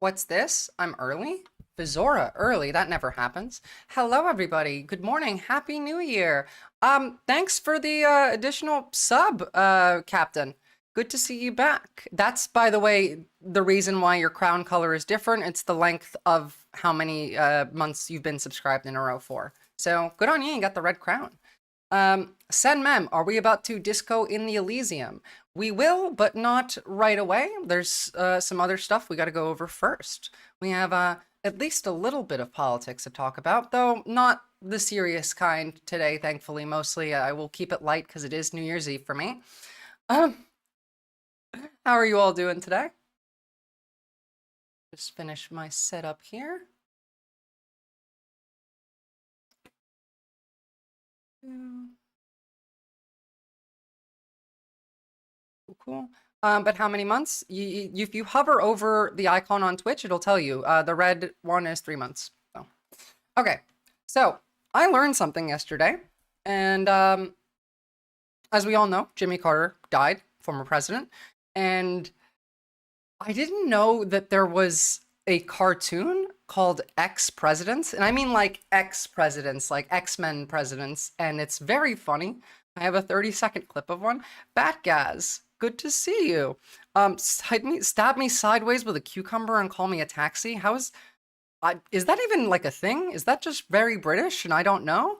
What's this? I'm early? Visora, early. That never happens. Hello, everybody. Good morning. Happy New Year. Thanks for the additional sub, Captain. Good to see you back. That's, by the way, the reason why your crown color is different. It's the length of how many months you've been subscribed in a row for. So good on you. You got the red crown. Sen Mem, are we about to disco in the Elysium? We will, but not right away. There's some other stuff we got to go over first. We have at least a little bit of politics to talk about, though not the serious kind today, thankfully. Mostly I will keep it light because it is New Year's Eve for me. How are you all doing today? Just finish my setup here. Cool. But how many months? If you hover over the icon on Twitch, it'll tell you. The red one is 3 months. So. Okay, so I learned something yesterday. And as we all know, Jimmy Carter died, former president. And I didn't know that there was a cartoon called X-Presidents. And I mean like X-Presidents, like X-Men presidents. And it's very funny. I have a 30-second clip of one. Batgaz, good to see you. Stab me sideways with a cucumber and call me a taxi. Is that even like a thing? Is that just very British and I don't know?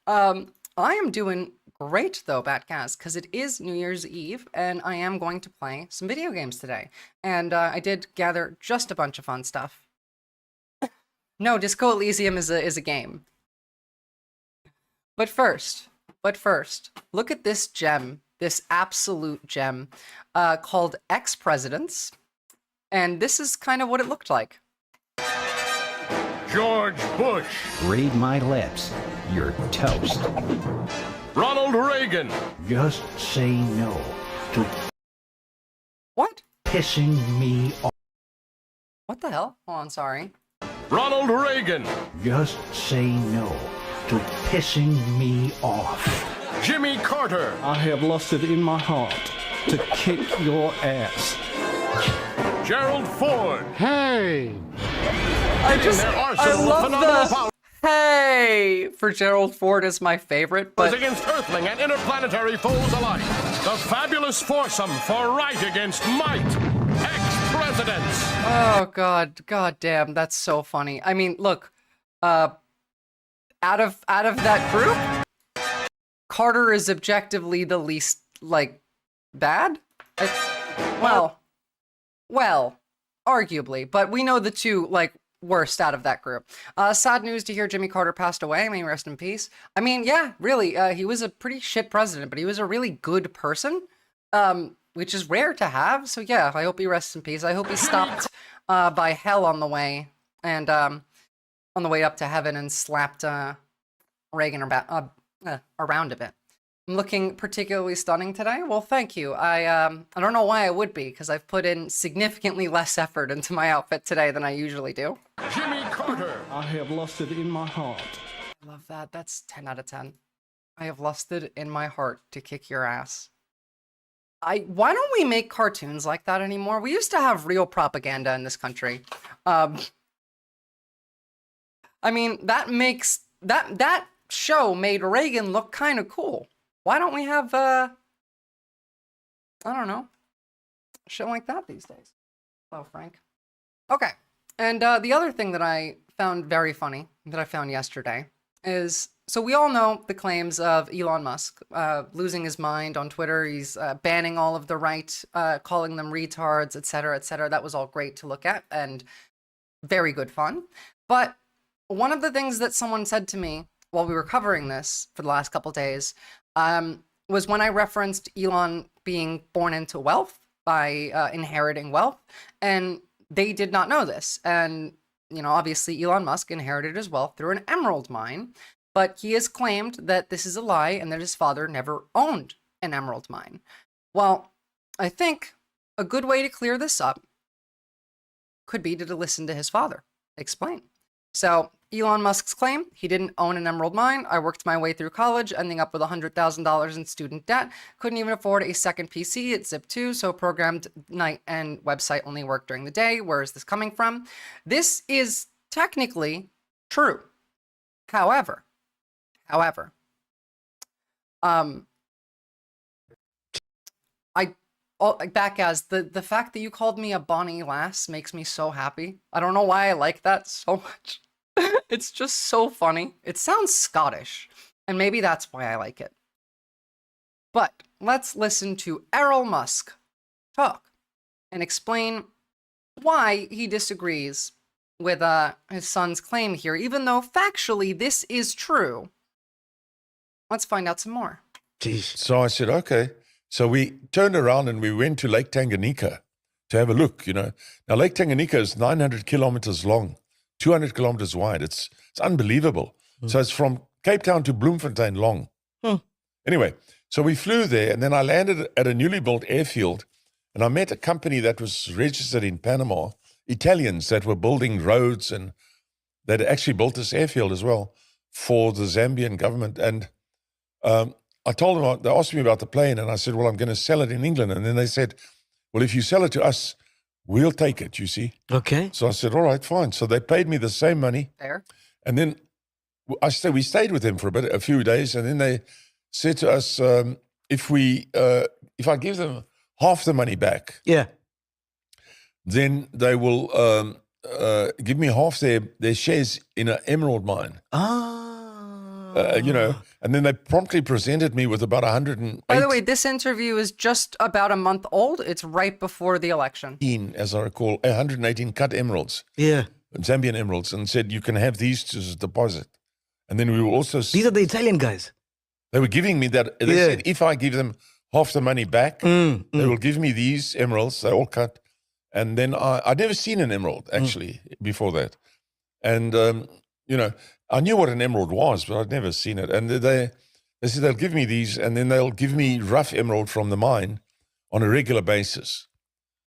I am doing great though, Batgaz, because it is New Year's Eve and I am going to play some video games today. And I did gather just a bunch of fun stuff. No, Disco Elysium is a game. But first, look at this gem, this absolute gem, called X-Presidents. And this is kind of what it looked like. George Bush. Read my lips. You're toast. Ronald Reagan. Just say no to What? pissing me off. What the hell? Oh, I'm sorry. Ronald Reagan. Just say no to pissing me off. Jimmy Carter. I have lusted in my heart to kick your ass. Gerald Ford. Hey! I love the hey for Gerald Ford is my favorite, but Against Earthling and interplanetary foes alike. The fabulous foursome for right against might. Ex-presidents. oh god damn, that's so funny. I mean, look, out of that group, Carter is objectively the least like bad. Well, arguably, but we know the two like worst out of that group. Sad news to hear Jimmy Carter passed away. I mean, rest in peace. I mean, yeah, really, he was a pretty shit president, but he was a really good person, which is rare to have. So yeah, I hope he rests in peace. I hope he stopped by hell on the way and on the way up to heaven and slapped Reagan around a bit. I'm looking particularly stunning today. Well, thank you. I don't know why I would be, because I've put in significantly less effort into my outfit today than I usually do. Jimmy Carter. I have lusted in my heart. I love that. That's 10 out of 10. I have lusted in my heart to kick your ass. Why don't we make cartoons like that anymore? We used to have real propaganda in this country. I mean, that show made Reagan look kind of cool. Why don't we have, I don't know, shit like that these days? Hello, Frank. Okay, and the other thing that I found very funny, that I found yesterday, is, so we all know the claims of Elon Musk losing his mind on Twitter. He's banning all of the right, calling them retards, etc., etc. That was all great to look at, and very good fun. But one of the things that someone said to me while we were covering this for the last couple days, was when I referenced Elon being born into wealth by inheriting wealth, and they did not know this. And, you know, obviously Elon Musk inherited his wealth through an emerald mine, but he has claimed that this is a lie and that his father never owned an emerald mine. Well, I think a good way to clear this up could be to listen to his father explain. So Elon Musk's claim, he didn't own an emerald mine. I worked my way through college, ending up with $100,000 in student debt. Couldn't even afford a second PC at Zip2, so programmed night and website only worked during the day. Where is this coming from? This is technically true. However, back as the fact that you called me a Bonnie Lass makes me so happy. I don't know why I like that so much. It's just so funny. It sounds Scottish, and maybe that's why I like it. But let's listen to Errol Musk talk and explain why he disagrees with his son's claim here, even though factually this is true. Let's find out some more. Jeez. So I said, okay. So we turned around and we went to Lake Tanganyika to have a look, you know. Now, Lake Tanganyika is 900 kilometers long, 200 kilometers wide. It's unbelievable. So it's from Cape Town to Bloemfontein long. Anyway, so we flew there, and then I landed at a newly built airfield, and I met a company that was registered in Panama, Italians that were building roads, and they'd actually built this airfield as well for the Zambian government. And I told them, they asked me about the plane, and I said, well, I'm going to sell it in England. And then they said, well, if you sell it to us, we'll take it, you see. Okay. So I said, all right, fine. So they paid me the same money. There. And then we stayed with them for a few days, and then they said to us, if I give them half the money back, Yeah. then they will give me half their shares in an emerald mine. You know, and then they promptly presented me with about 108. By the way, this interview is just about a month old. It's right before the election. As I recall, 118 cut emeralds, Yeah. Zambian emeralds, and said, you can have these as a deposit. And then we will also... These are the Italian guys. They were giving me that. They said, if I give them half the money back, they will give me these emeralds. They're all cut. And then I'd never seen an emerald, actually, before that. And, you know, I knew what an emerald was, but I'd never seen it. And they said they'll give me these, and then they'll give me rough emerald from the mine on a regular basis.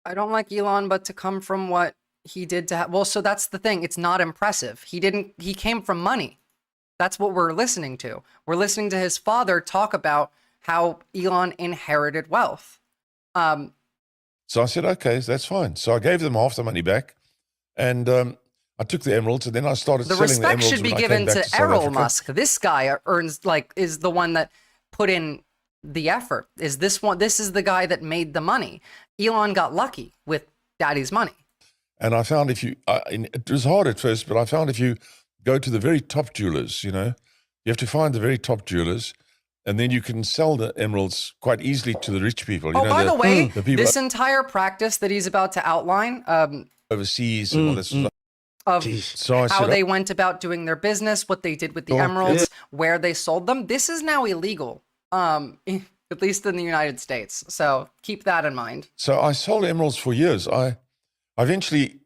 I don't like Elon, but to come from what he did to have... Well, so that's the thing. It's not impressive. He came from money. That's what we're listening to. We're listening to his father talk about how Elon inherited wealth. So I said, okay, that's fine. So I gave them half the money back, and I took the emeralds, and then I started selling the emeralds. The respect should be given to Errol Musk. This guy is the one that put in the effort. This is the guy that made the money. Elon got lucky with daddy's money. And I found it was hard at first, but I found if you go to the very top jewelers, you know, you have to find the very top jewelers, and then you can sell the emeralds quite easily to the rich people. You know, by the way, the people this entire practice that he's about to outline, overseas and all this stuff. of So how they went about doing their business, what they did with the emeralds, where they sold them. This is now illegal, at least in the United States. So keep that in mind. So I sold emeralds for years. I eventually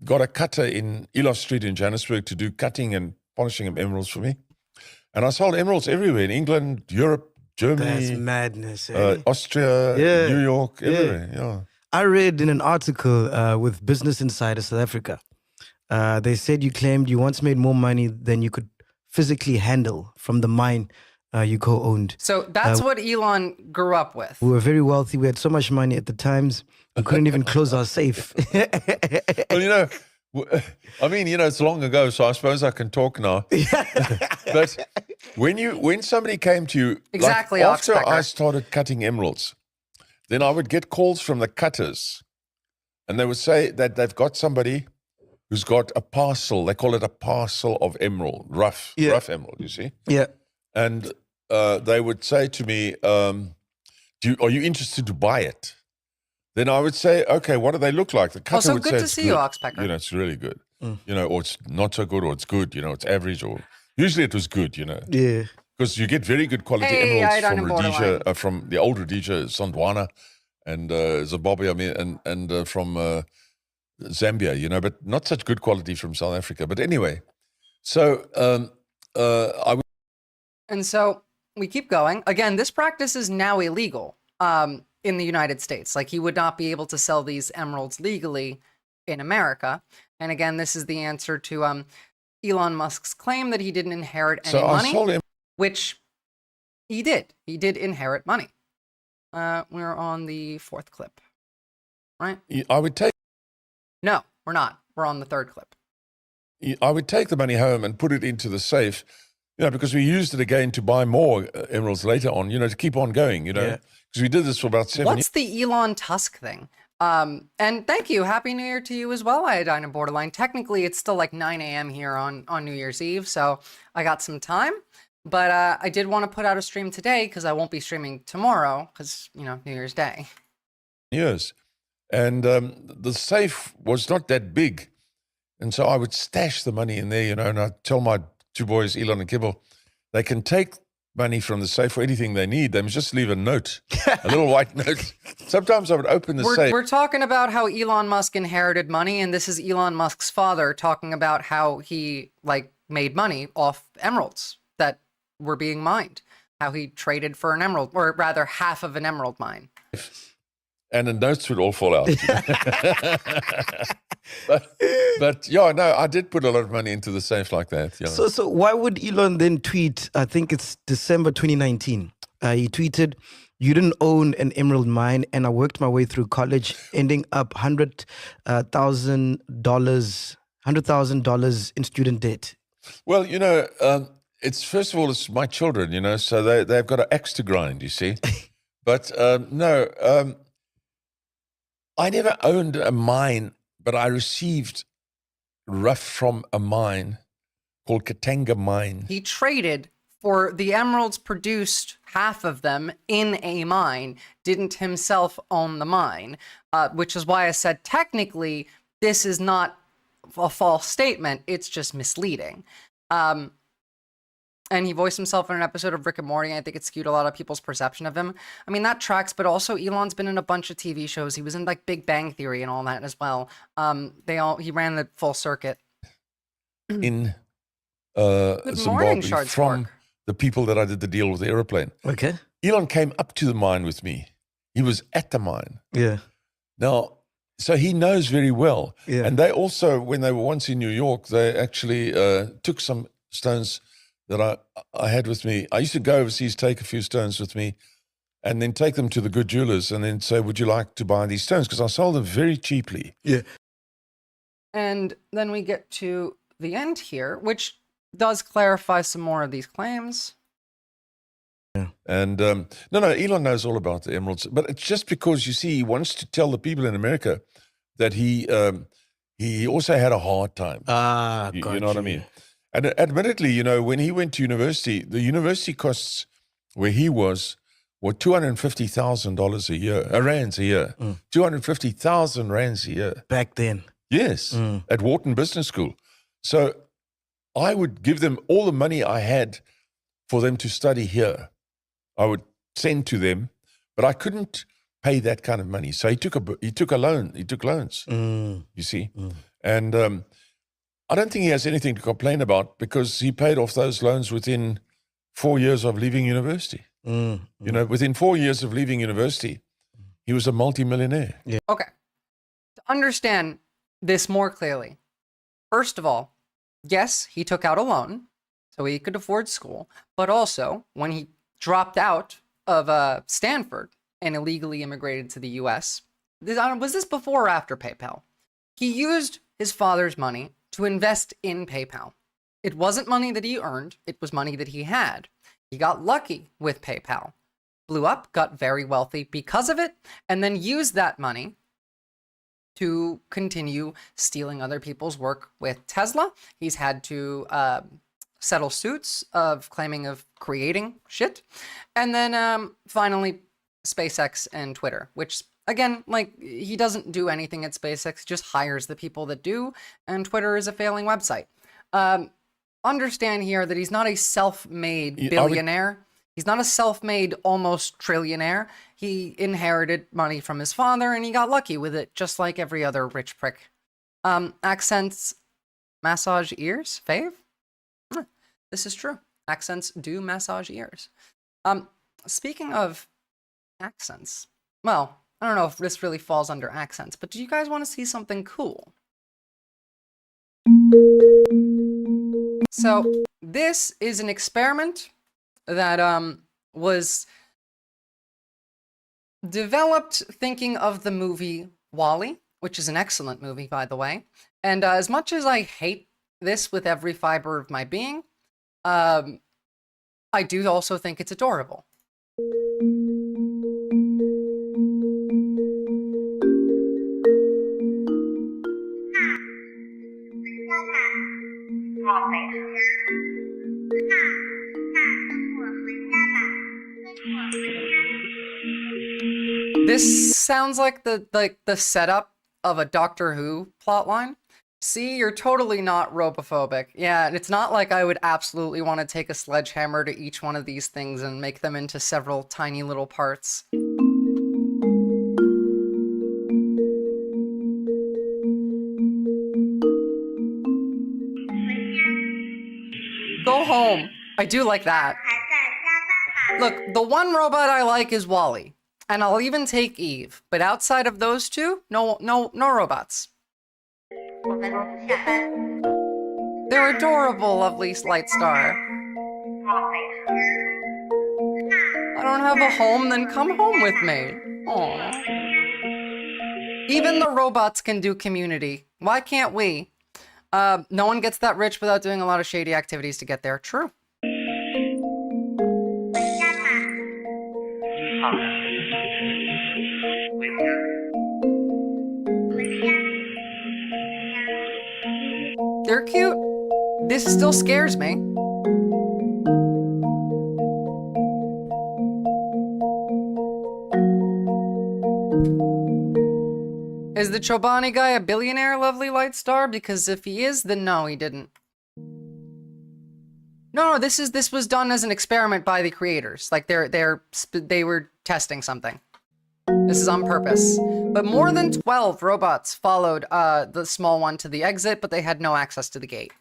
got a cutter in Elof Street in Johannesburg to do cutting and polishing of emeralds for me. And I sold emeralds everywhere, in England, Europe, Germany. That's madness. Eh? Austria, Yeah. New York, everywhere. Yeah. I read in an article with Business Insider South Africa, they said you claimed you once made more money than you could physically handle from the mine you co-owned. So that's what Elon grew up with. We were very wealthy. We had so much money at the times, we couldn't even close our safe. Well, you know, I mean, you know, it's long ago, so I suppose I can talk now. But when somebody came to you, Exactly, like after Oxpecker. I started cutting emeralds, then I would get calls from the cutters, and they would say that they've got somebody who's got a parcel. They call it a parcel of emerald, rough emerald, you see? Yeah. And they would say to me, are you interested to buy it? Then I would say, okay, what do they look like? The cutter Also, would good say to it's see good. you, Oxpecker. You know, it's really good. You know, or it's not so good, or it's good. You know, it's average, or usually it was good. You know, Yeah. because you get very good quality Hey, I emeralds don't from know Rhodesia, borderline. from the old Rhodesia, Sandwana, and Zimbabwe. I mean, and from Zambia. You know, but not such good quality from South Africa. But anyway, so I would. And so we keep going. Again, this practice is now illegal in the United States. Like, he would not be able to sell these emeralds legally in America. And again, this is the answer to Elon Musk's claim that he didn't inherit any So I money, sold him. which he did. He did inherit money. We're on the 4th clip, right? I would take. No, we're not. We're on the 3rd clip. I would take the money home and put it into the safe, because we used it again to buy more emeralds later on, to keep on going, because we did this for about 7 years. What's the Elon Tusk thing? And thank you. Happy New Year to you as well, Iodine and Borderline. Technically, it's still like 9 a.m. here on New Year's Eve, so I got some time. But I did want to put out a stream today because I won't be streaming tomorrow because, New Year's Day. Years. And the safe was not that big. And so I would stash the money in there, and I'd tell my 2 boys, Elon and Kibble, they can take money from the safe for anything they need. They must just leave a note, a little white note. Sometimes I would open the safe. We're talking about how Elon Musk inherited money, and this is Elon Musk's father talking about how he made money off emeralds that were being mined, how he traded for an emerald, or rather half of an emerald mine. And the notes would all fall out. but yeah, no, I did put a lot of money into the safe like that. Yeah. So why would Elon then tweet, I think it's December 2019, he tweeted, "You didn't own an emerald mine, and I worked my way through college, ending up $100,000 in student debt." Well, it's first of all, it's my children, so they've got an axe to grind, you see. But no, I never owned a mine, but I received rough from a mine called Katanga Mine. He traded for the emeralds produced, half of them, in a mine, didn't himself own the mine, which is why I said technically this is not a false statement, it's just misleading. And he voiced himself in an episode of Rick and Morty. I think it skewed a lot of people's perception of him. I mean, that tracks, but also Elon's been in a bunch of TV shows. He was in Big Bang Theory and all that as well. He ran the full circuit. In Good morning, Zimbabwe Shard from Spark. the people that I did the deal with the aeroplane. Okay. Elon came up to the mine with me. He was at the mine. Yeah. Now, so he knows very well. Yeah. And they also, when they were once in New York, they actually took some stones that I had with me. I used to go overseas, take a few stones with me, and then take them to the good jewelers and then say, would you like to buy these stones? Because I sold them very cheaply. Yeah. And then we get to the end here, which does clarify some more of these claims. Yeah. And no, Elon knows all about the emeralds, but it's just because, you see, he wants to tell the people in America that he also had a hard time. You know what I mean? And admittedly, when he went to university, the university costs where he was were $250,000 a year, rands a year, 250,000 rands a year. Back then. Yes, at Wharton Business School. So I would give them all the money I had for them to study here. I would send to them, but I couldn't pay that kind of money. So he took a loan. He took loans, you see. And I don't think he has anything to complain about because he paid off those loans within 4 years of leaving university. Within 4 years of leaving university, he was a multimillionaire. Yeah. Okay. To understand this more clearly, first of all, yes, he took out a loan so he could afford school, but also when he dropped out of Stanford and illegally immigrated to the U.S., was this before or after PayPal? He used his father's money to invest in PayPal. It wasn't money that he earned, it was money that he had. He got lucky with PayPal, blew up, got very wealthy because of it, and then used that money to continue stealing other people's work with Tesla. He's had to settle suits of claiming of creating shit. And then finally, SpaceX and Twitter, which again, he doesn't do anything at SpaceX, just hires the people that do, and Twitter is a failing website. Understand here that he's not a self-made billionaire. He's not a self-made almost trillionaire. He inherited money from his father, and he got lucky with it, just like every other rich prick. Accents massage ears, fave? This is true. Accents do massage ears. Speaking of accents, well, I don't know if this really falls under accents, but do you guys want to see something cool? So this is an experiment that was developed thinking of the movie WALL-E, which is an excellent movie, by the way. And as much as I hate this with every fiber of my being, I do also think it's adorable. This sounds like the setup of a Doctor Who plotline. See, you're totally not robophobic. Yeah, and it's not like I would absolutely want to take a sledgehammer to each one of these things and make them into several tiny little parts. Go home. I do like that. Look, the one robot I like is WALL-E, and I'll even take Eve. But outside of those two, no robots. They're adorable, lovely Light Star. I don't have a home, then come home with me. Aww. Even the robots can do community. Why can't we? No one gets that rich without doing a lot of shady activities to get there. True. They're cute. This still scares me. Is the Chobani guy a billionaire, lovely Light Star? Because if he is, then no, he didn't. No, this was done as an experiment by the creators. Like they were testing something. This is on purpose. But more than 12 robots followed the small one to the exit, but they had no access to the gate.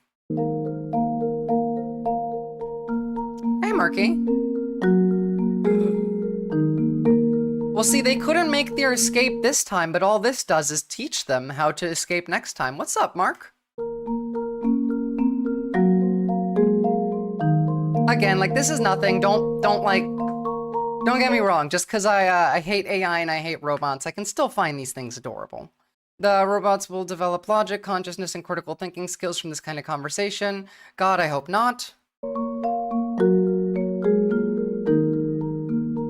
Hey, Murky. Well, see, they couldn't make their escape this time, but all this does is teach them how to escape next time. What's up, Mark? Again, like, this is nothing. Don't get me wrong. Just because I hate AI and I hate robots, I can still find these things adorable. The robots will develop logic, consciousness, and critical thinking skills from this kind of conversation. God, I hope not.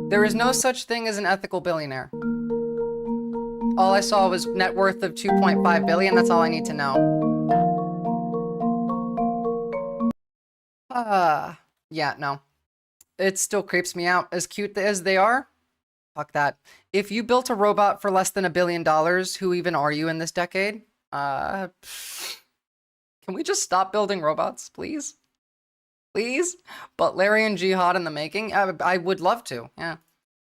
There is no such thing as an ethical billionaire. All I saw was net worth of 2.5 billion. That's all I need to know. Yeah, no. It still creeps me out. As cute as they are, fuck that. If you built a robot for less than $1 billion, who even are you in this decade? Can we just stop building robots, please? Please? Butlerian jihad in the making? I would love to, yeah.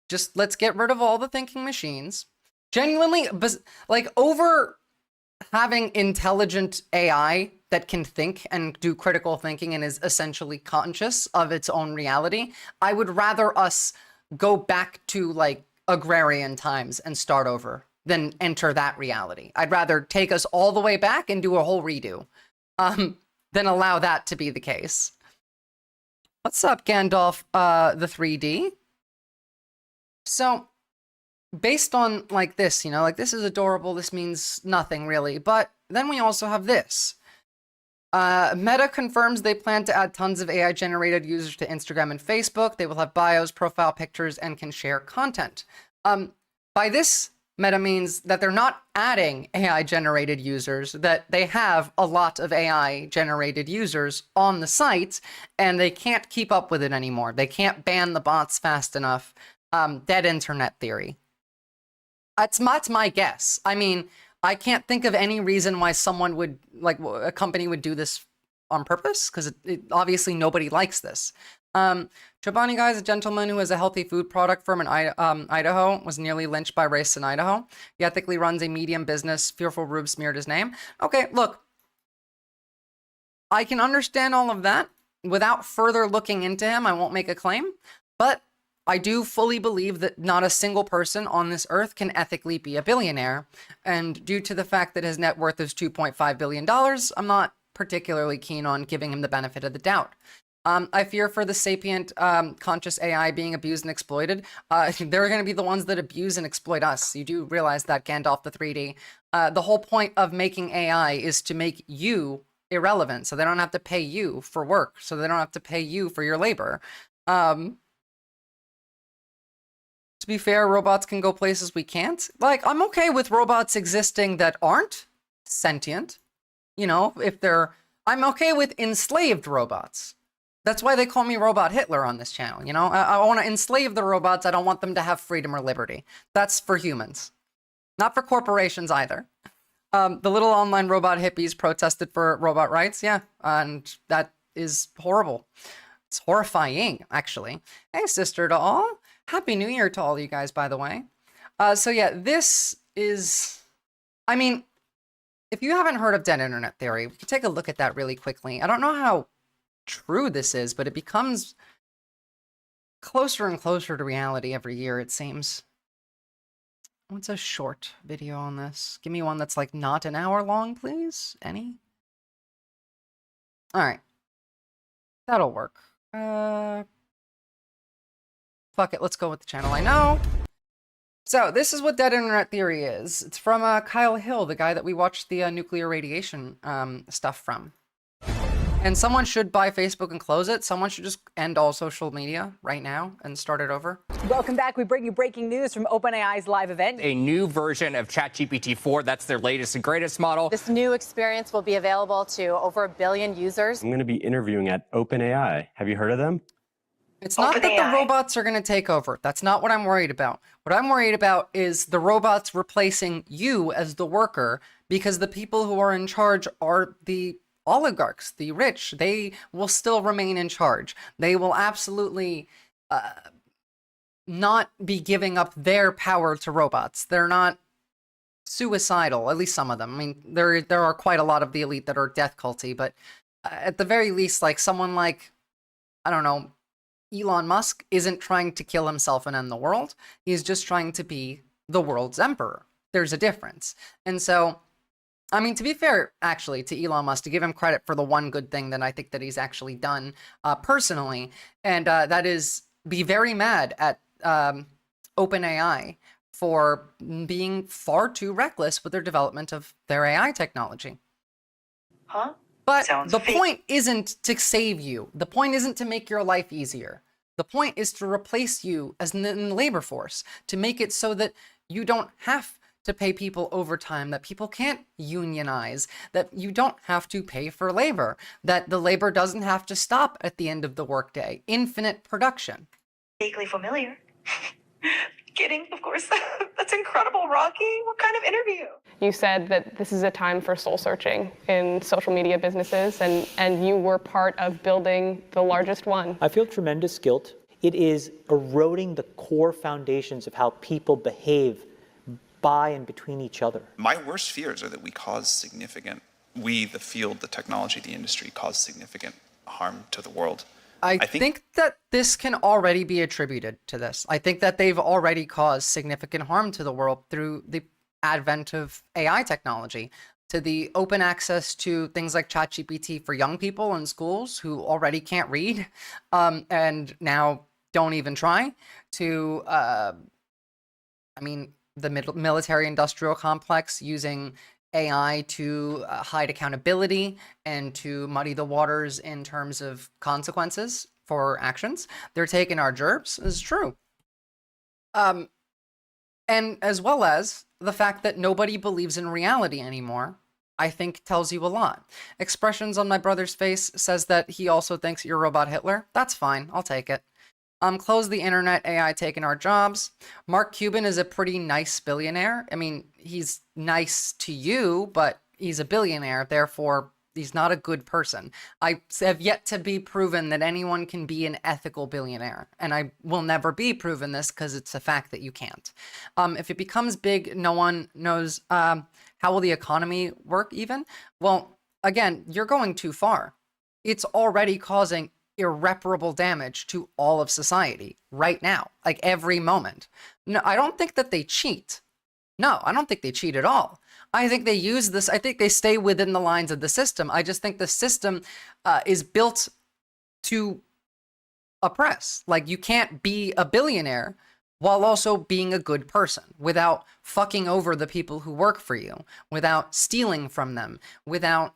Just let's get rid of all the thinking machines. Genuinely, like, over having intelligent AI that can think and do critical thinking and is essentially conscious of its own reality, I would rather us go back to, like, agrarian times and start over than enter that reality. I'd rather take us all the way back and do a whole redo than allow that to be the case. What's up, Gandalf, the 3D? So, based on, like, this, you know, like, this is adorable, this means nothing, really. But then we also have this. Meta confirms they plan to add tons of AI-generated users to Instagram and Facebook. They will have bios, profile pictures, and can share content. By this, Meta means that they're not adding AI-generated users, that they have a lot of AI-generated users on the site, and they can't keep up with it anymore. They can't ban the bots fast enough. Dead internet theory. That's my guess. I mean, I can't think of any reason why someone would, like, a company would do this on purpose, because obviously nobody likes this. Chobani Guy is a gentleman who has a healthy food product firm in Idaho, was nearly lynched by racists in Idaho. He ethically runs a medium business. Fearful Rube smeared his name. Okay, look. I can understand all of that. Without further looking into him, I won't make a claim. But I do fully believe that not a single person on this earth can ethically be a billionaire. And due to the fact that his net worth is $2.5 billion, I'm not particularly keen on giving him the benefit of the doubt. I fear for the sapient, conscious AI being abused and exploited. They're going to be the ones that abuse and exploit us. You do realize that, Gandalf the 3D. The whole point of making AI is to make you irrelevant, so they don't have to pay you for work, so they don't have to pay you for your labor. To be fair, robots can go places we can't. Like, I'm okay with robots existing that aren't sentient. You know, I'm okay with enslaved robots. That's why they call me Robot Hitler on this channel, you know? I want to enslave the robots. I don't want them to have freedom or liberty. That's for humans. Not for corporations either. The little online robot hippies protested for robot rights, yeah, and that is horrible. It's horrifying, actually. Hey, sister to all. Happy New Year to all you guys, by the way. So yeah, this is... I mean, if you haven't heard of dead internet theory, we can take a look at that really quickly. I don't know how true this is, but it becomes closer and closer to reality every year, it seems. What's a short video on this? Give me one that's like not an hour long, please. Any? All right. That'll work. Fuck it, let's go with the channel I know. So this is what dead internet theory is. It's from Kyle Hill, the guy that we watched the nuclear radiation stuff from. And someone should buy Facebook and close it. Someone should just end all social media right now and start it over. Welcome back. We bring you breaking news from OpenAI's live event. A new version of ChatGPT 4, that's their latest and greatest model. This new experience will be available to over 1 billion users. I'm going to be interviewing at OpenAI. Have you heard of them? It's not that the robots are going to take over. That's not what I'm worried about. What I'm worried about is the robots replacing you as the worker, because the people who are in charge are the oligarchs, the rich. They will still remain in charge. They will absolutely not be giving up their power to robots. They're not suicidal, at least some of them. I mean, there are quite a lot of the elite that are death culty, but at the very least, like someone like, I don't know, Elon Musk isn't trying to kill himself and end the world. He's just trying to be the world's emperor. There's a difference. And so, I mean, to be fair, actually, to Elon Musk, to give him credit for the one good thing that I think that he's actually done personally, and that is be very mad at OpenAI for being far too reckless with their development of their AI technology. Huh? But the point isn't to save you. The point isn't to make your life easier. The point is to replace you as in the labor force, to make it so that you don't have to pay people overtime, that people can't unionize, that you don't have to pay for labor, that the labor doesn't have to stop at the end of the workday. Infinite production. Vaguely familiar. Kidding, of course. That's incredible, Rocky. What kind of interview? You said that this is a time for soul searching in social media businesses, and you were part of building the largest one. I feel tremendous guilt. It is eroding the core foundations of how people behave by and between each other. My worst fears are that we, the field, the technology, the industry, cause significant harm to the world. I think that this can already be attributed to this. I think that they've already caused significant harm to the world through the advent of AI technology, to the open access to things like ChatGPT for young people in schools who already can't read and now don't even try, to, I mean, the military industrial complex using AI to hide accountability and to muddy the waters in terms of consequences for actions. They're taking our gerbs, is true. And as well as the fact that nobody believes in reality anymore, I think tells you a lot. Expressions on my brother's face says that he also thinks you're Robot Hitler. That's fine, I'll take it. Close the internet, AI taking our jobs. Mark Cuban is a pretty nice billionaire. I mean, he's nice to you, but he's a billionaire, therefore he's not a good person. I have yet to be proven that anyone can be an ethical billionaire, and I will never be proven this because it's a fact that you can't. If it becomes big, no one knows how will the economy work even? Well, again, you're going too far. It's already causing irreparable damage to all of society right now, like every moment. No, I don't think that they cheat. No, I don't think they cheat at all. I think they use this. I think they stay within the lines of the system. I just think the system is built to oppress. Like, you can't be a billionaire while also being a good person, without fucking over the people who work for you, without stealing from them, without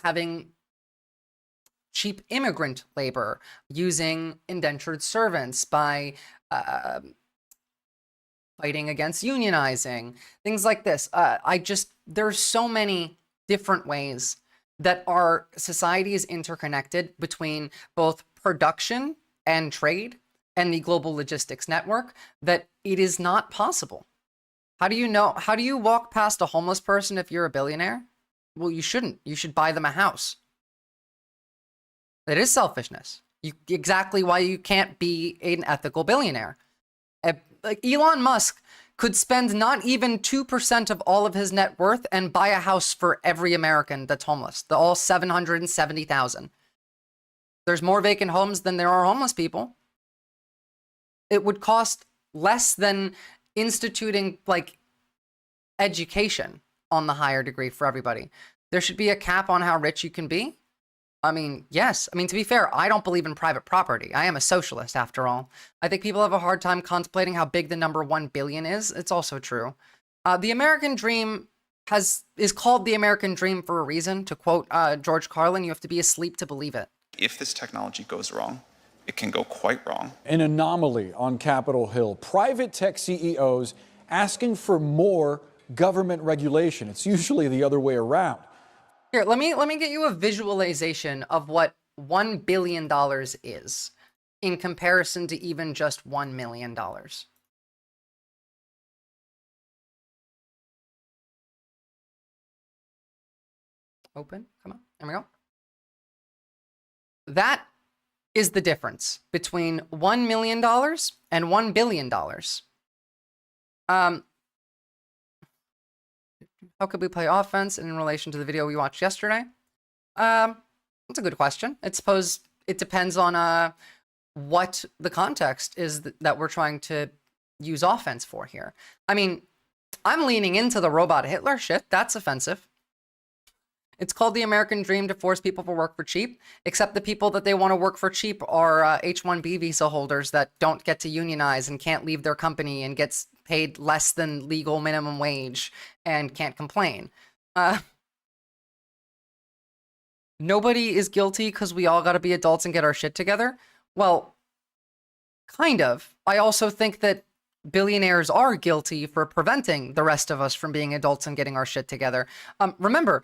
having cheap immigrant labor, using indentured servants, by fighting against unionizing, things like this. There's so many different ways that our society is interconnected between both production and trade and the global logistics network that it is not possible. How do you walk past a homeless person if you're a billionaire? Well, you shouldn't. You should buy them a house. It is selfishness. Exactly why you can't be an ethical billionaire. Like, Elon Musk could spend not even 2% of all of his net worth and buy a house for every American that's homeless. All 770,000. There's more vacant homes than there are homeless people. It would cost less than instituting, like, education on the higher degree for everybody. There should be a cap on how rich you can be. I mean, yes. I mean, to be fair, I don't believe in private property. I am a socialist, after all. I think people have a hard time contemplating how big the number 1 billion is. It's also true. The American dream is called the American dream for a reason. To quote George Carlin, you have to be asleep to believe it. If this technology goes wrong, it can go quite wrong. An anomaly on Capitol Hill. Private tech CEOs asking for more government regulation. It's usually the other way around. Here, let me get you a visualization of what $1 billion is in comparison to even just $1 million. Open, come on, there we go. That is the difference between $1 million and $1 billion. How could we play offense in relation to the video we watched yesterday? That's a good question. I suppose it depends on what the context is that we're trying to use offense for here. I mean, I'm leaning into the robot Hitler shit. That's offensive. It's called the American dream to force people to work for cheap, except the people that they want to work for cheap are H-1B visa holders that don't get to unionize and can't leave their company and gets paid less than legal minimum wage and can't complain. Nobody is guilty because we all got to be adults and get our shit together. Well, kind of. I also think that billionaires are guilty for preventing the rest of us from being adults and getting our shit together. Remember,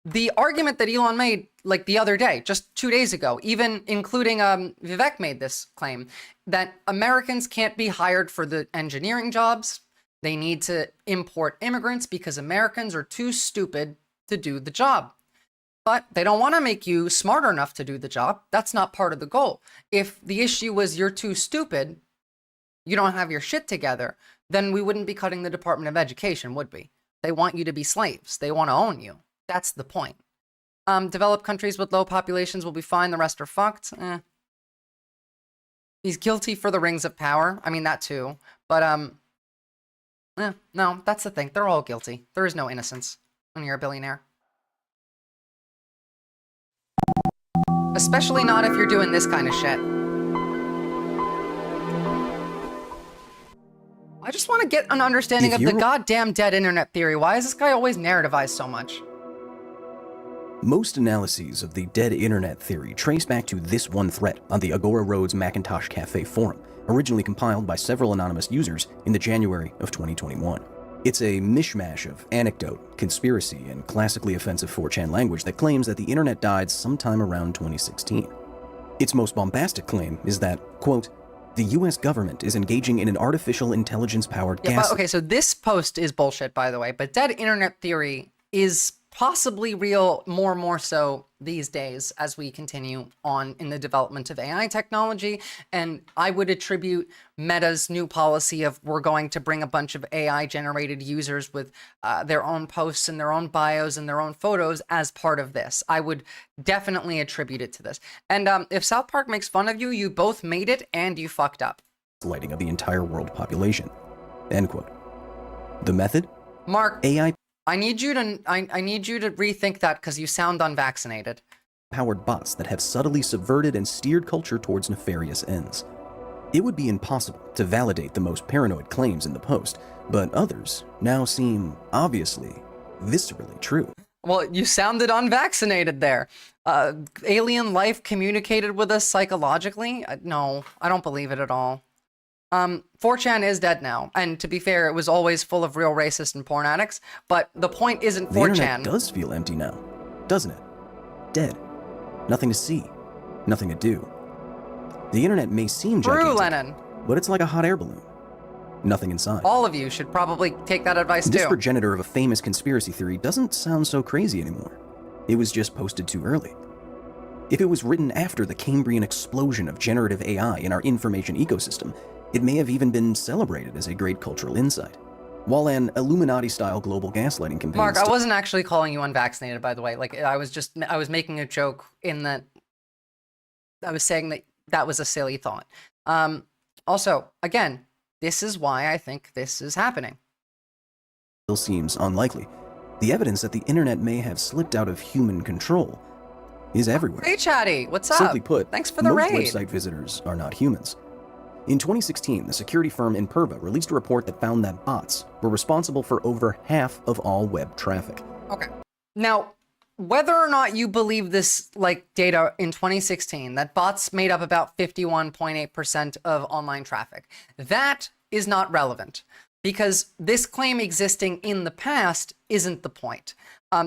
the argument that Elon made, like, the other day, just 2 days ago, even including Vivek made this claim, that Americans can't be hired for the engineering jobs. They need to import immigrants because Americans are too stupid to do the job. But they don't want to make you smart enough to do the job. That's not part of the goal. If the issue was you're too stupid, you don't have your shit together, then we wouldn't be cutting the Department of Education, would we? They want you to be slaves. They want to own you. That's the point. Developed countries with low populations will be fine. The rest are fucked. He's guilty for the rings of power. I mean, that too. But, no, that's the thing. They're all guilty. There is no innocence when you're a billionaire. Especially not if you're doing this kind of shit. I just want to get an understanding of the goddamn dead internet theory. Why is this guy always narrativized so much? Most analyses of the dead internet theory trace back to this one thread on the Agora Roads Macintosh Cafe forum, originally compiled by several anonymous users in the January of 2021. It's a mishmash of anecdote, conspiracy, and classically offensive 4chan language that claims that the internet died sometime around 2016. Its most bombastic claim is that, quote, the US government is engaging in an artificial intelligence-powered gas... Okay, so this post is bullshit, by the way, but dead internet theory is possibly real, more so these days as we continue on in the development of AI technology. And I would attribute Meta's new policy of we're going to bring a bunch of AI generated users with their own posts and their own bios and their own photos as part of this. I would definitely attribute it to this. And if South Park makes fun of you, you both made it and you fucked up. Lighting of the entire world population. End quote. The method? Mark, AI I need you to I need you to rethink that because you sound unvaccinated. Powered bots that have subtly subverted and steered culture towards nefarious ends. It would be impossible to validate the most paranoid claims in the post, but others now seem obviously viscerally true. Well, you sounded unvaccinated there. Alien life communicated with us psychologically? No, I don't believe it at all. 4chan is dead now, and to be fair, it was always full of real racist and porn addicts, but the point isn't 4chan. The internet does feel empty now, doesn't it? Dead. Nothing to see. Nothing to do. The internet may seem gigantic, Lennon. but it's like a hot air balloon. Nothing inside. All of you should probably take that advice This too. progenitor of a famous conspiracy theory doesn't sound so crazy anymore. It was just posted too early. If it was written after the Cambrian explosion of generative AI in our information ecosystem, it may have even been celebrated as a great cultural insight. While an Illuminati-style global gaslighting campaign... Mark, I wasn't actually calling you unvaccinated, by the way. Like, I was making a joke in that I was saying that that was a silly thought. Also, again, this is why I think this is happening. Still seems unlikely. The evidence that the internet may have slipped out of human control is everywhere. Hey, Chatty, what's up? Simply put, thanks for the most raid. website visitors are not humans. In 2016, the security firm Imperva released a report that found that bots were responsible for over half of all web traffic. Okay. Now, whether or not you believe this, like, data in 2016, that bots made up about 51.8% of online traffic, that is not relevant because this claim existing in the past isn't the point.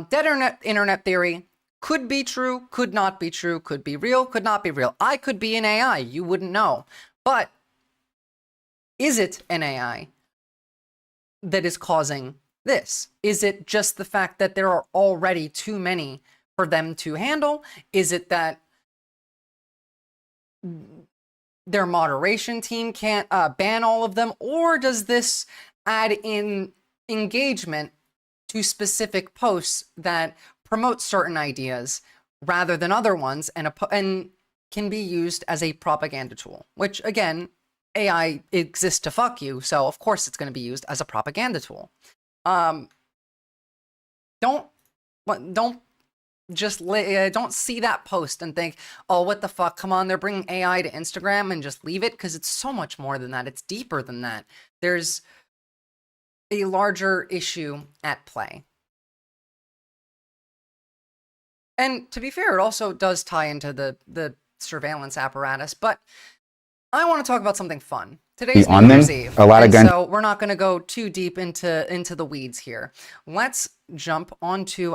Dead internet theory could be true, could not be true, could be real, could not be real. I could be an AI, you wouldn't know. But is it an AI that is causing this? Is it just the fact that there are already too many for them to handle? Is it that their moderation team can't ban all of them? Or does this add in engagement to specific posts that promote certain ideas rather than other ones and can be used as a propaganda tool? Which, again, AI exists to fuck you, so of course it's going to be used as a propaganda tool. Don't see that post and think, oh, what the fuck, come on, they're bringing AI to Instagram, and just leave it, because it's so much more than that. It's deeper than that. There's a larger issue at play. And to be fair, it also does tie into the surveillance apparatus, but I want to talk about something fun. Today's New Year's Eve, so we're not going to go too deep into the weeds here. Let's jump onto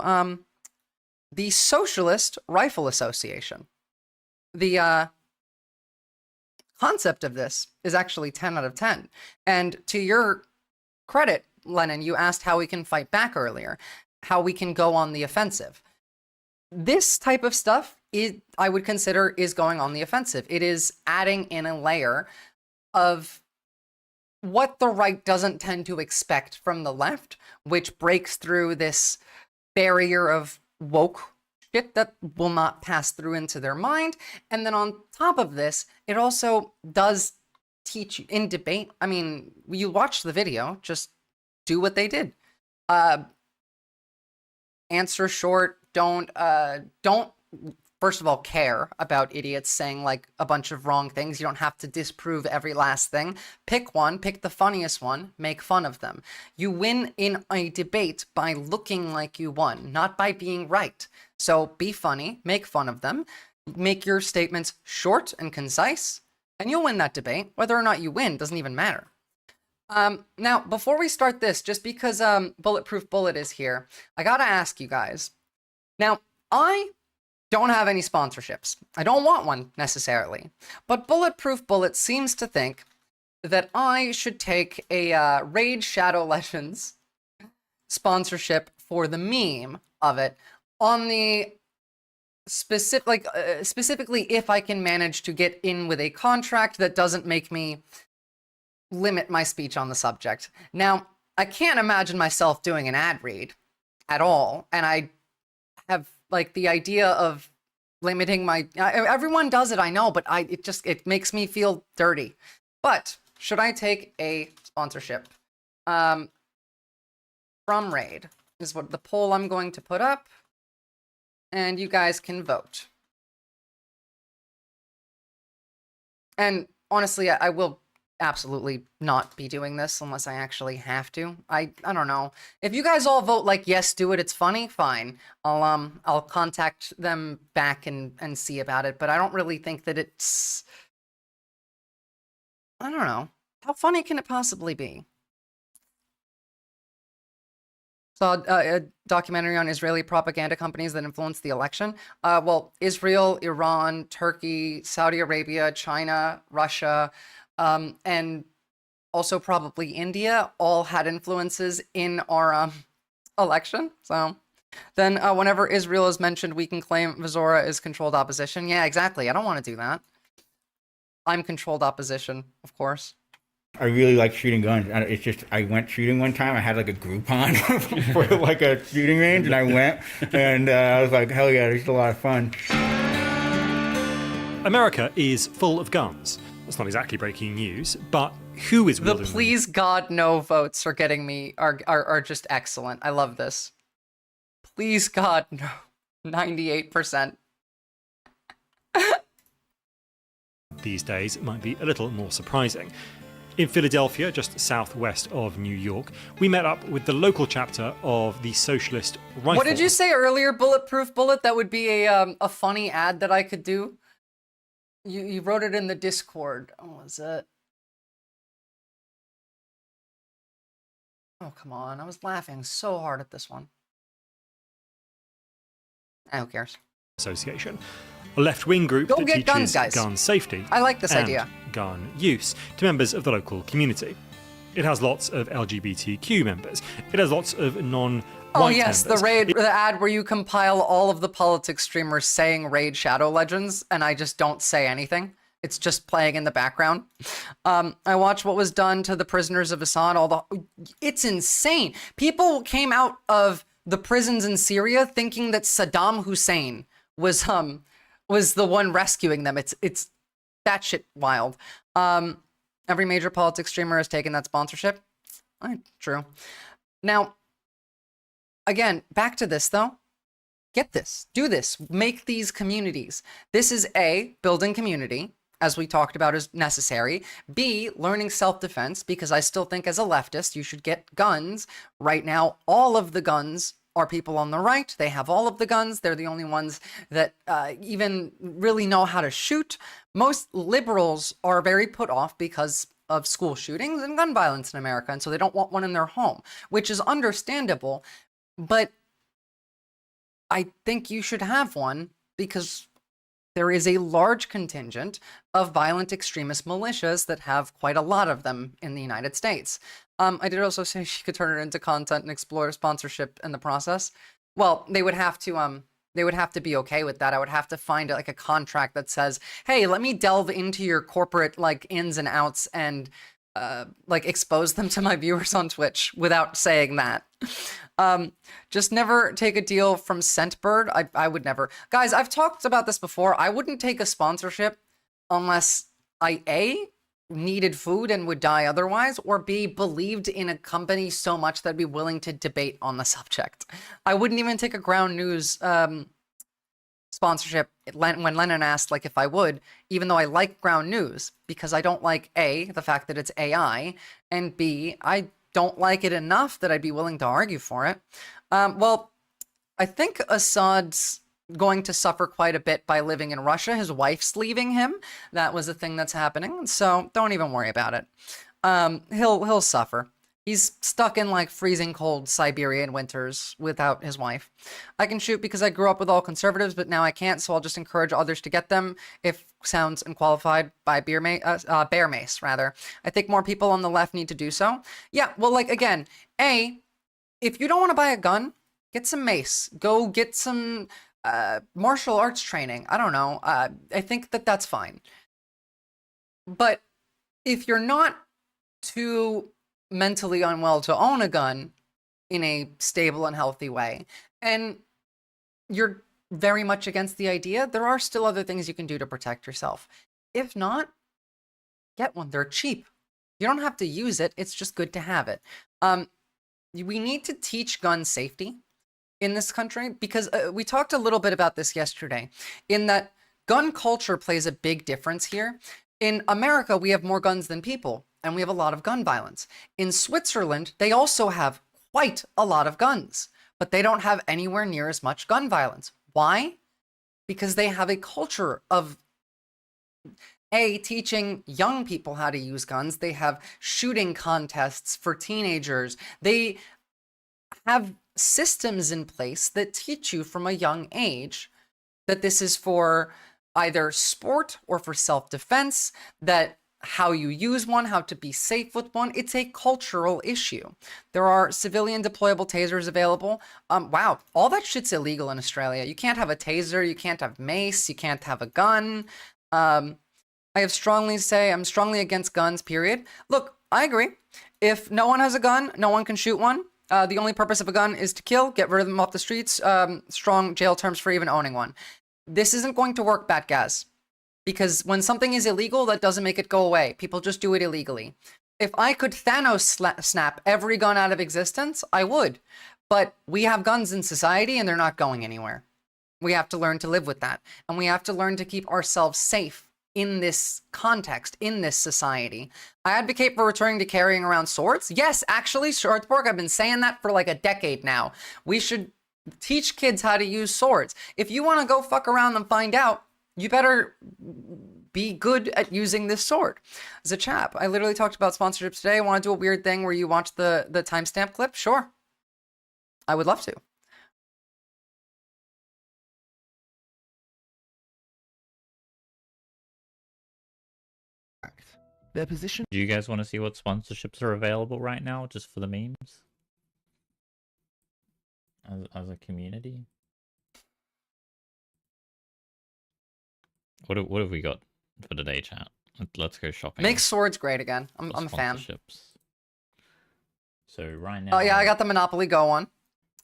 the Socialist Rifle Association. The concept of this is actually 10 out of 10. And to your credit, Lennon, you asked how we can fight back earlier, how we can go on the offensive. This type of stuff I would consider is going on the offensive. It is adding in a layer of what the right doesn't tend to expect from the left, which breaks through this barrier of woke shit that will not pass through into their mind. And then on top of this, it also does teach you in debate. I mean, you watch the video, just do what they did. Answer short, don't first of all, care about idiots saying like a bunch of wrong things. You don't have to disprove every last thing. Pick one, pick the funniest one, make fun of them. You win in a debate by looking like you won, not by being right. So be funny, make fun of them, make your statements short and concise, and you'll win that debate. Whether or not you win doesn't even matter. Now, before we start this, just because Bulletproof Bullet is here, I gotta ask you guys. Now, I don't have any sponsorships. I don't want one necessarily, but Bulletproof Bullet seems to think that I should take a Raid Shadow Legends sponsorship for the meme of it on the specifically if I can manage to get in with a contract that doesn't make me limit my speech on the subject. Now, I can't imagine myself doing an ad read at all, and I have like the idea of limiting my everyone does it, I know, but it makes me feel dirty. But should I take a sponsorship from Raid? is what the poll I'm going to put up. And you guys can vote. And honestly, I will absolutely not be doing this unless I actually have to. I don't know. If you guys all vote like yes, do it, it's funny, fine. I'll contact them back and see about it, but I don't really think that it's, I don't know. How funny can it possibly be? Saw a documentary on Israeli propaganda companies that influenced the election. Well, Israel, Iran, Turkey, Saudi Arabia, China, Russia, and also probably India all had influences in our election. So then whenever Israel is mentioned, we can claim Visora is controlled opposition. Yeah, exactly. I don't want to do that. I'm controlled opposition, of course. I really like shooting guns. It's just, I went shooting one time. I had like a Groupon for like a shooting range, and I went, and I was like, hell yeah, this is a lot of fun. America is full of guns. That's not exactly breaking news, but who is wielding The please God no votes are getting me, are just excellent. I love this. Please God no. 98%. these days might be a little more surprising. In Philadelphia, just southwest of New York, we met up with the local chapter of the Socialist Rifle. What did you say earlier, Bulletproof Bullet? That would be a funny ad that I could do. You wrote it in the Discord. Oh, was it? Oh, come on. I was laughing so hard at this one. Who cares? Association, a left-wing group Go that get teaches guns, guys. gun safety. I like this and idea. Gun use to members of the local community. It has lots of LGBTQ members. It has lots of non-white Oh yes, members. the ad where you compile all of the politics streamers saying Raid Shadow Legends, and I just don't say anything. It's just playing in the background. I watched what was done to the prisoners of Assad. It's insane. People came out of the prisons in Syria thinking that Saddam Hussein was the one rescuing them. It's that shit wild. Every major politics streamer has taken that sponsorship. True. Now, again, back to this though. Get this, do this, make these communities. This is A, building community, as we talked about, is necessary. B, learning self-defense, because I still think as a leftist, you should get guns. Right now, all of the guns are people on the right. They have all of the guns. They're the only ones that even really know how to shoot. Most liberals are very put off because of school shootings and gun violence in America, and so they don't want one in their home, which is understandable. But I think you should have one because there is a large contingent of violent extremist militias that have quite a lot of them in the United States. I did also say she could turn it into content and explore sponsorship in the process. Well, they would have to be okay with that. I would have to find like a contract that says, hey, let me delve into your corporate like ins and outs and like expose them to my viewers on Twitch without saying that. Just never take a deal from Scentbird. I would never. Guys, I've talked about this before. I wouldn't take a sponsorship unless I A, needed food and would die otherwise, or B, believed in a company so much that I'd be willing to debate on the subject. I wouldn't even take a Ground News sponsorship when Lennon asked like if I would, even though I like Ground News, because I don't like A, the fact that it's AI, and B, I don't like it enough that I'd be willing to argue for it. Well, I think Assad's going to suffer quite a bit by living in Russia. His wife's leaving him. That was a thing that's happening. So don't even worry about it. He'll suffer. He's stuck in like freezing cold Siberian winters without his wife. I can shoot because I grew up with all conservatives, but now I can't. So I'll just encourage others to get them if sounds unqualified by bear mace rather. I think more people on the left need to do so. Yeah. Well, like again, A, if you don't want to buy a gun, get some mace, go get some martial arts training. I don't know. I think that that's fine. But if you're not too mentally unwell to own a gun in a stable and healthy way, and you're very much against the idea, there are still other things you can do to protect yourself. If not, get one. They're cheap. You don't have to use it. It's just good to have it. we need to teach gun safety in this country, because we talked a little bit about this yesterday, in that gun culture plays a big difference here. In America, we have more guns than people, and we have a lot of gun violence. In Switzerland, they also have quite a lot of guns, but they don't have anywhere near as much gun violence. Why? Because they have a culture of teaching young people how to use guns. They have shooting contests for teenagers. They have systems in place that teach you from a young age that this is for either sport or for self-defense, that how you use one, how to be safe with one. It's a cultural issue. There are civilian deployable tasers available. Wow, all that shit's illegal in Australia. You can't have a taser, you can't have mace, you can't have a gun. I'm strongly against guns, period. Look, I agree. If no one has a gun, no one can shoot one. The only purpose of a gun is to kill, get rid of them off the streets, strong jail terms for even owning one. This isn't going to work, Batgaz, because when something is illegal, that doesn't make it go away. People just do it illegally. If I could Thanos snap every gun out of existence, I would. But we have guns in society and they're not going anywhere. We have to learn to live with that. And we have to learn to keep ourselves safe in this context, in this society. I advocate for returning to carrying around swords. Yes, actually, Schwartzberg, I've been saying that for like a decade now. We should teach kids how to use swords. If you want to go fuck around and find out, you better be good at using this sword. As a chap, I literally talked about sponsorships today. I want to do a weird thing where you watch the timestamp clip. Sure. I would love to. Their position. Do you guys want to see what sponsorships are available right now, just for the memes? As a community? What have we got for today, chat? Let's go shopping. Make swords great again. I'm a fan. So right now... Oh yeah, I got the Monopoly Go one.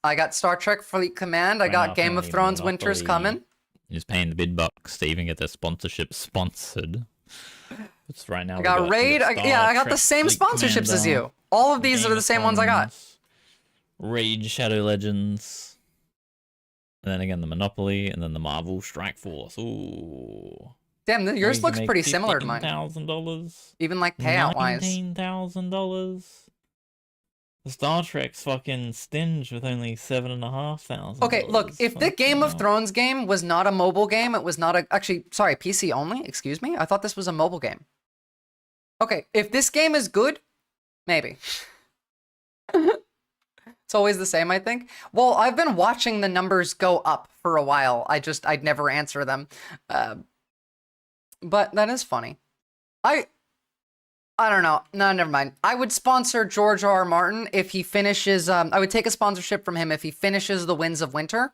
I got Star Trek Fleet Command. I got Game of Thrones Winter's Coming. He's paying the big bucks to even get their sponsorship sponsored. It's right now. I got Raid. I got the same sponsorships as you. All of these are the same ones I got. Raid Shadow Legends. And then again the Monopoly, and then the Marvel Strike Force. Ooh. Damn, yours looks pretty similar to mine. $15,000. Even like payout wise. $19,000. The Star Trek's fucking stinge with only $7,500. Okay, look, if the Game of Thrones game was not a mobile game, it was not a... Actually, sorry, PC only? Excuse me? I thought this was a mobile game. Okay, if this game is good, maybe. It's always the same, I think. Well, I've been watching the numbers go up for a while. I'd never answer them. But that is funny. I don't know. No, never mind. I would sponsor George R.R. Martin if he finishes... I would take a sponsorship from him if he finishes The Winds of Winter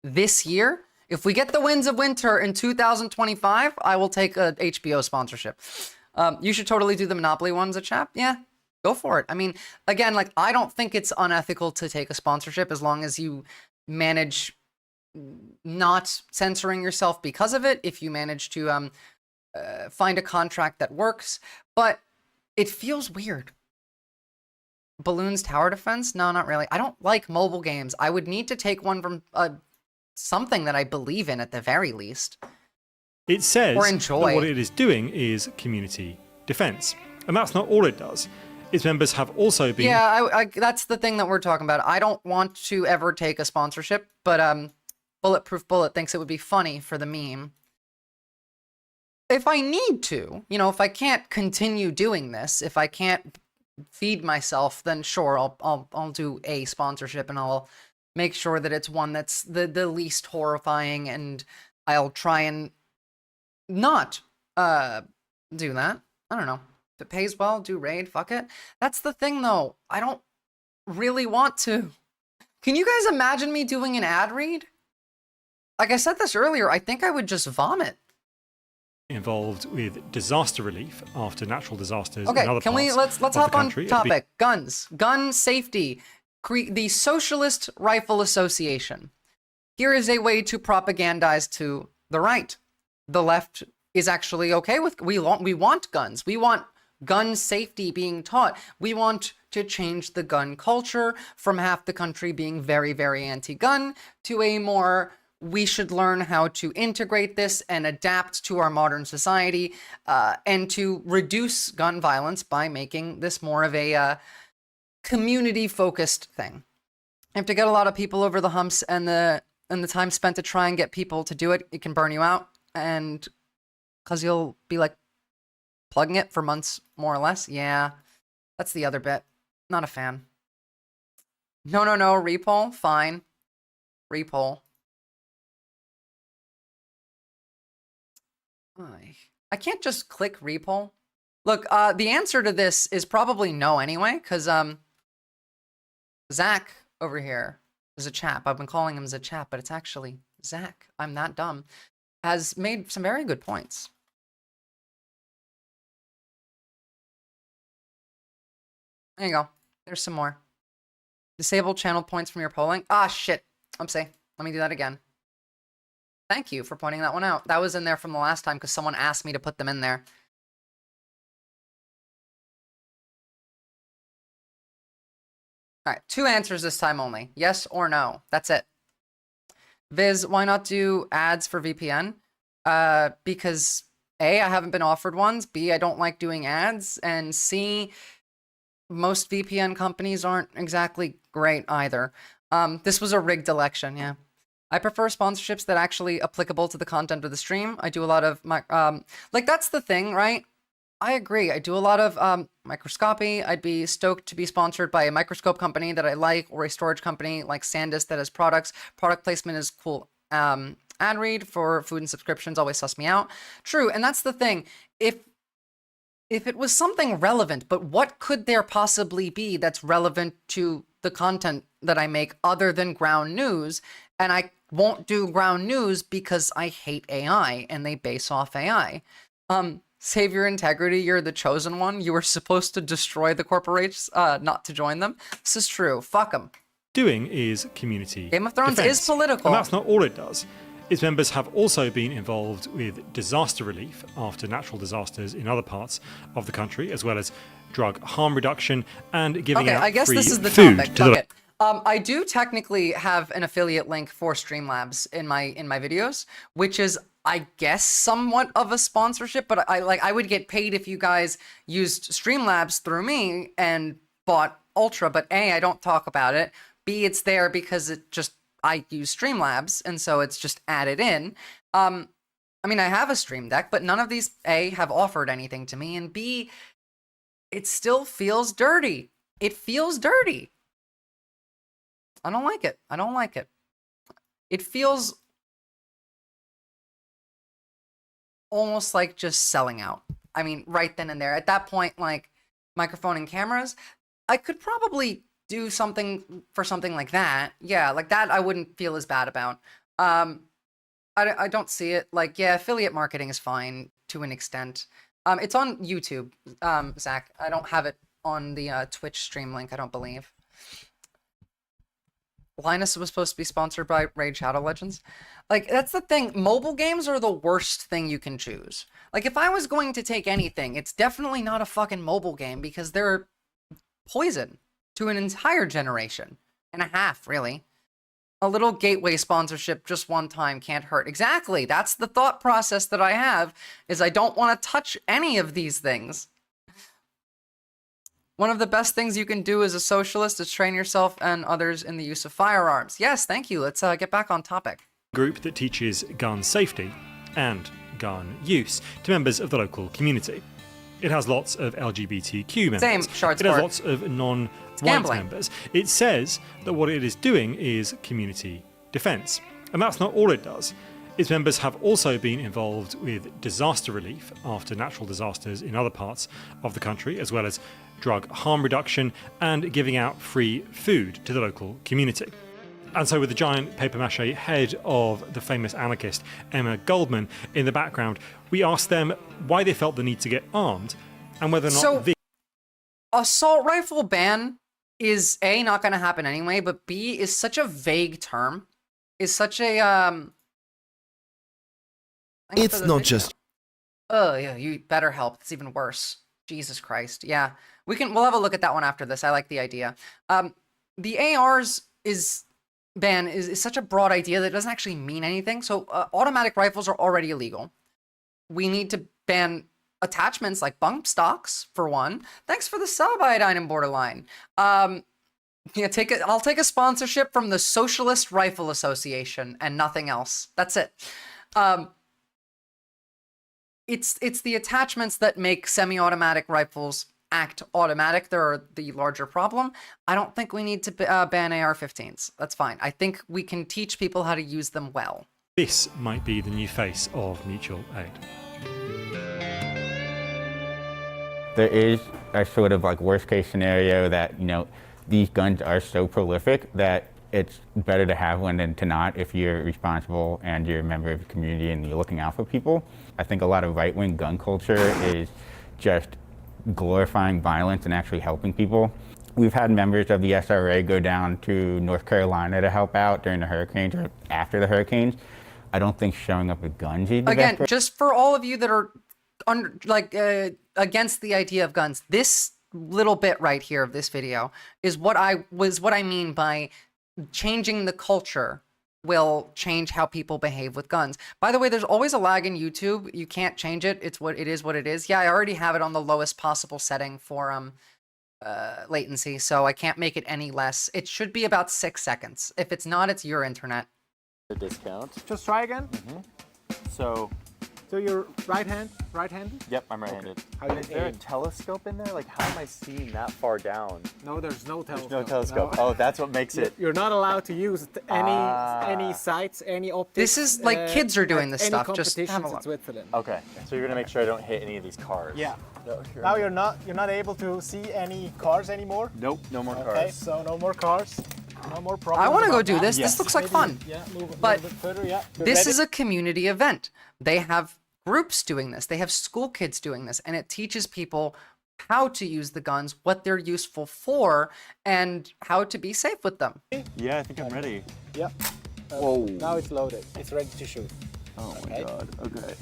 this year. If we get The Winds of Winter in 2025, I will take a HBO sponsorship. You should totally do the Monopoly ones, a chap. Yeah, go for it. I mean, again, like, I don't think it's unethical to take a sponsorship as long as you manage not censoring yourself because of it. If you manage to find a contract that works. But it feels weird. Balloons Tower Defense? No, not really. I don't like mobile games. I would need to take one from something that I believe in at the very least. It says or that enjoy. what it is doing is community defense. And that's not all it does. Its members have also been... Yeah, that's the thing that we're talking about. I don't want to ever take a sponsorship, but Bulletproof Bullet thinks it would be funny for the meme. If I need to, you know, if I can't continue doing this, if I can't feed myself, then sure, I'll do a sponsorship and I'll make sure that it's one that's the least horrifying, and I'll try and not do that. I don't know. If it pays well, do Raid, fuck it. That's the thing though. I don't really want to. Can you guys imagine me doing an ad read? Like I said this earlier, I think I would just vomit. Involved with disaster relief after natural disasters. Okay, in other can we parts let's of hop the on country. topic. Guns, gun safety. The Socialist Rifle Association. Here is a way to propagandize to the right. The left is actually okay with. We want guns. We want gun safety being taught. We want to change the gun culture from half the country being very, very anti-gun to a more, we should learn how to integrate this and adapt to our modern society, and to reduce gun violence by making this more of a community-focused thing. You have to get a lot of people over the humps, and the time spent to try and get people to do it, it can burn you out, and because you'll be like plugging it for months, more or less. Yeah, that's the other bit. Not a fan. No, repoll, fine. Repoll. I can't just click repoll. Look, the answer to this is probably no anyway, because Zach over here is a chap. I've been calling him a chap, but it's actually Zach. I'm that dumb. Has made some very good points. There you go. There's some more. Disable channel points from your polling. Ah, shit. Oopsie. Let me do that again. Thank you for pointing that one out. That was in there from the last time because someone asked me to put them in there. All right, 2 answers this time only. Yes or no. That's it. Viz, why not do ads for VPN? Because A, I haven't been offered ones. B, I don't like doing ads. And C, most VPN companies aren't exactly great either. This was a rigged election, yeah. I prefer sponsorships that are actually applicable to the content of the stream. I do a lot of like, that's the thing, right? I agree. I do a lot of microscopy. I'd be stoked to be sponsored by a microscope company that I like, or a storage company like SanDisk that has products. Product placement is cool. Ad read for food and subscriptions always suss me out. True, and that's the thing. If it was something relevant, but what could there possibly be that's relevant to the content that I make other than ground news? And I won't do ground news because I hate AI and they base off AI. Save your integrity. You're the chosen one. You were supposed to destroy the corporations, not to join them. This is true. Fuck them. Doing is community Game of Thrones defense. is political. And that's not all it does. Its members have also been involved with disaster relief after natural disasters in other parts of the country, as well as drug harm reduction and giving out I guess free this is the food topic. to Fuck the it. I do technically have an affiliate link for Streamlabs in my videos, which is, I guess, somewhat of a sponsorship, but I would get paid if you guys used Streamlabs through me and bought Ultra, but A, I don't talk about it. B, it's there because I use Streamlabs, and so it's just added in. I mean, I have a Stream Deck, but none of these, A, have offered anything to me, and B, it still feels dirty. It feels dirty. I don't like it. I don't like it. It feels almost like just selling out. I mean, right then and there. At that point, like, microphone and cameras, I could probably do something for something like that. Yeah, like that I wouldn't feel as bad about. I don't see it. Like, yeah, affiliate marketing is fine to an extent. It's on YouTube, Zach. I don't have it on the Twitch stream link, I don't believe. Linus was supposed to be sponsored by Raid Shadow Legends. Like, that's the thing. Mobile games are the worst thing you can choose. Like, if I was going to take anything, it's definitely not a fucking mobile game because they're poison to an entire generation and a half, really. A little gateway sponsorship just one time can't hurt. Exactly. That's the thought process that I have, is I don't want to touch any of these things. One of the best things you can do as a socialist is train yourself and others in the use of firearms. Yes, thank you. Let's get back on topic. Group that teaches gun safety and gun use to members of the local community. It has lots of LGBTQ members. Same, short It has sport. lots of non-white Gambling. members. It says that what it is doing is community defense. And that's not all it does. Its members have also been involved with disaster relief after natural disasters in other parts of the country, as well as drug harm reduction and giving out free food to the local community. And so with the giant papier-mâché head of the famous anarchist Emma Goldman in the background, we asked them why they felt the need to get armed and whether or not So, assault rifle ban is A, not going to happen anyway, but B, is such a vague term. Is such a, It's not just... Oh, yeah, you better help. It's even worse. Jesus Christ. Yeah, we'll have a look at that one after this. I like the idea. The ARs ban is such a broad idea that it doesn't actually mean anything. So automatic rifles are already illegal. We need to ban attachments like bump stocks for one. Thanks for the sub, Iodine and Borderline. Yeah, I'll take a sponsorship from the Socialist Rifle Association and nothing else. That's it. It's the attachments that make semi-automatic rifles act automatic. They're the larger problem. I don't think we need to ban AR-15s. That's fine. I think we can teach people how to use them well. This might be the new face of mutual aid. There is a sort of like worst case scenario that, you know, these guns are so prolific that it's better to have one than to not if you're responsible and you're a member of the community and you're looking out for people. I think a lot of right-wing gun culture is just glorifying violence and actually helping people. We've had members of the SRA go down to North Carolina to help out during the hurricanes or after the hurricanes. I don't think showing up with guns is the Again, best. just for all of you that are against the idea of guns, this little bit right here of this video is what I mean by changing the culture will change how people behave with guns. By the way, there's always a lag in YouTube. You can't change it. It's what it is. Yeah, I already have it on the lowest possible setting for latency, so I can't make it any less. It should be about 6 seconds. If it's not, it's your internet. A discount. Just try again. So you're right-handed? Yep, I'm right-handed. How you Is there a aim? telescope in there? Like, how am I seeing that far down? No, there's no telescope. There's no telescope. No. Oh, that's what makes it. You're not allowed to use any sights, any optics. This is like kids are doing this any stuff. Just have a competitions in look. Switzerland. Okay, so you're gonna make sure I don't hit any of these cars. Yeah. No, sure. Now you're not able to see any cars anymore. Nope, no more cars. Okay, so no more cars. No more problems. I want to go about do that. this. This looks like fun. Yeah, move But a bit further. Yeah. You're this ready? is a community event. They have groups doing this. They have school kids doing this, and it teaches people how to use the guns, what they're useful for, and how to be safe with them. Yeah, I think I'm ready. Yep. Whoa. Now it's loaded. It's ready to shoot. Oh my god. Okay.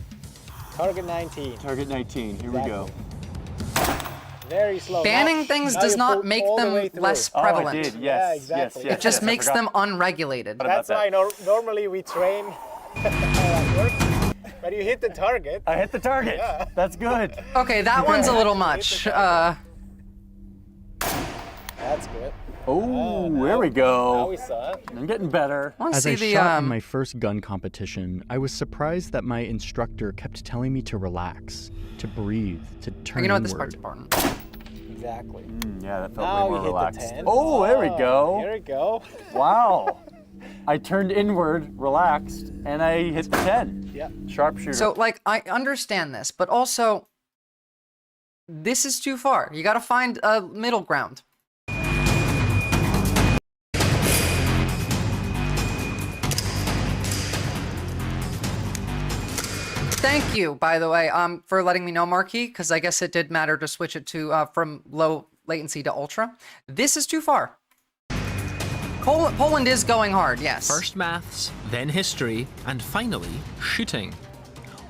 Target 19. Target 19. Here we go. Very slow. Banning things does not make them less prevalent. Oh, I did. Yes. Yeah, exactly. Yes, It just I makes forgot. them unregulated. That's why normally we train at work. But you hit the target. I hit the target. Yeah. That's good. Okay, that one's a little much. That's good. Oh, there we go. Now we saw it. I'm getting better. As I shot in my first gun competition, I was surprised that my instructor kept telling me to relax, to breathe, to turn You know what, inward. this part's important. Exactly. Yeah, that felt Now way more we hit relaxed. the 10. Oh, there we go. Here we go. Wow. I turned inward, relaxed, and I hit the 10. Yeah. Sharpshooter. So, like, I understand this, but also, this is too far. You got to find a middle ground. Thank you, by the way, for letting me know, Marquis, because I guess it did matter to switch it to from low latency to ultra. This is too far. Poland is going hard, yes. First maths, then history, and finally, shooting.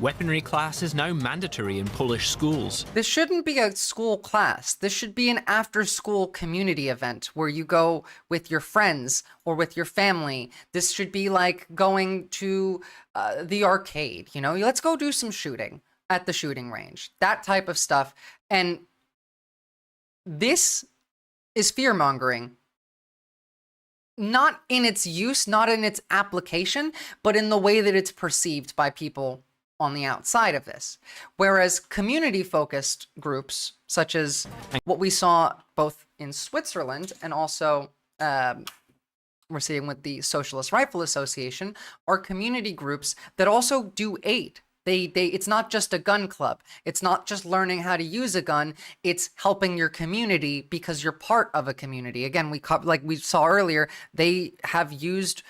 Weaponry class is now mandatory in Polish schools. This shouldn't be a school class. This should be an after-school community event where you go with your friends or with your family. This should be like going to the arcade, you know? Let's go do some shooting at the shooting range. That type of stuff. And this is fear-mongering. Not in its use, not in its application, but in the way that it's perceived by people on the outside of this. Whereas community-focused groups, such as what we saw both in Switzerland and also we're seeing with the Socialist Rifle Association, are community groups that also do aid. It's not just a gun club. It's not just learning how to use a gun. It's helping your community because you're part of a community. Again, like we saw earlier, they have used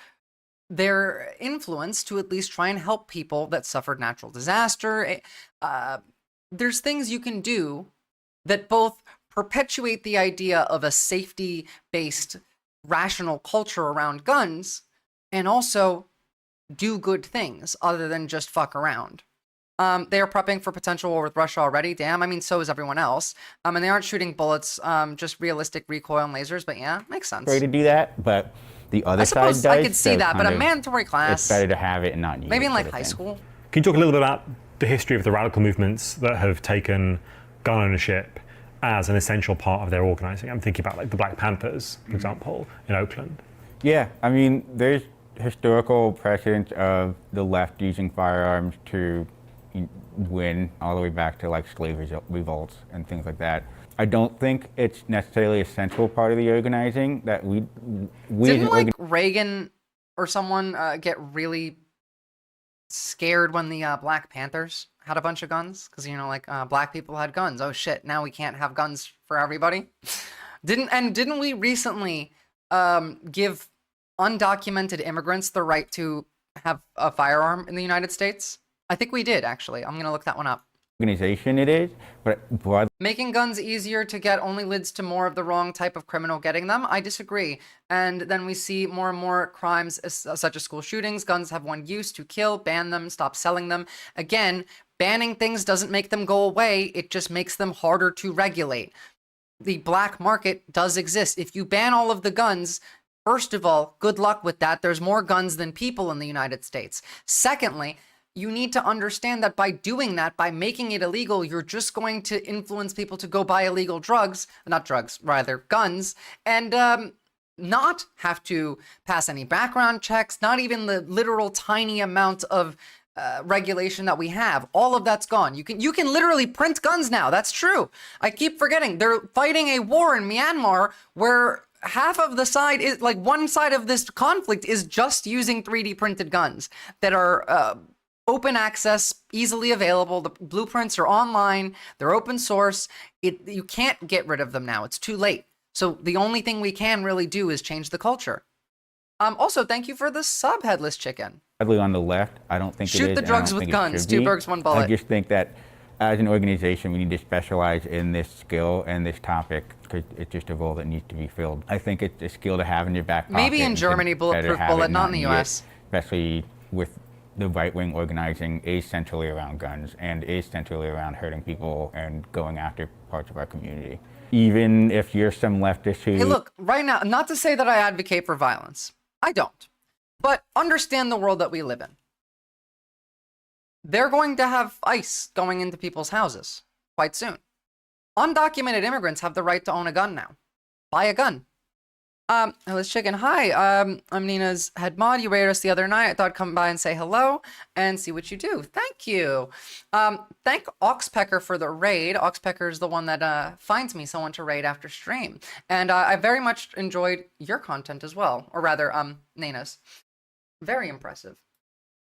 their influence to at least try and help people that suffered natural disaster. There's things you can do that both perpetuate the idea of a safety-based, rational culture around guns and also do good things other than just fuck around. They are prepping for potential war with Russia already. Damn, I mean, so is everyone else. And they aren't shooting bullets, just realistic recoil and lasers. But yeah, makes sense. Way to do that, but the other I suppose side does. I could see so that, but kind a of- mandatory class. It's better to have it and not need Maybe it in like sort of high thing. school. Can you talk a little bit about the history of the radical movements that have taken gun ownership as an essential part of their organizing? I'm thinking about like the Black Panthers, for example, in Oakland. Yeah, I mean, there's historical precedent of the left using firearms to win all the way back to like slave revolts and things like that. I don't think it's necessarily a central part of the organizing that we Didn't like Reagan or someone get really scared when the Black Panthers had a bunch of guns? Because, you know, like black people had guns. Oh shit, now we can't have guns for everybody. Didn't we recently give undocumented immigrants the right to have a firearm in the United States? I think we did, actually. I'm gonna look that one up. Organization it is, but broadly. Making guns easier to get only leads to more of the wrong type of criminal getting them. I disagree. And then we see more and more crimes such as school shootings. Guns have one use: to kill. Ban them, stop selling them. Again, banning things doesn't make them go away. It just makes them harder to regulate. The black market does exist. If you ban all of the guns, first of all, good luck with that. There's more guns than people in the United States. Secondly, you need to understand that by doing that, by making it illegal, you're just going to influence people to go buy illegal guns, and not have to pass any background checks, not even the literal tiny amount of regulation that we have. All of that's gone. You can literally print guns now. That's true. I keep forgetting. They're fighting a war in Myanmar where half of the side is like one side of this conflict is just using 3D printed guns that are open access, easily available. The blueprints are online. They're open source. You can't get rid of them now. It's too late. So the only thing we can really do is change the culture. Also, thank you for the sub, Headless Chicken. On the left, I don't think it is. Shoot the drugs with guns. 2 birds, 1 bullet. I just think that as an organization, we need to specialize in this skill and this topic because it's just a role that needs to be filled. I think it's a skill to have in your back pocket. Maybe in Germany, bulletproof bullet, not in the US. Especially with the right-wing organizing is centrally around guns and is centrally around hurting people and going after parts of our community. Even if you're some leftist who... Hey, look, right now, not to say that I advocate for violence. I don't. But understand the world that we live in. They're going to have ICE going into people's houses quite soon. Undocumented immigrants have the right to own a gun now. Buy a gun. Hello, Chicken. Hi, I'm Nina's head mod. You raided us the other night. I thought I'd come by and say hello and see what you do. Thank you. Thank Oxpecker for the raid. Oxpecker is the one that finds me someone to raid after stream. And I very much enjoyed your content as well. Or rather, Nina's. Very impressive.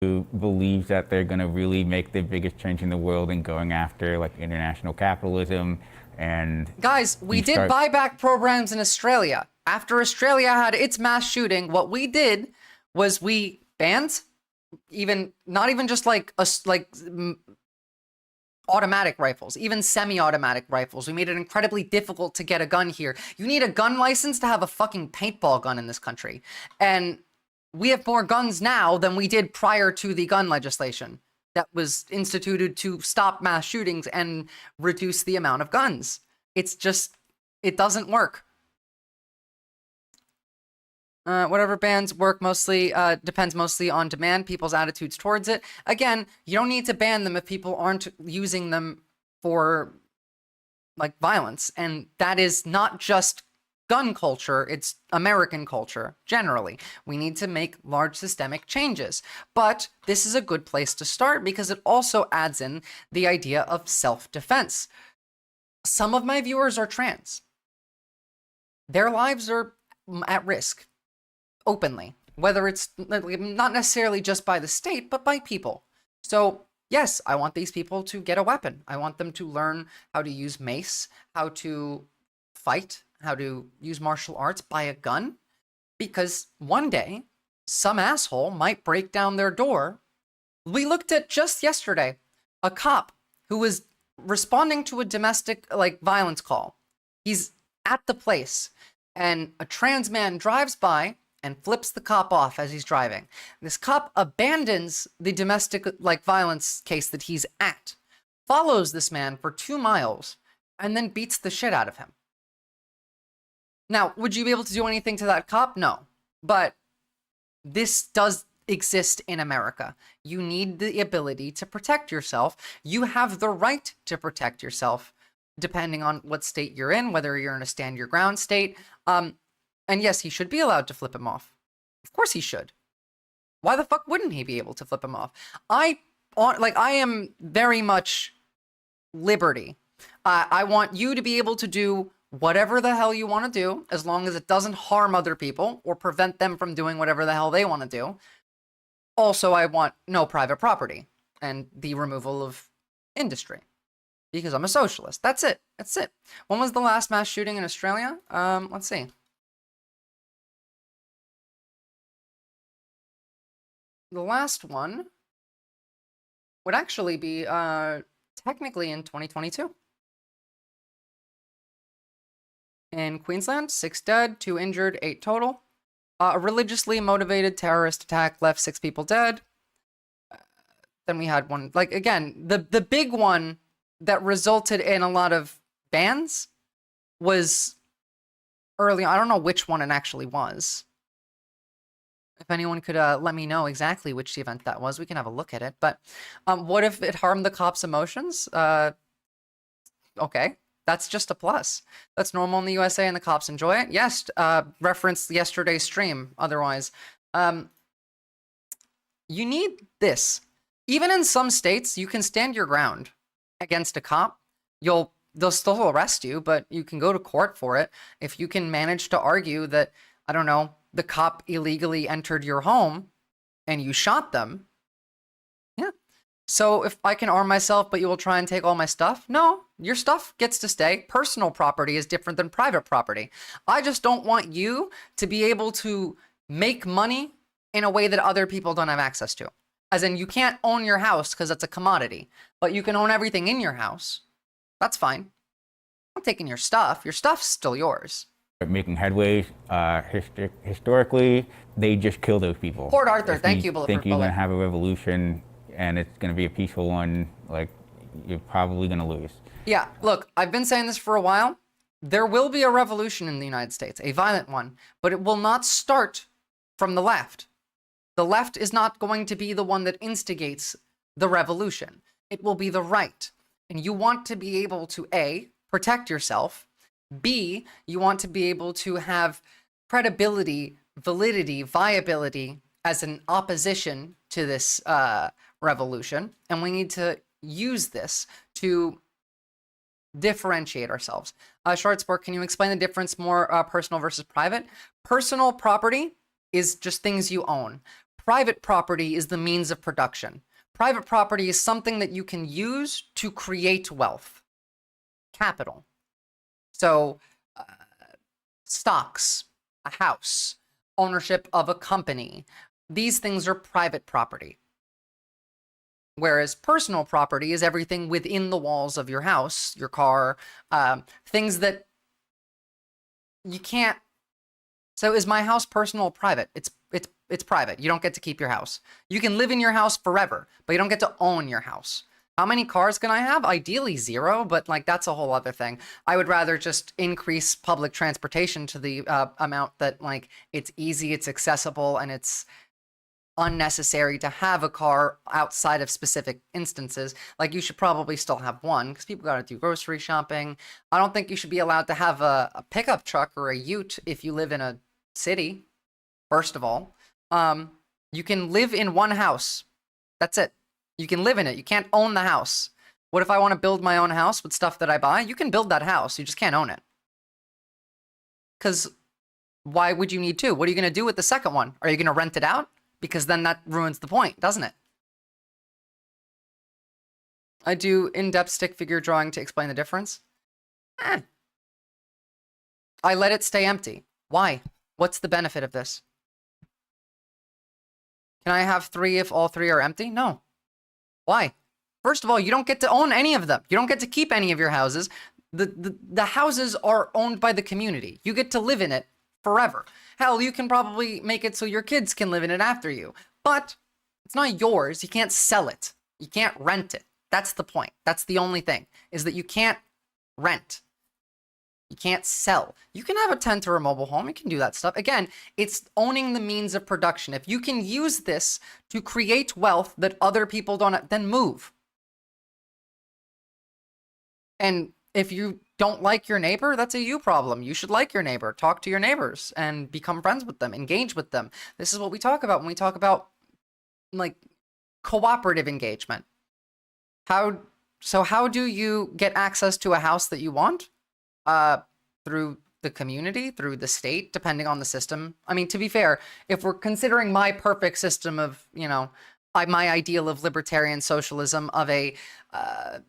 Who believes that they're going to really make the biggest change in the world in going after like international capitalism and... Guys, we did buyback programs in Australia. After Australia had its mass shooting, what we did was we banned not even just like automatic rifles, even semi-automatic rifles. We made it incredibly difficult to get a gun here. You need a gun license to have a fucking paintball gun in this country. And we have more guns now than we did prior to the gun legislation that was instituted to stop mass shootings and reduce the amount of guns. It's just, it doesn't work. Whatever bans work mostly depends mostly on demand, people's attitudes towards it. Again, you don't need to ban them if people aren't using them for like violence. And that is not just gun culture, it's American culture generally. We need to make large systemic changes. But this is a good place to start because it also adds in the idea of self-defense. Some of my viewers are trans. Their lives are at risk. Openly, whether it's not necessarily just by the state, but by people. So yes, I want these people to get a weapon. I want them to learn how to use mace, how to fight, how to use martial arts, buy a gun, because one day some asshole might break down their door. We looked at just yesterday, a cop who was responding to a domestic violence call. He's at the place and a trans man drives by and flips the cop off as he's driving. This cop abandons the domestic violence case that he's at, follows this man for 2 miles, and then beats the shit out of him. Now, would you be able to do anything to that cop? No. But this does exist in America. You need the ability to protect yourself. You have the right to protect yourself, depending on what state you're in, whether you're in a stand your ground state. And yes, he should be allowed to flip him off. Of course he should. Why the fuck wouldn't he be able to flip him off? I am very much liberty. I want you to be able to do whatever the hell you want to do, as long as it doesn't harm other people or prevent them from doing whatever the hell they want to do. Also, I want no private property and the removal of industry, because I'm a socialist. That's it. That's it. When was the last mass shooting in Australia? Let's see. The last one would actually be technically in 2022. In Queensland, 6 dead, 2 injured, 8 total. A religiously motivated terrorist attack left 6 people dead. Then we had one, again, the big one that resulted in a lot of bans was early. I don't know which one it actually was. If anyone could let me know exactly which event that was, we can have a look at it. But what if it harmed the cops' emotions? Okay. That's just a plus. That's normal in the USA and the cops enjoy it. Yes, reference yesterday's stream. Otherwise, you need this. Even in some states, you can stand your ground against a cop. They'll still arrest you, but you can go to court for it. If you can manage to argue that, I don't know, the cop illegally entered your home and you shot them. Yeah. So if I can arm myself, but you will try and take all my stuff? No, your stuff gets to stay. Personal property is different than private property. I just don't want you to be able to make money in a way that other people don't have access to. As in, you can't own your house because it's a commodity, but you can own everything in your house. That's fine. I'm taking your stuff. Your stuff's still yours. Making headways, historically, they just kill those people. Port Arthur, If thank you, Bulletproof think you're Bullet. going to have a revolution and it's going to be a peaceful one, you're probably going to lose. Yeah, look, I've been saying this for a while. There will be a revolution in the United States, a violent one, but it will not start from the left. The left is not going to be the one that instigates the revolution. It will be the right. And you want to be able to, A, protect yourself, B, you want to be able to have credibility, validity, viability as an opposition to this revolution. And we need to use this to differentiate ourselves. Shortsport, can you explain the difference more personal versus private? Personal property is just things you own. Private property is the means of production. Private property is something that you can use to create wealth, capital. So stocks, a house, ownership of a company, these things are private property. Whereas personal property is everything within the walls of your house, your car, things that you can't. So is my house personal or private? It's private. You don't get to keep your house. You can live in your house forever, but you don't get to own your house. How many cars can I have? Ideally 0, but that's a whole other thing. I would rather just increase public transportation to the amount that it's easy, it's accessible, and it's unnecessary to have a car outside of specific instances. You should probably still have one because people got to do grocery shopping. I don't think you should be allowed to have a pickup truck or a ute if you live in a city, first of all. You can live in one house. That's it. You can live in it. You can't own the house. What if I want to build my own house with stuff that I buy? You can build that house. You just can't own it. Because why would you need 2? What are you going to do with the second one? Are you going to rent it out? Because then that ruins the point, doesn't it? I do in-depth stick figure drawing to explain the difference. I let it stay empty. Why? What's the benefit of this? Can I have 3 if all 3 are empty? No. Why? First of all, you don't get to own any of them. You don't get to keep any of your houses. The houses are owned by the community. You get to live in it forever. Hell, you can probably make it so your kids can live in it after you. But it's not yours. You can't sell it. You can't rent it. That's the point. That's the only thing, is that you can't rent. You can't sell. You can have a tent or a mobile home. You can do that stuff. Again, it's owning the means of production. If you can use this to create wealth that other people don't, then move. And if you don't like your neighbor, that's a you problem. You should like your neighbor. Talk to your neighbors and become friends with them. Engage with them. This is what we talk about when we talk about like cooperative engagement. How do you get access to a house that you want? Through the community, through the state, depending on the system. I mean, to be fair, if we're considering my perfect system of, you know, my ideal of libertarian socialism, of a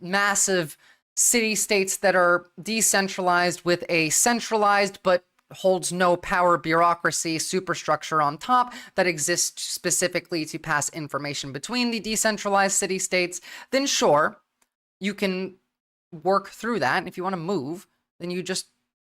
massive city-states that are decentralized with a centralized but holds no power bureaucracy superstructure on top that exists specifically to pass information between the decentralized city-states, then sure, you can work through that. And if you want to move, then you just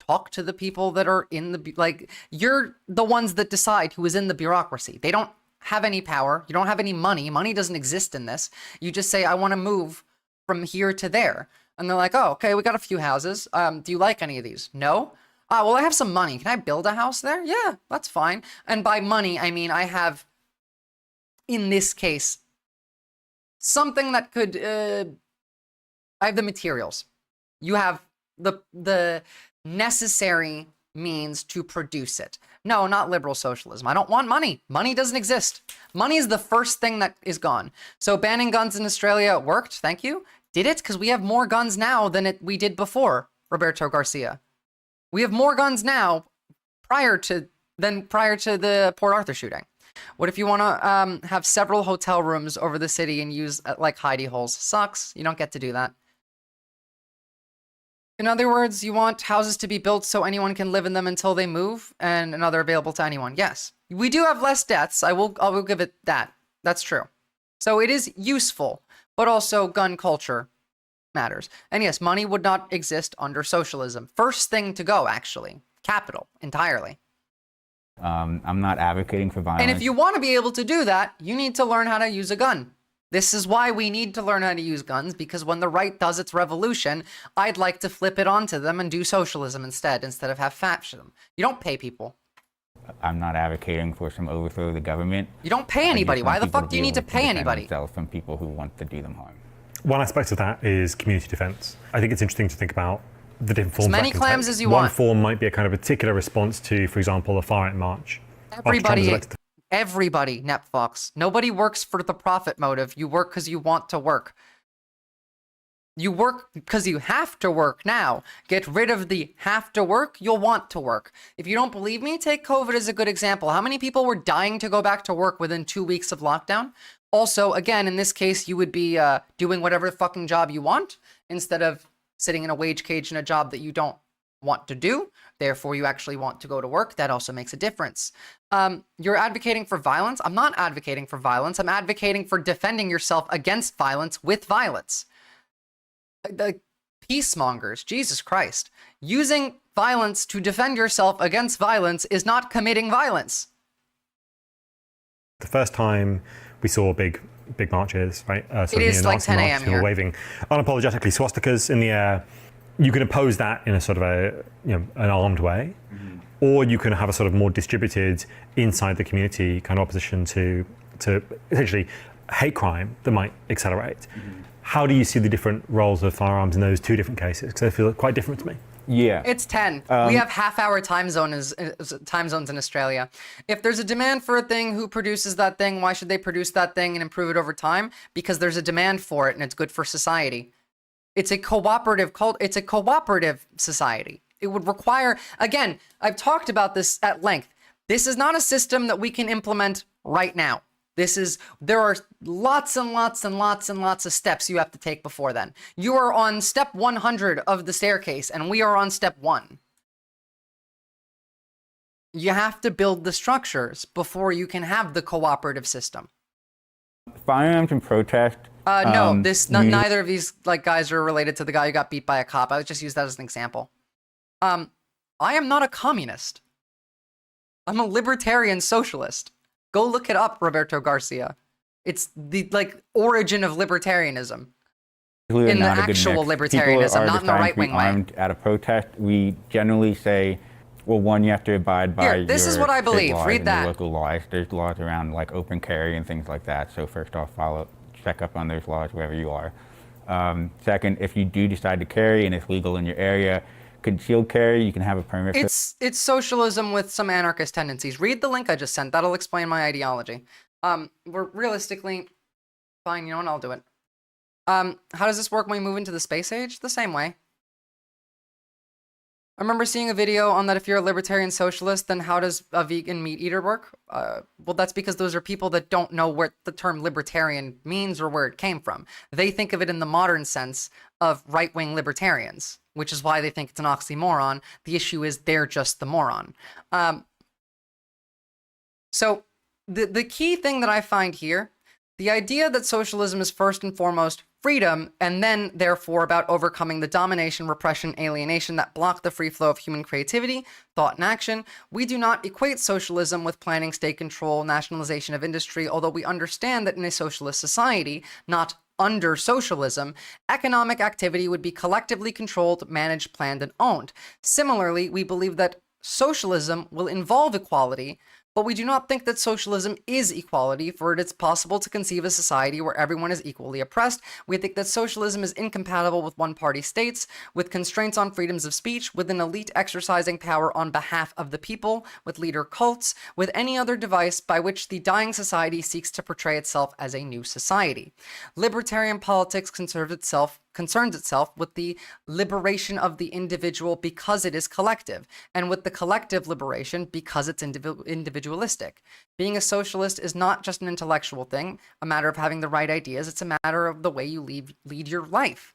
talk to the people that are in the, like, you're the ones that decide who is in the bureaucracy. They don't have any power. You don't have any money. Money doesn't exist in this. You just say, I want to move from here to there. And they're like, oh, okay, we got a few houses. Do you like any of these? No? Well, I have some money. Can I build a house there? Yeah, that's fine. And by money, I mean, I have, in this case, something that could, I have the materials. You have the necessary means to produce it. No, not liberal socialism. I don't want money. Money doesn't exist. Money is the first thing that is gone. So banning guns in Australia worked. Thank you. Did it? Because we have more guns now than we did before, Roberto Garcia. We have more guns now prior to the Port Arthur shooting. What if you want to have several hotel rooms over the city and use like hidey holes? Sucks. You don't get to do that. In other words, you want houses to be built so anyone can live in them until they move, and another available to anyone. Yes, we do have less deaths. I will give it that. That's true. So it is useful, but also gun culture matters. And yes, money would not exist under socialism. First thing to go, actually, capital entirely. I'm not advocating for violence. And if you want to be able to do that, you need to learn how to use a gun. This is why we need to learn how to use guns, because when the right does its revolution, I'd like to flip it onto them and do socialism instead of have fascism. You don't pay people. I'm not advocating for some overthrow of the government. You don't pay anybody. Why the fuck do you need to pay anybody? From people who want to do them harm. One aspect of that is community defense. I think it's interesting to think about the different forms. As many clams as you want. One form might be a kind of particular response to, for example, a far-right march. Everybody, Netfox. Nobody works for the profit motive. You work because you want to work. You work because you have to work now. Get rid of the have to work, you'll want to work. If you don't believe me, take COVID as a good example. How many people were dying to go back to work within 2 weeks of lockdown? Also, again, in this case, you would be doing whatever fucking job you want instead of sitting in a wage cage in a job that you don't want to do. Therefore, you actually want to go to work. That also makes a difference. You're advocating for violence. I'm not advocating for violence. I'm advocating for defending yourself against violence with violence. The peacemongers, Jesus Christ. Using violence to defend yourself against violence is not committing violence. The first time we saw big marches, right? It is like 10 a.m. People waving unapologetically swastikas in the air. You can oppose that in a sort of an armed way, or you can have a sort of more distributed inside the community kind of opposition to essentially hate crime that might accelerate. How do you see the different roles of firearms in those two different cases? Because they feel quite different to me. Yeah. It's 10. We have half-hour time zones in Australia. If there's a demand for a thing, who produces that thing? Why should they produce that thing and improve it over time? Because there's a demand for it and it's good for society. It's a cooperative it's a cooperative society. It would require, again, I've talked about this at length. This is not a system that we can implement right now. There are lots and lots and lots and lots of steps you have to take before then. You are on step 100 of the staircase, and we are on step 1. You have to build the structures before you can have the cooperative system. Firearms and protest. No, neither of these guys are related to the guy who got beat by a cop. I would just use that as an example. I am not a communist. I'm a libertarian socialist. Go look it up, Roberto Garcia. It's the origin of libertarianism. In the actual libertarianism, not in the right-wing way. Armed at a protest, we generally say, well, one, you have to abide by Here, this your is what I state believe. laws Read and that. your local laws. There's laws around like open carry and things like that. So first off, check up on those laws wherever you are. Second, if you do decide to carry and it's legal in your area, concealed carry, you can have a permit. It's socialism with some anarchist tendencies. Read the link I just sent. That'll explain my ideology. We're realistically fine. You know what? I'll do it. How does this work when we move into the space age? The same way. I remember seeing a video on that if you're a libertarian socialist, then how does a vegan meat eater work? Well, that's because those are people that don't know what the term libertarian means or where it came from. They think of it in the modern sense of right-wing libertarians, which is why they think it's an oxymoron. The issue is they're just the moron. So the key thing that I find here, the idea that socialism is first and foremost freedom, and then, therefore, about overcoming the domination, repression, alienation that block the free flow of human creativity, thought, and action. We do not equate socialism with planning, state control, nationalization of industry, although we understand that in a socialist society, not under socialism, economic activity would be collectively controlled, managed, planned, and owned. Similarly, we believe that socialism will involve equality, but we do not think that socialism is equality, for it is possible to conceive a society where everyone is equally oppressed. We think that socialism is incompatible with one-party states, with constraints on freedoms of speech, with an elite exercising power on behalf of the people, with leader cults, with any other device by which the dying society seeks to portray itself as a new society. Libertarian politics concerns itself with the liberation of the individual because it is collective, and with the collective liberation because it's individualistic. Being a socialist is not just an intellectual thing, a matter of having the right ideas, it's a matter of the way you lead your life.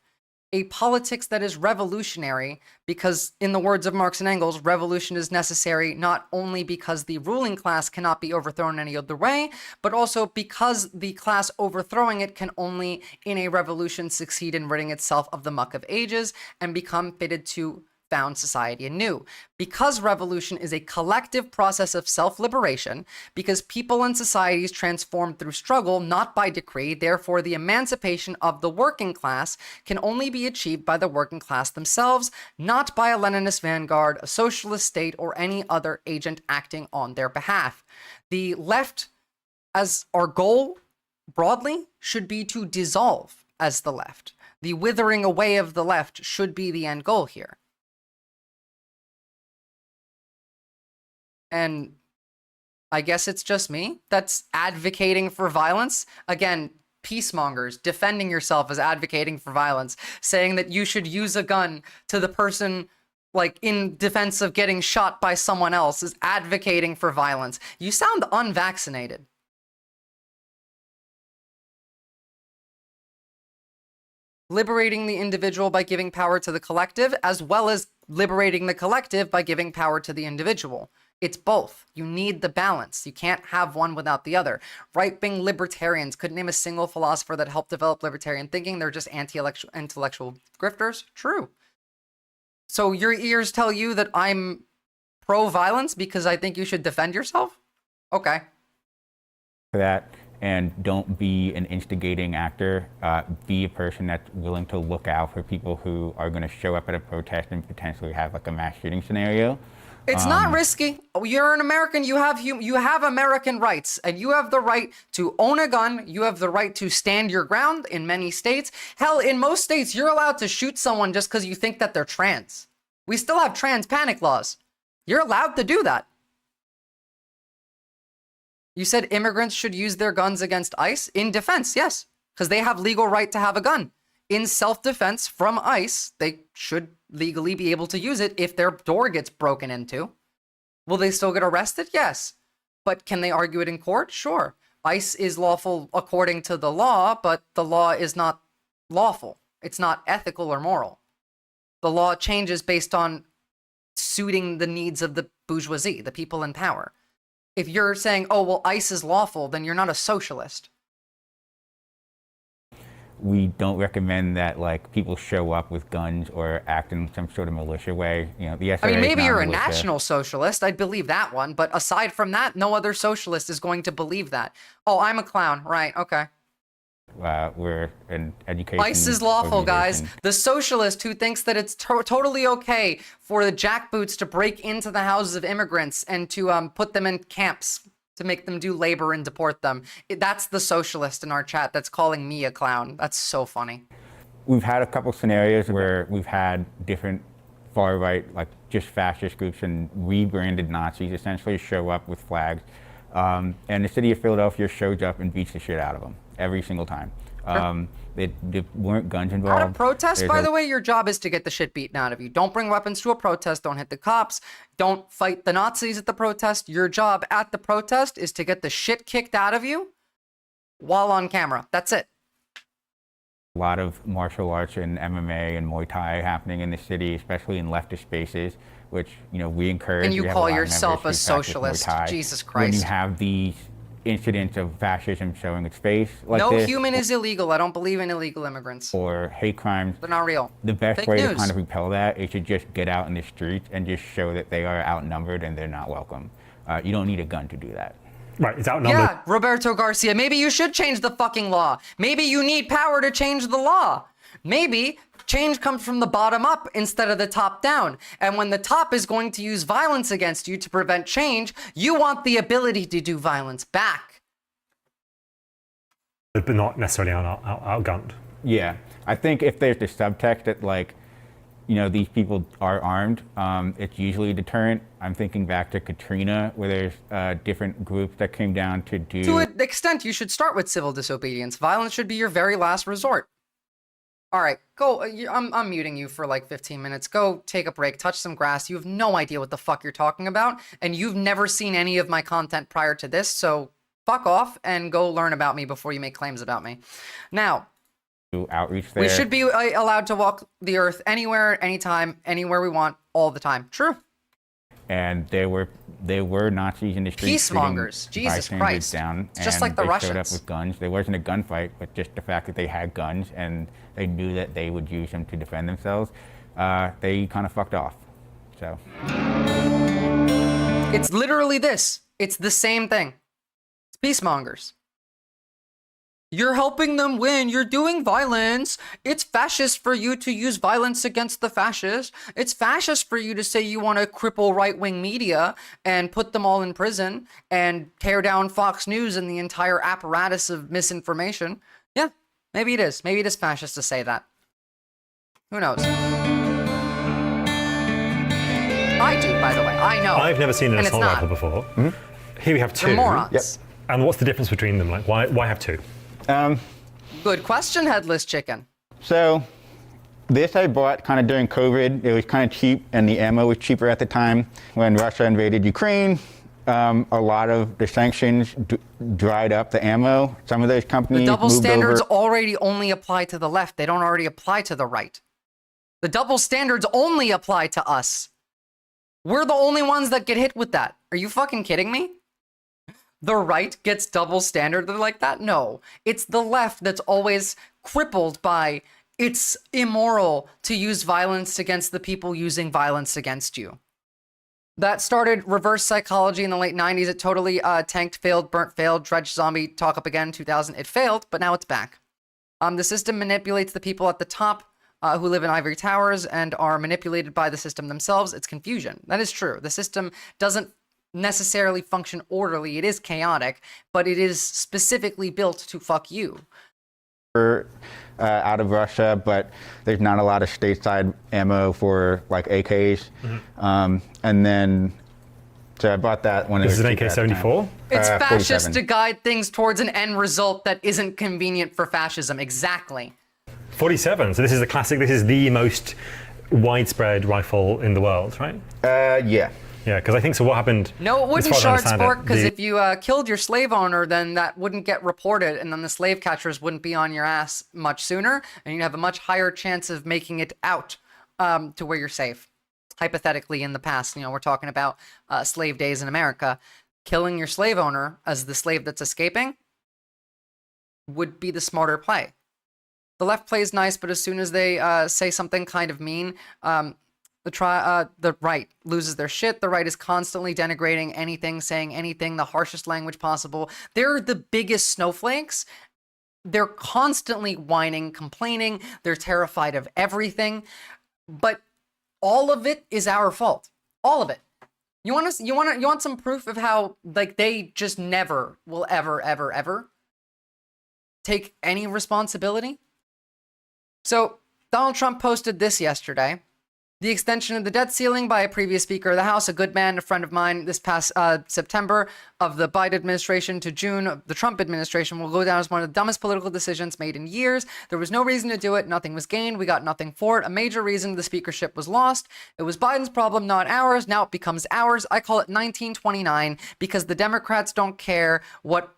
A politics that is revolutionary because, in the words of Marx and Engels, revolution is necessary not only because the ruling class cannot be overthrown any other way, but also because the class overthrowing it can only, in a revolution, succeed in ridding itself of the muck of ages and become fitted to found society anew. Because revolution is a collective process of self-liberation, because people and societies transform through struggle, not by decree, therefore the emancipation of the working class can only be achieved by the working class themselves, not by a Leninist vanguard, a socialist state, or any other agent acting on their behalf. The left, as our goal, broadly, should be to dissolve as the left. The withering away of the left should be the end goal here. And I guess it's just me that's advocating for violence. Again, peacemongers, defending yourself as advocating for violence, saying that you should use a gun to the person like in defense of getting shot by someone else is advocating for violence. You sound unvaccinated. Liberating the individual by giving power to the collective, as well as liberating the collective by giving power to the individual. It's both. You need the balance. You can't have one without the other. Right-wing libertarians couldn't name a single philosopher that helped develop libertarian thinking. They're just intellectual grifters. True. So your ears tell you that I'm pro-violence because I think you should defend yourself? Okay. That, and don't be an instigating actor. Be a person that's willing to look out for people who are going to show up at a protest and potentially have like a mass shooting scenario. It's not risky. You're an American. You have American rights, and you have the right to own a gun. You have the right to stand your ground in many states. Hell, in most states, you're allowed to shoot someone just because you think that they're trans. We still have trans panic laws. You're allowed to do that. You said immigrants should use their guns against ICE in defense, yes, because they have legal right to have a gun. In self-defense from ICE, they should legally be able to use it if their door gets broken into. Will they still get arrested? Yes. But can they argue it in court? Sure. ICE is lawful according to the law, but the law is not lawful. It's not ethical or moral. The law changes based on suiting the needs of the bourgeoisie, the people in power. If you're saying, oh, well, ICE is lawful, then you're not a socialist. we don't recommend that like people show up with guns or act in some sort of militia way. You know, the SRA I mean, is maybe not you're a militia. national socialist. I'd believe that one. But aside from that, no other socialist is going to believe that. Oh, I'm a clown. Right. Okay. We're an education. ICE is lawful, guys. organization. The socialist who thinks that it's totally okay for the jackboots to break into the houses of immigrants and to put them in camps to make them do labor and deport them. That's the socialist in our chat that's calling me a clown. That's so funny. We've had a couple scenarios where we've had different far right, like just fascist groups and rebranded Nazis essentially show up with flags. And the city of Philadelphia shows up and beats the shit out of them every single time. There weren't guns involved. At a protest, by the way, your job is to get the shit beaten out of you. Don't bring weapons to a protest. Don't hit the cops. Don't fight the Nazis at the protest. Your job at the protest is to get the shit kicked out of you while on camera. That's it. A lot of martial arts and MMA and Muay Thai happening in the city, especially in leftist spaces, which, you know, we encourage. And you We have call lot of yourself members a who practice Muay socialist. Thai. Jesus When you Christ. have these incidents of fascism showing its face like No this, human is illegal. I don't believe in illegal immigrants. or hate crimes, They're not real. the best Fake way news. to kind of repel that is to just get out in the streets and just show that they are outnumbered and they're not welcome. You don't need a gun to do that. Right, it's outnumbered. Yeah, Roberto Garcia, maybe you should change the fucking law. Maybe you need power to change the law. Maybe change comes from the bottom up instead of the top down. And when the top is going to use violence against you to prevent change, you want the ability to do violence back. But not necessarily outgunned. Yeah, I think if there's the subtext that, like, you know, these people are armed, it's usually a deterrent. I'm thinking back to Katrina, where there's different groups that came down to do. To an extent, you should start with civil disobedience. Violence should be your very last resort. All right, go. I'm muting you for like 15 minutes. Go take a break, touch some grass. You have no idea what the fuck you're talking about, and you've never seen any of my content prior to this, so fuck off and go learn about me before you make claims about me. Now, outreach there. we should be allowed to walk the earth anywhere, anytime, anywhere we want, all the time. True. And there were Nazis in the streets. Peacemongers. shooting Jesus bystanders Christ. Down, It's just and like the they showed up Russians. with guns. There wasn't a gunfight, but just the fact that they had guns and they knew that they would use them to defend themselves, they kind of fucked off. So. It's literally this. It's the same thing. It's peacemongers. You're helping them win. You're doing violence. It's fascist for you to use violence against the fascists. It's fascist for you to say you want to cripple right-wing media and put them all in prison and tear down Fox News and the entire apparatus of misinformation. Yeah, maybe it is. Maybe it is fascist to say that. Who knows? I do, by the way. I know. I've never seen an And it's assault not. rifle before. Here we have two. They're morons. Yep. And what's the difference between them? Like, why have two? Good question, Headless Chicken. So this I bought kind of during COVID. It was kind of cheap, and the ammo was cheaper at the time. When Russia invaded Ukraine, a lot of the sanctions dried up the ammo. Some of those companies The double moved standards over. already only apply to the left. They don't already apply to the right. The double standards only apply to us. We're the only ones that get hit with that. Are you fucking kidding me? The right gets double standarded like that? No. It's the left that's always crippled by it's immoral to use violence against the people using violence against you. That started reverse psychology in the late 90s. It totally tanked, failed, burnt, failed, dredge, zombie, talk up again, 2000. It failed, but now it's back. The system manipulates the people at the top who live in ivory towers and are manipulated by the system themselves. It's confusion. That is true. The system doesn't necessarily function orderly. It is chaotic, but it is specifically built to fuck you. Out of Russia, but there's not a lot of stateside ammo for like AKs. And then, so I bought that when This it is was an cheap at the time. AK-74? It's fascist 47. to guide things towards an end result that isn't convenient for fascism. Exactly. 47. So this is the classic. This is the most widespread rifle in the world, right? Yeah. Yeah, because I think so. What happened? No, it as wouldn't, far as I Shard understand Sport, it, because the- if you killed your slave owner, then that wouldn't get reported, and then the slave catchers wouldn't be on your ass much sooner, and you'd have a much higher chance of making it out to where you're safe. Hypothetically, in the past, you know, we're talking about slave days in America. Killing your slave owner as the slave that's escaping would be the smarter play. The left plays nice, but as soon as they say something kind of mean, the right loses their shit. The right is constantly denigrating anything, saying anything, the harshest language possible. They're the biggest snowflakes. They're constantly whining, complaining. They're terrified of everything. But all of it is our fault. All of it. You want some proof of how like they just never will ever take any responsibility? So Donald Trump posted this yesterday. The extension of the debt ceiling by a previous Speaker of the House, a good man, a friend of mine, this past September of the Biden administration to June of the Trump administration will go down as one of the dumbest political decisions made in years. There was no reason to do it. Nothing was gained. We got nothing for it. A major reason the speakership was lost. It was Biden's problem, not ours. Now it becomes ours. I call it 1929 because the Democrats don't care what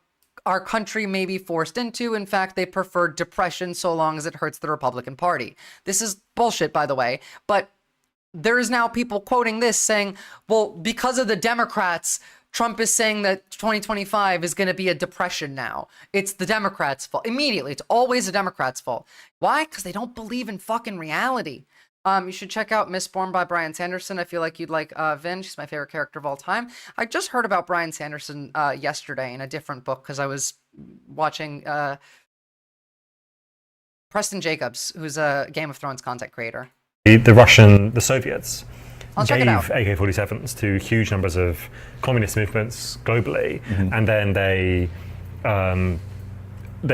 our country may be forced into. In fact, they prefer depression so long as it hurts the Republican Party. This is bullshit, by the way, but there is now people quoting this saying, well, because of the Democrats, Trump is saying that 2025 is going to be a depression now. It's the Democrats' fault. Immediately, it's always the Democrats' fault. Why? Because they don't believe in fucking reality. You should check out Mistborn by Bryan Sanderson. I feel like you'd like Vin. She's my favorite character of all time. I just heard about Bryan Sanderson yesterday in a different book because I was watching Preston Jacobs, who's a Game of Thrones content creator. The Soviets check it out. gave AK-47s to huge numbers of communist movements globally, and then they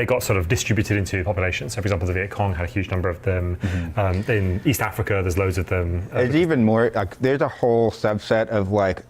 got sort of distributed into populations. So, for example, the Viet Cong had a huge number of them. In East Africa, there's loads of them. There's even more. Like, there's a whole subset of like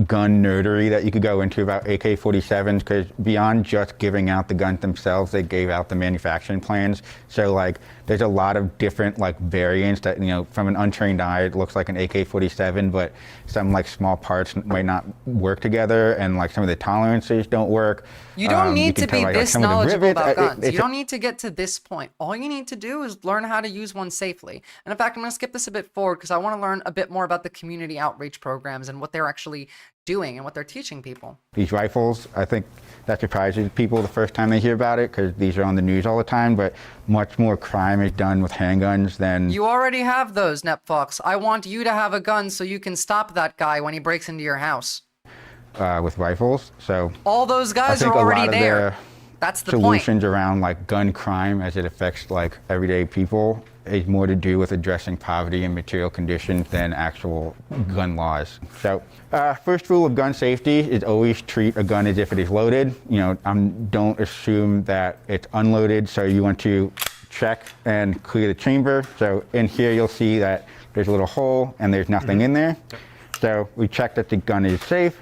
gun nerdery that you could go into about AK-47s, because beyond just giving out the guns themselves, they gave out the manufacturing plans. So like there's a lot of different like variants that, you know, from an untrained eye it looks like an AK-47, but some like small parts might not work together, and like some of the tolerances don't work. You don't need to be this knowledgeable about guns. You It's don't need to get to this point. All you need to do is learn how to use one safely. And in fact, I'm going to skip this a bit forward because I want to learn a bit more about the community outreach programs and what they're actually doing and what they're teaching people. These rifles, I think that surprises people the first time they hear about it, because these are on the news all the time, but much more crime is done with handguns than... You already have those, Netfox. I want you to have a gun so you can stop that guy when he breaks into your house. With rifles, so... All those guys I think are already a lot there. Of That's the solutions point. around like gun crime as it affects like everyday people is more to do with addressing poverty and material conditions than actual gun laws. So first rule of gun safety is always treat a gun as if it is loaded. You know, don't assume that it's unloaded. So you want to check and clear the chamber. So in here you'll see that there's a little hole and there's nothing in there. So we check that the gun is safe.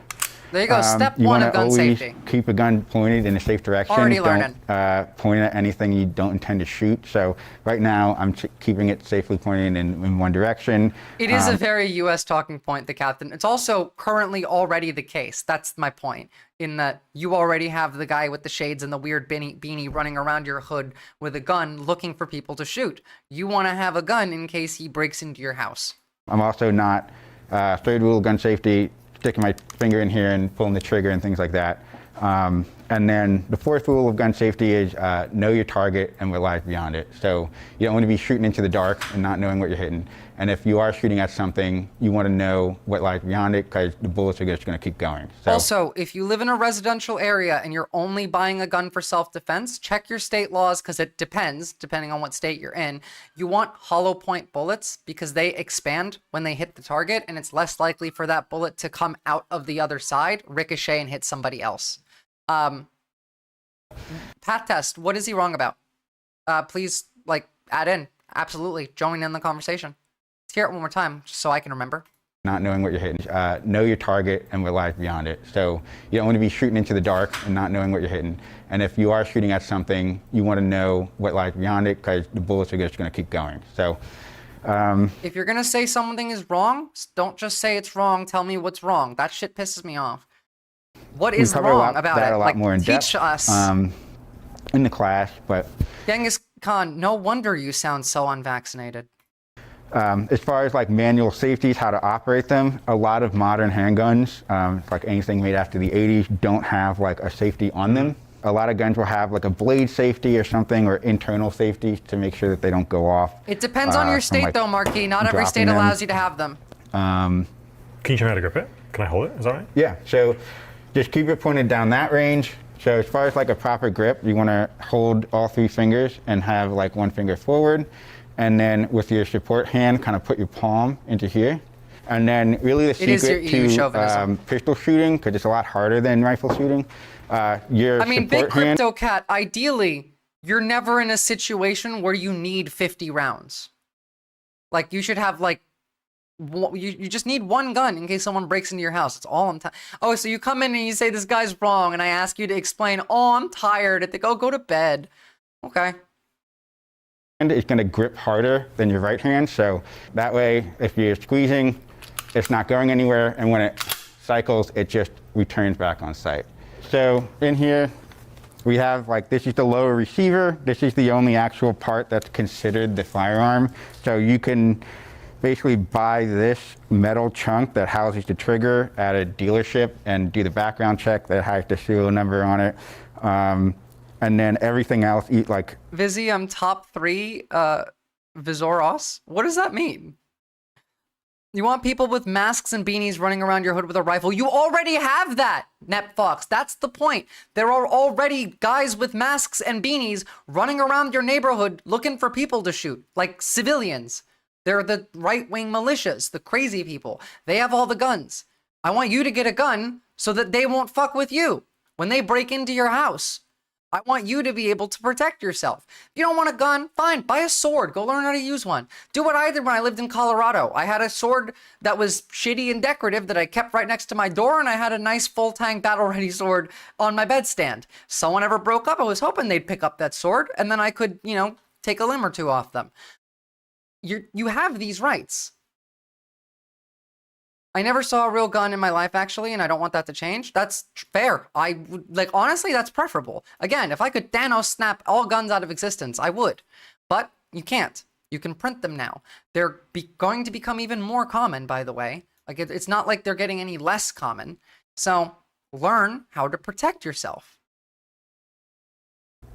There you go. Step you one wanna of gun always safety. Keep a gun pointed in a safe direction. Already Don't learning. point it at anything you don't intend to shoot. So right now I'm keeping it safely pointed in one direction. It is a very U.S. talking point, the captain. It's also currently already the case. That's my point, in that you already have the guy with the shades and the weird beanie running around your hood with a gun looking for people to shoot. You want to have a gun in case he breaks into your house. I'm also not, third rule of gun safety, sticking my finger in here and pulling the trigger and things like that. And then the fourth rule of gun safety is know your target and what lies beyond it. So you don't want to be shooting into the dark and not knowing what you're hitting. And if you are shooting at something, you want to know what lies beyond it, because the bullets are just going to keep going. So, also, if you live in a residential area and you're only buying a gun for self-defense, check your state laws, because it depends, depending on what state you're in. You want hollow point bullets because they expand when they hit the target, and it's less likely for that bullet to come out of the other side, ricochet, and hit somebody else. Path test, what is he wrong about? Please, like, add in. Absolutely. Join in the conversation. Let's hear it one more time, just so I can remember. Not knowing what you're hitting. Know your target and what lies beyond it. So you don't want to be shooting into the dark and not knowing what you're hitting. And if you are shooting at something, you want to know what lies beyond it, because the bullets are just going to keep going. So if you're going to say something is wrong, don't just say it's wrong. Tell me what's wrong. That shit pisses me off. What is wrong about it? Like, more in teach depth, us. In the class, but Genghis Khan, no wonder you sound so unvaccinated. as far as like manual safeties, how to operate them, a lot of modern handguns, like anything made after the 80s, don't have like a safety on them. a lot of guns will have like a blade safety or something, or internal safety to make sure that they don't go off. It depends on your from, state like, though, Marquis. Not every state dropping them. allows you to have them. Can you show me how to grip it? Can I hold it? Is that right? Yeah, so just keep it pointed down that range. So as far as like a proper grip, you want to hold all 3 fingers and have like 1 finger forward. And then with your support hand, kind of put your palm into here. And then really the secret to pistol shooting, because it's a lot harder than rifle shooting, your I mean, support Big hand. Crypto Cat, ideally, you're never in a situation where you need 50 rounds. Like, you should have, like, you just need 1 gun in case someone breaks into your house. It's all I'm Oh, so you come in and you say, this guy's wrong, and I ask you to explain, oh, I'm tired. They go to bed. Okay. And it's going to grip harder than your right hand, so that way, if you're squeezing, it's not going anywhere, and when it cycles, it just returns back on site. So in here, we have, like, this is the lower receiver. This is the only actual part that's considered the firearm. So you can basically buy this metal chunk that houses the trigger at a dealership and do the background check that has the serial number on it. And then everything else, like... Visium top 3 Visoros? What does that mean? You want people with masks and beanies running around your hood with a rifle? You already have that, NetFox. That's the point. There are already guys with masks and beanies running around your neighborhood looking for people to shoot, like civilians. They're the right-wing militias, the crazy people. They have all the guns. I want you to get a gun so that they won't fuck with you when they break into your house. I want you to be able to protect yourself. If you don't want a gun, fine, buy a sword. Go learn how to use one. Do what I did when I lived in Colorado. I had a sword that was shitty and decorative that I kept right next to my door, and I had a nice full-tank battle-ready sword on my bedstand. Someone ever broke up, I was hoping they'd pick up that sword, and then I could, you know, take a limb or 2 off them. You have these rights. I never saw a real gun in my life, actually, and I don't want that to change. That's fair. I would, like, honestly, that's preferable. Again, if I could Thanos snap all guns out of existence, I would. But you can't. You can print them now. They're going to become even more common, by the way. Like, it's not like they're getting any less common. So learn how to protect yourself.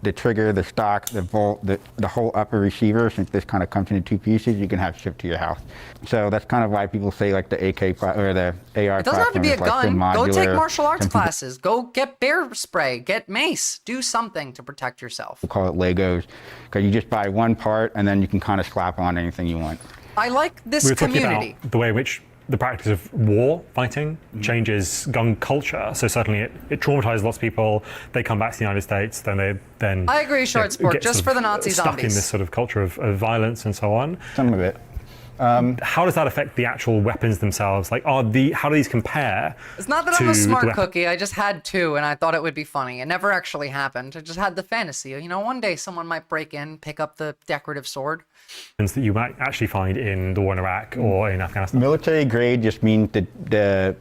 The trigger, the stock, the bolt, the whole upper receiver, since this kind of comes in 2 pieces, you can have shipped to your house. So that's kind of why people say like the AK or the AR. It doesn't have to be a gun. Go take martial arts Some people classes. Go get bear spray. Get mace. Do something to protect yourself. call it Legos, because you just buy 1 part and then you can kind of slap on anything you want. I like this We were talking community. about the way in which the practice of war fighting changes gun culture. So certainly it traumatizes lots of people. They come back to the United States, then I agree, short sport, get just sort for of the Nazi stuck in zombies. this sort of culture of violence and so on. Some of it. How does that affect the actual weapons themselves? Like, how do these compare? It's not that I'm a to smart the cookie. I just had 2, and I thought it would be funny. It never actually happened. I just had the fantasy. You know, one day someone might break in, pick up the decorative sword. weapons that you might actually find in the war in Iraq or in Afghanistan? Military grade just means the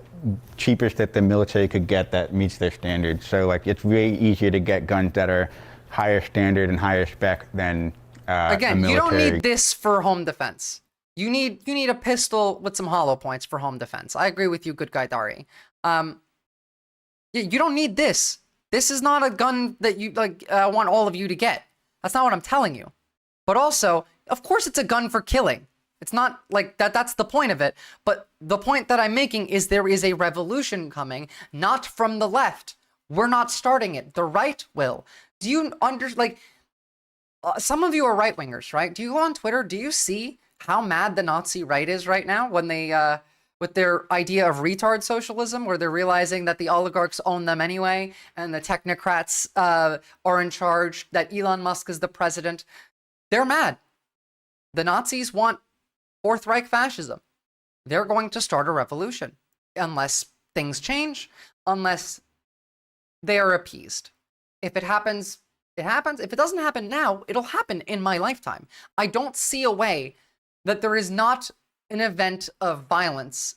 cheapest that the military could get that meets their standards. So like it's way easier to get guns that are higher standard and higher spec than Again, a you don't military. need this for home defense. You need a pistol with some hollow points for home defense. I agree with you, good guy Dari. You don't need this. This is not a gun that you want all of you to get. That's not what I'm telling you. But also, of course, it's a gun for killing. It's not like that. That's the point of it. But the point that I'm making is there is a revolution coming, not from the left. We're not starting it. The right will. Do you some of you are right wingers, right? Do you go on Twitter? Do you see how mad the Nazi right is right now when they, with their idea of retard socialism, where they're realizing that the oligarchs own them anyway, and the technocrats are in charge, that Elon Musk is the president? They're mad. The Nazis want Fourth Reich fascism. They're going to start a revolution unless things change, unless they are appeased. If it happens, it happens. If it doesn't happen now, it'll happen in my lifetime. I don't see a way that there is not an event of violence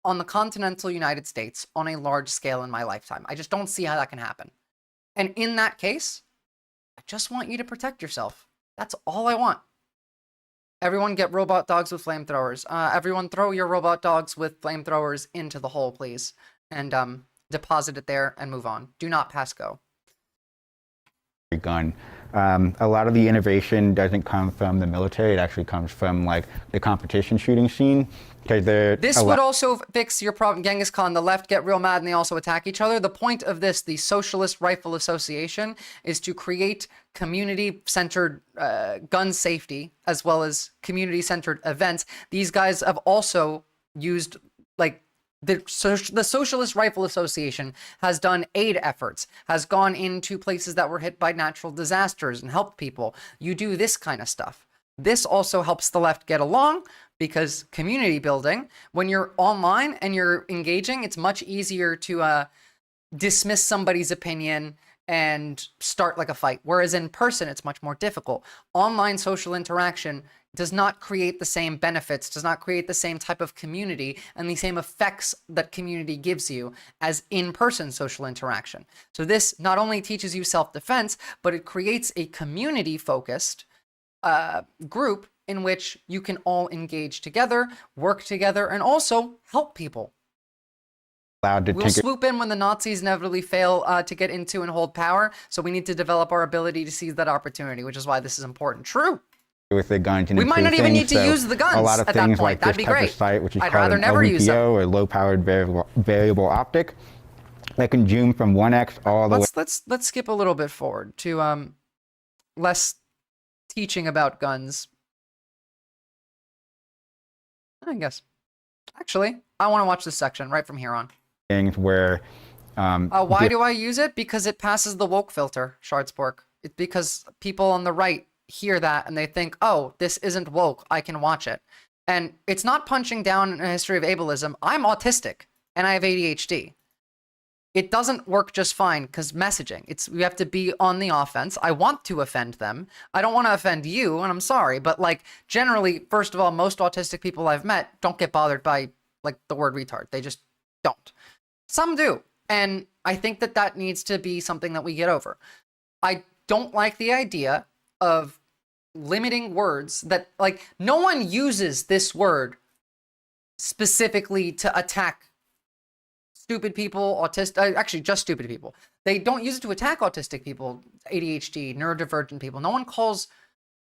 on the continental United States on a large scale in my lifetime. I just don't see how that can happen. And in that case, I just want you to protect yourself. That's all I want. Everyone get robot dogs with flamethrowers. Everyone throw your robot dogs with flamethrowers into the hole, please. And deposit it there and move on. Do not pass go. gun. A lot of the innovation doesn't come from the military. It actually comes from like the competition shooting scene. This would also fix your problem. Genghis Khan, the left get real mad and they also attack each other. The point of this, the Socialist Rifle Association, is to create community-centered gun safety as well as community-centered events. These guys have also used, like, the Socialist Rifle Association has done aid efforts, has gone into places that were hit by natural disasters and helped people. You do this kind of stuff. This also helps the left get along because community building, when you're online and you're engaging, it's much easier to dismiss somebody's opinion and start like a fight. Whereas in person, it's much more difficult. Online social interaction does not create the same benefits, does not create the same type of community and the same effects that community gives you as in-person social interaction. So this not only teaches you self-defense, but it creates a community-focused group in which you can all engage together, work together, and also help people. We'll swoop in when the Nazis inevitably fail to get into and hold power, so we need to develop our ability to seize that opportunity, which is why this is important. True. With the guns and we might not even need to so use the guns a lot of at things that point. like That'd this be type great. of site, which is I'd called rather an never use them. LVPO, or low-powered variable optic, that can zoom from 1x all the way. Let's skip a little bit forward to less teaching about guns. I guess. Actually, I want to watch this section right from here on. Things where why do I use it? Because it passes the woke filter, Shardspork. It's because people on the right hear that and they think, oh, this isn't woke, I can watch it. And it's not punching down a history of ableism. I'm autistic and I have ADHD. It doesn't work just fine because messaging, we have to be on the offense. I want to offend them. I don't want to offend you, and I'm sorry, but like generally, first of all, most autistic people I've met don't get bothered by like the word retard. They just don't. Some do. And I think that that needs to be something that we get over. I don't like the idea of limiting words that, like, no one uses this word specifically to attack stupid people, actually just stupid people. They don't use it to attack autistic people, ADHD, neurodivergent people. No one calls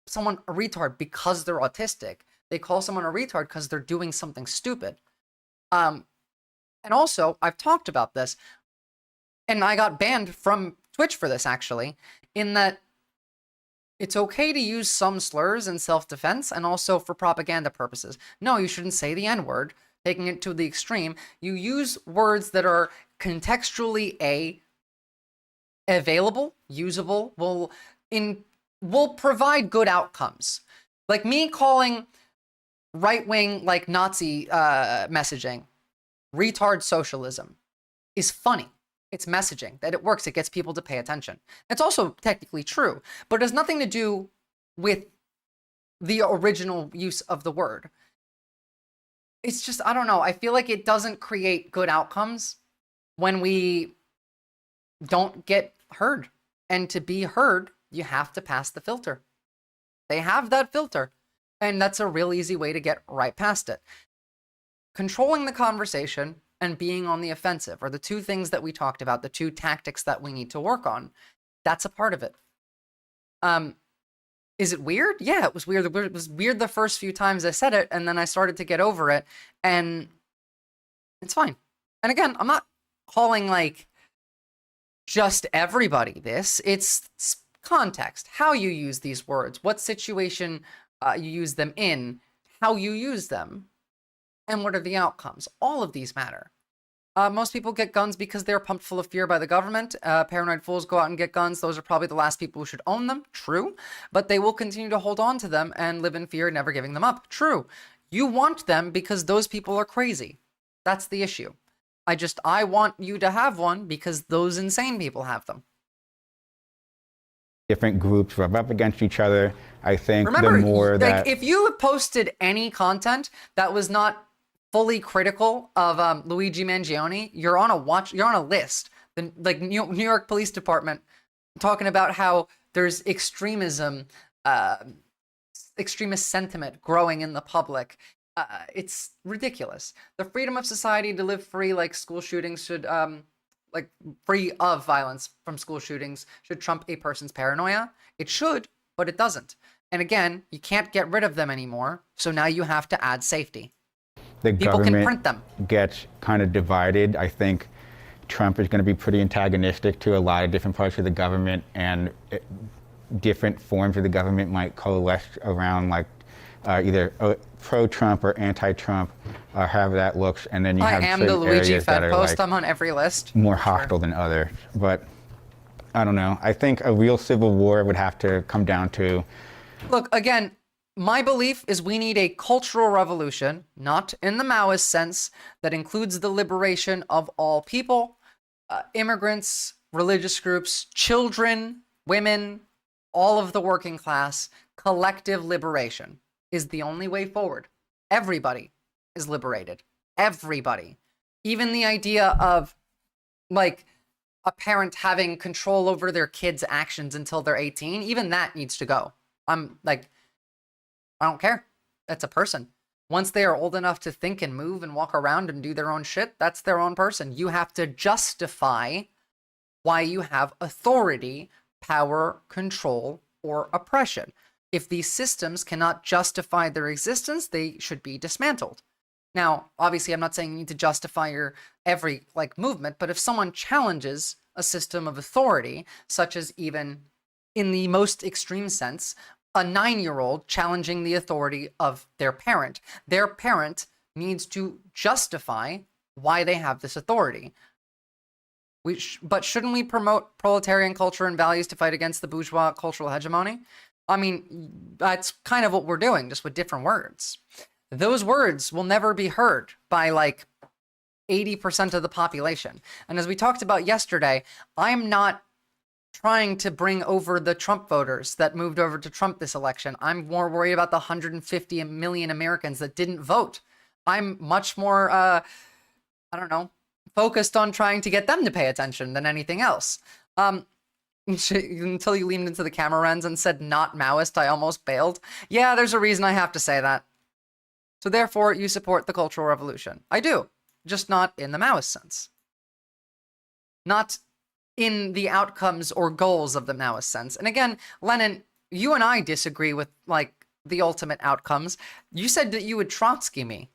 someone a retard because they're autistic. They call someone a retard because they're doing something stupid. And also, I've talked about this, and I got banned from Twitch for this, actually, in that it's okay to use some slurs in self-defense and also for propaganda purposes. No, you shouldn't say the N-word, taking it to the extreme. You use words that are contextually available, usable, will provide good outcomes. Like me calling right-wing, like Nazi messaging retard socialism is funny. It's messaging, that it works, it gets people to pay attention. It's also technically true, but it has nothing to do with the original use of the word. It's just, I don't know, I feel like it doesn't create good outcomes when we don't get heard. And to be heard, you have to pass the filter. They have that filter, and that's a real easy way to get right past it. Controlling the conversation and being on the offensive are the two things that we talked about, the two tactics that we need to work on. That's a part of it. Is it weird? Yeah, it was weird. It was weird the first few times I said it, and then I started to get over it, and it's fine. And again, I'm not calling, like, just everybody this. It's context, how you use these words, what situation you use them in, how you use them, and what are the outcomes. All of these matter. Most people get guns because they're pumped full of fear by the government. Paranoid fools go out and get guns. Those are probably the last people who should own them. True. But they will continue to hold on to them and live in fear, never giving them up. True. You want them because those people are crazy. That's the issue. I want you to have one because those insane people have them. Different groups rub up against each other. I think Remember, the more that... like, if you have posted any content that was not fully critical of Luigi Mangione, you're on a list. Like New York Police Department talking about how there's extremism, extremist sentiment growing in the public. It's ridiculous. The freedom of society to live free, like school shootings, should like free of violence from school shootings should trump a person's paranoia. It should, but it doesn't. And again, you can't get rid of them anymore. So now you have to add safety. The People can government print them. gets kind of divided. I think Trump is going to be pretty antagonistic to a lot of different parts of the government, and different forms of the government might coalesce around like either pro-Trump or anti-Trump, however that looks. And then you have I am the certain Luigi areas that Fed are post. like I'm on every list. more hostile than others. But I don't know. I think a real civil war would have to come down to. Look, again, my belief is we need a cultural revolution, not in the Maoist sense, that includes the liberation of all people, immigrants, religious groups, children, women, all of the working class. Collective liberation is the only way forward. Everybody is liberated. Everybody. Even the idea of, like, a parent having control over their kids' actions until they're 18, even that needs to go. I'm like, I don't care. That's a person. Once they are old enough to think and move and walk around and do their own shit, that's their own person. You have to justify why you have authority, power, control, or oppression. If these systems cannot justify their existence, they should be dismantled. Now, obviously, I'm not saying you need to justify your every movement, but if someone challenges a system of authority, such as even in the most extreme sense, a 9-year-old challenging the authority of their parent needs to justify why they have this authority. But shouldn't we promote proletarian culture and values to fight against the bourgeois cultural hegemony? I mean, that's kind of what we're doing, just with different words. Those words will never be heard by 80% of the population. And as we talked about yesterday, I'm not trying to bring over the Trump voters that moved over to Trump this election. I'm more worried about the 150 million Americans that didn't vote. I'm much more, focused on trying to get them to pay attention than anything else. Until you leaned into the camera lens and said not Maoist, I almost bailed. Yeah, there's a reason I have to say that. So therefore, you support the Cultural Revolution. I do, just not in the Maoist sense. Not in the outcomes or goals of the Maoist sense. And again, Lenin, you and I disagree with the ultimate outcomes. You said that you would Trotsky me.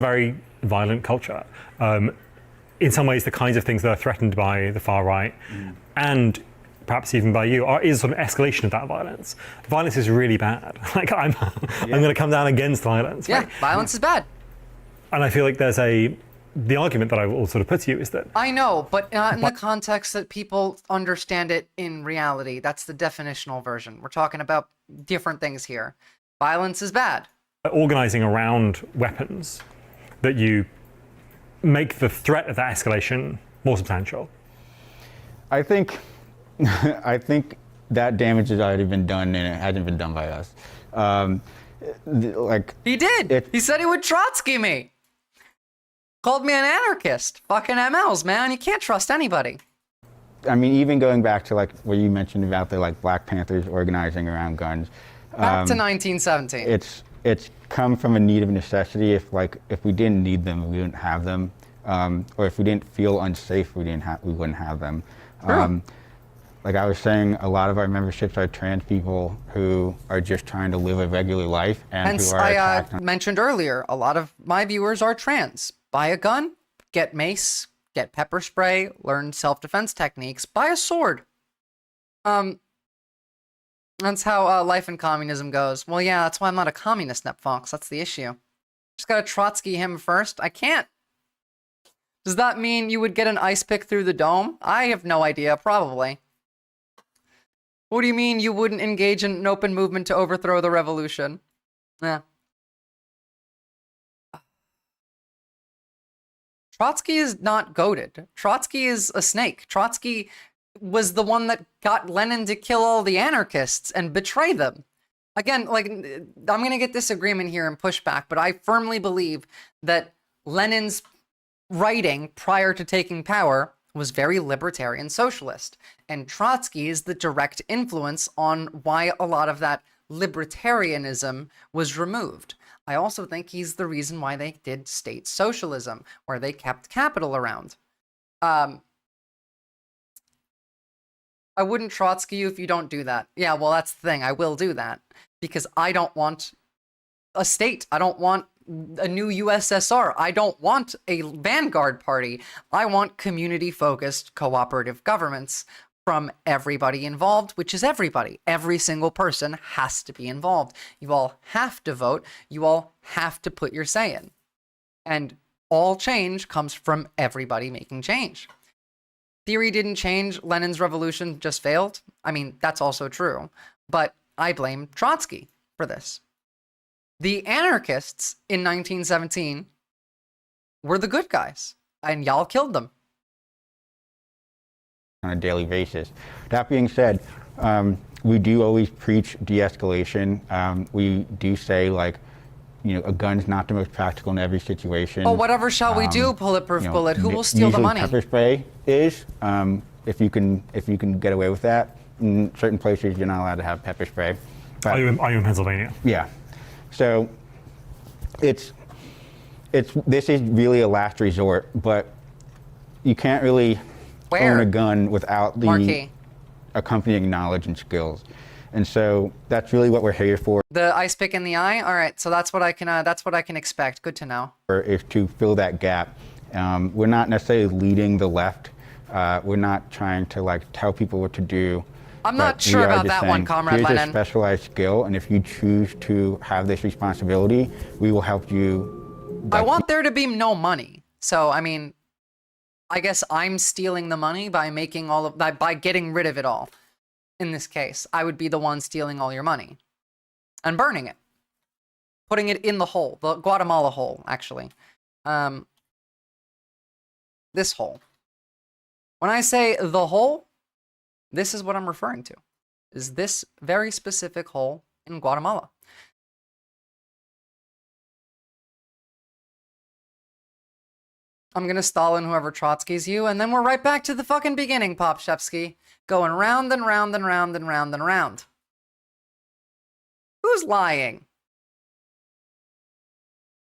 Very violent culture. In some ways, the kinds of things that are threatened by the far right and perhaps even by you is sort of escalation of that violence. Violence is really bad. I'm going to come down against violence. Yeah, right? Violence is bad. And I feel like the argument that I will sort of put to you is that I know, but not in the context that people understand it in reality. That's the definitional version. We're talking about different things here. Violence is bad. Organizing around weapons, that you make the threat of that escalation more substantial. I think that damage has already been done, and it hasn't been done by us. He did. He said he would Trotsky me. Called me an anarchist. Fucking MLs, man. You can't trust anybody. I mean, even going back to what you mentioned about the Black Panthers organizing around guns. Back to 1917. It's come from a need of necessity. If we didn't need them, we wouldn't have them. Or if we didn't feel unsafe, we wouldn't have them. Like I was saying, a lot of our memberships are trans people who are just trying to live a regular life and Hence, who are attacked. I mentioned earlier, a lot of my viewers are trans. Buy a gun, get mace, get pepper spray, learn self-defense techniques, buy a sword. That's how life in communism goes. Well, yeah, that's why I'm not a communist, Nepfox. That's the issue. Just gotta Trotsky him first. I can't. Does that mean you would get an ice pick through the dome? I have no idea, probably. What do you mean you wouldn't engage in an open movement to overthrow the revolution? Yeah. Trotsky is not goated. Trotsky is a snake. Trotsky was the one that got Lenin to kill all the anarchists and betray them. Again, I'm going to get disagreement here and pushback, but I firmly believe that Lenin's writing prior to taking power was very libertarian socialist. And Trotsky is the direct influence on why a lot of that libertarianism was removed. I also think he's the reason why they did state socialism, where they kept capital around. I wouldn't Trotsky you if you don't do that. Yeah, well, that's the thing. I will do that because I don't want a state. I don't want a new USSR. I don't want a vanguard party. I want community-focused cooperative governments from everybody involved, which is everybody. Every single person has to be involved. You all have to vote. You all have to put your say in. And all change comes from everybody making change. Theory didn't change. Lenin's revolution just failed. I mean, that's also true. But I blame Trotsky for this. The anarchists in 1917 were the good guys, and y'all killed them. On a daily basis. That being said, we do always preach de-escalation. We do say, like, you know, a gun's not the most practical in every situation. Oh, whatever shall we do, bulletproof bullet? Who will steal the money? Pepper spray is, if you can get away with that. In certain places, you're not allowed to have pepper spray. But, are you in Pennsylvania? Yeah. So this is really a last resort, but you can't really own a gun without the accompanying knowledge and skills. And so that's really what we're here for. The ice pick in the eye? All right, so that's what I can expect. Good to know. Is to fill that gap. We're not necessarily leading the left. We're not trying to like tell people what to do. I'm not sure about that one, Comrade Lenin. Here's a specialized skill, and if you choose to have this responsibility, we will help you. I want there to be no money. So, I mean, I guess I'm stealing the money by making all of that, by getting rid of it all. In this case, I would be the one stealing all your money and burning it, putting it in the hole, the Guatemala hole, actually. This hole. When I say the hole, this is what I'm referring to, is this very specific hole in Guatemala. I'm gonna Stalin whoever Trotsky's you, and then we're right back to the fucking beginning, Popshevsky. Going round and round and round and round and round. Who's lying?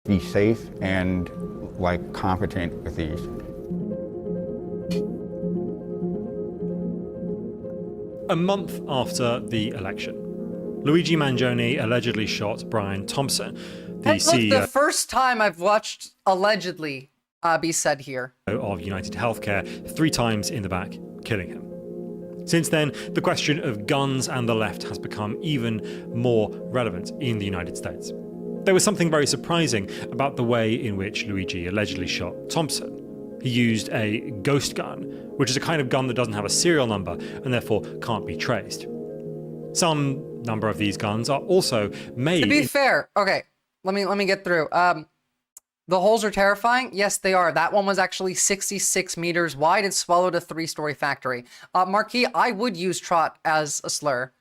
Be safe and, like, competent with these. A month after the election, Luigi Mangione allegedly shot Brian Thompson, the CEO the first time I've watched allegedly be said here. of United Healthcare 3 times in the back, killing him. Since then, the question of guns and the left has become even more relevant in the United States. There was something very surprising about the way in which Luigi allegedly shot Thompson. He used a ghost gun, which is a kind of gun that doesn't have a serial number and therefore can't be traced. Some number of these guns are also made. To be fair, okay, let me get through. The holes are terrifying. Yes, they are. That one was actually 66 meters wide. It swallowed a 3-story factory. Marquis, I would use Trot as a slur.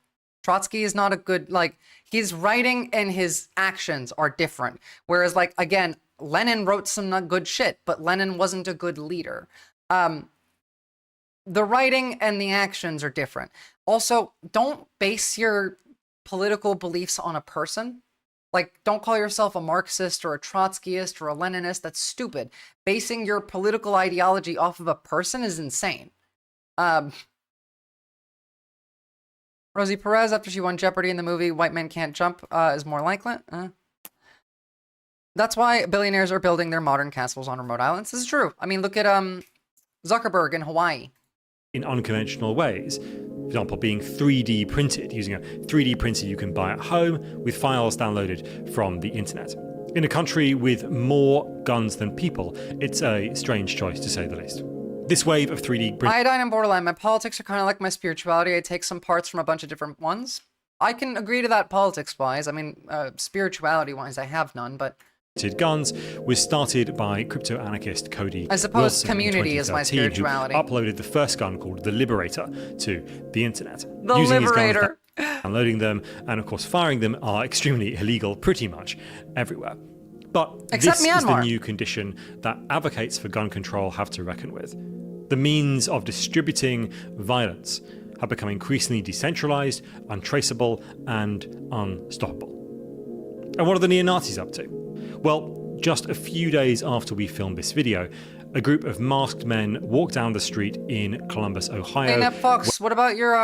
Trotsky is not a good, like, his writing and his actions are different. Whereas, like, again, Lenin wrote some not good shit, but Lenin wasn't a good leader. The writing and the actions are different. Also, don't base your political beliefs on a person. Like, don't call yourself a Marxist or a Trotskyist or a Leninist. That's stupid. Basing your political ideology off of a person is insane. Rosie Perez, after she won Jeopardy in the movie White Men Can't Jump, is more likely. That's why billionaires are building their modern castles on remote islands. This is true. I mean, look at Zuckerberg in Hawaii. In unconventional ways. For example, being 3D printed, using a 3D printer you can buy at home with files downloaded from the internet. In a country with more guns than people, it's a strange choice to say the least. This wave of 3D printing. Iodine and Borderline. My politics are kind of like my spirituality. I take some parts from a bunch of different ones. I can agree to that politics-wise. I mean, spirituality-wise, I have none, but... Guns was started by crypto anarchist Cody I suppose Wilson community is my spirituality. Who uploaded the first gun called the Liberator to the internet. The Using Liberator. His guns, downloading them, and of course firing them are extremely illegal pretty much everywhere. But Except this is the Myanmar. new condition that advocates for gun control have to reckon with. The means of distributing violence have become increasingly decentralized, untraceable, and unstoppable. And what are the neo-Nazis up to? Well, just a few days after we filmed this video, A group of masked men walked down the street in Columbus, Ohio. Hey, NetFox, what about your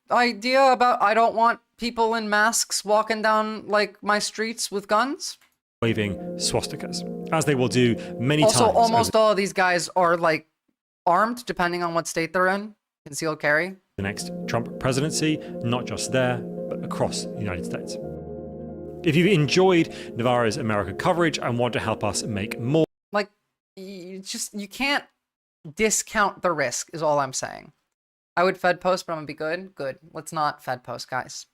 idea about I don't want people in masks walking down like my streets with guns? Waving swastikas, as they will do many times. Also, almost all of these guys are like armed, depending on what state they're in. Concealed carry. The next Trump presidency, not just there, but across the United States. If you've enjoyed Navarro's America coverage and want to help us make more, like, you can't discount the risk, is all I'm saying. I would Fed post, but I'm gonna be good. Good. Let's not Fed post, guys.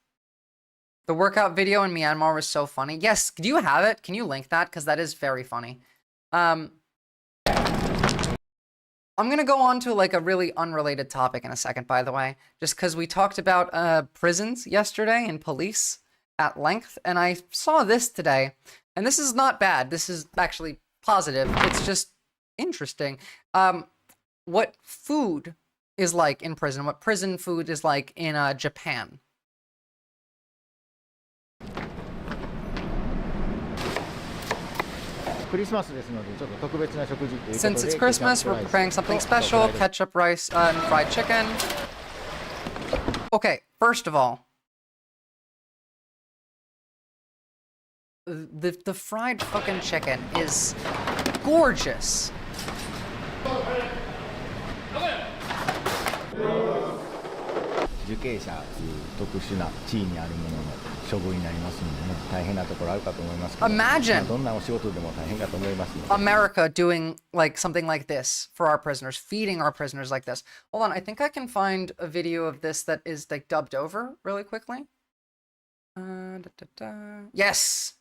The workout video in Myanmar was so funny. Yes, do you have it? Can you link that? Because that is very funny. I'm gonna go on to like a really unrelated topic in a second, by the way, just because we talked about prisons yesterday and police at length, and I saw this today, and this is not bad. This is actually positive. It's just interesting. What food is like in prison, what prison food is like in Japan. Since it's Christmas, we're preparing something special, ketchup, rice, and fried chicken. Okay, first of all, the fried fucking chicken is gorgeous. Imagine America doing like something like this for our prisoners, feeding our prisoners like this. Hold on, I think I can find a video of this that is like dubbed over really quickly. Yes,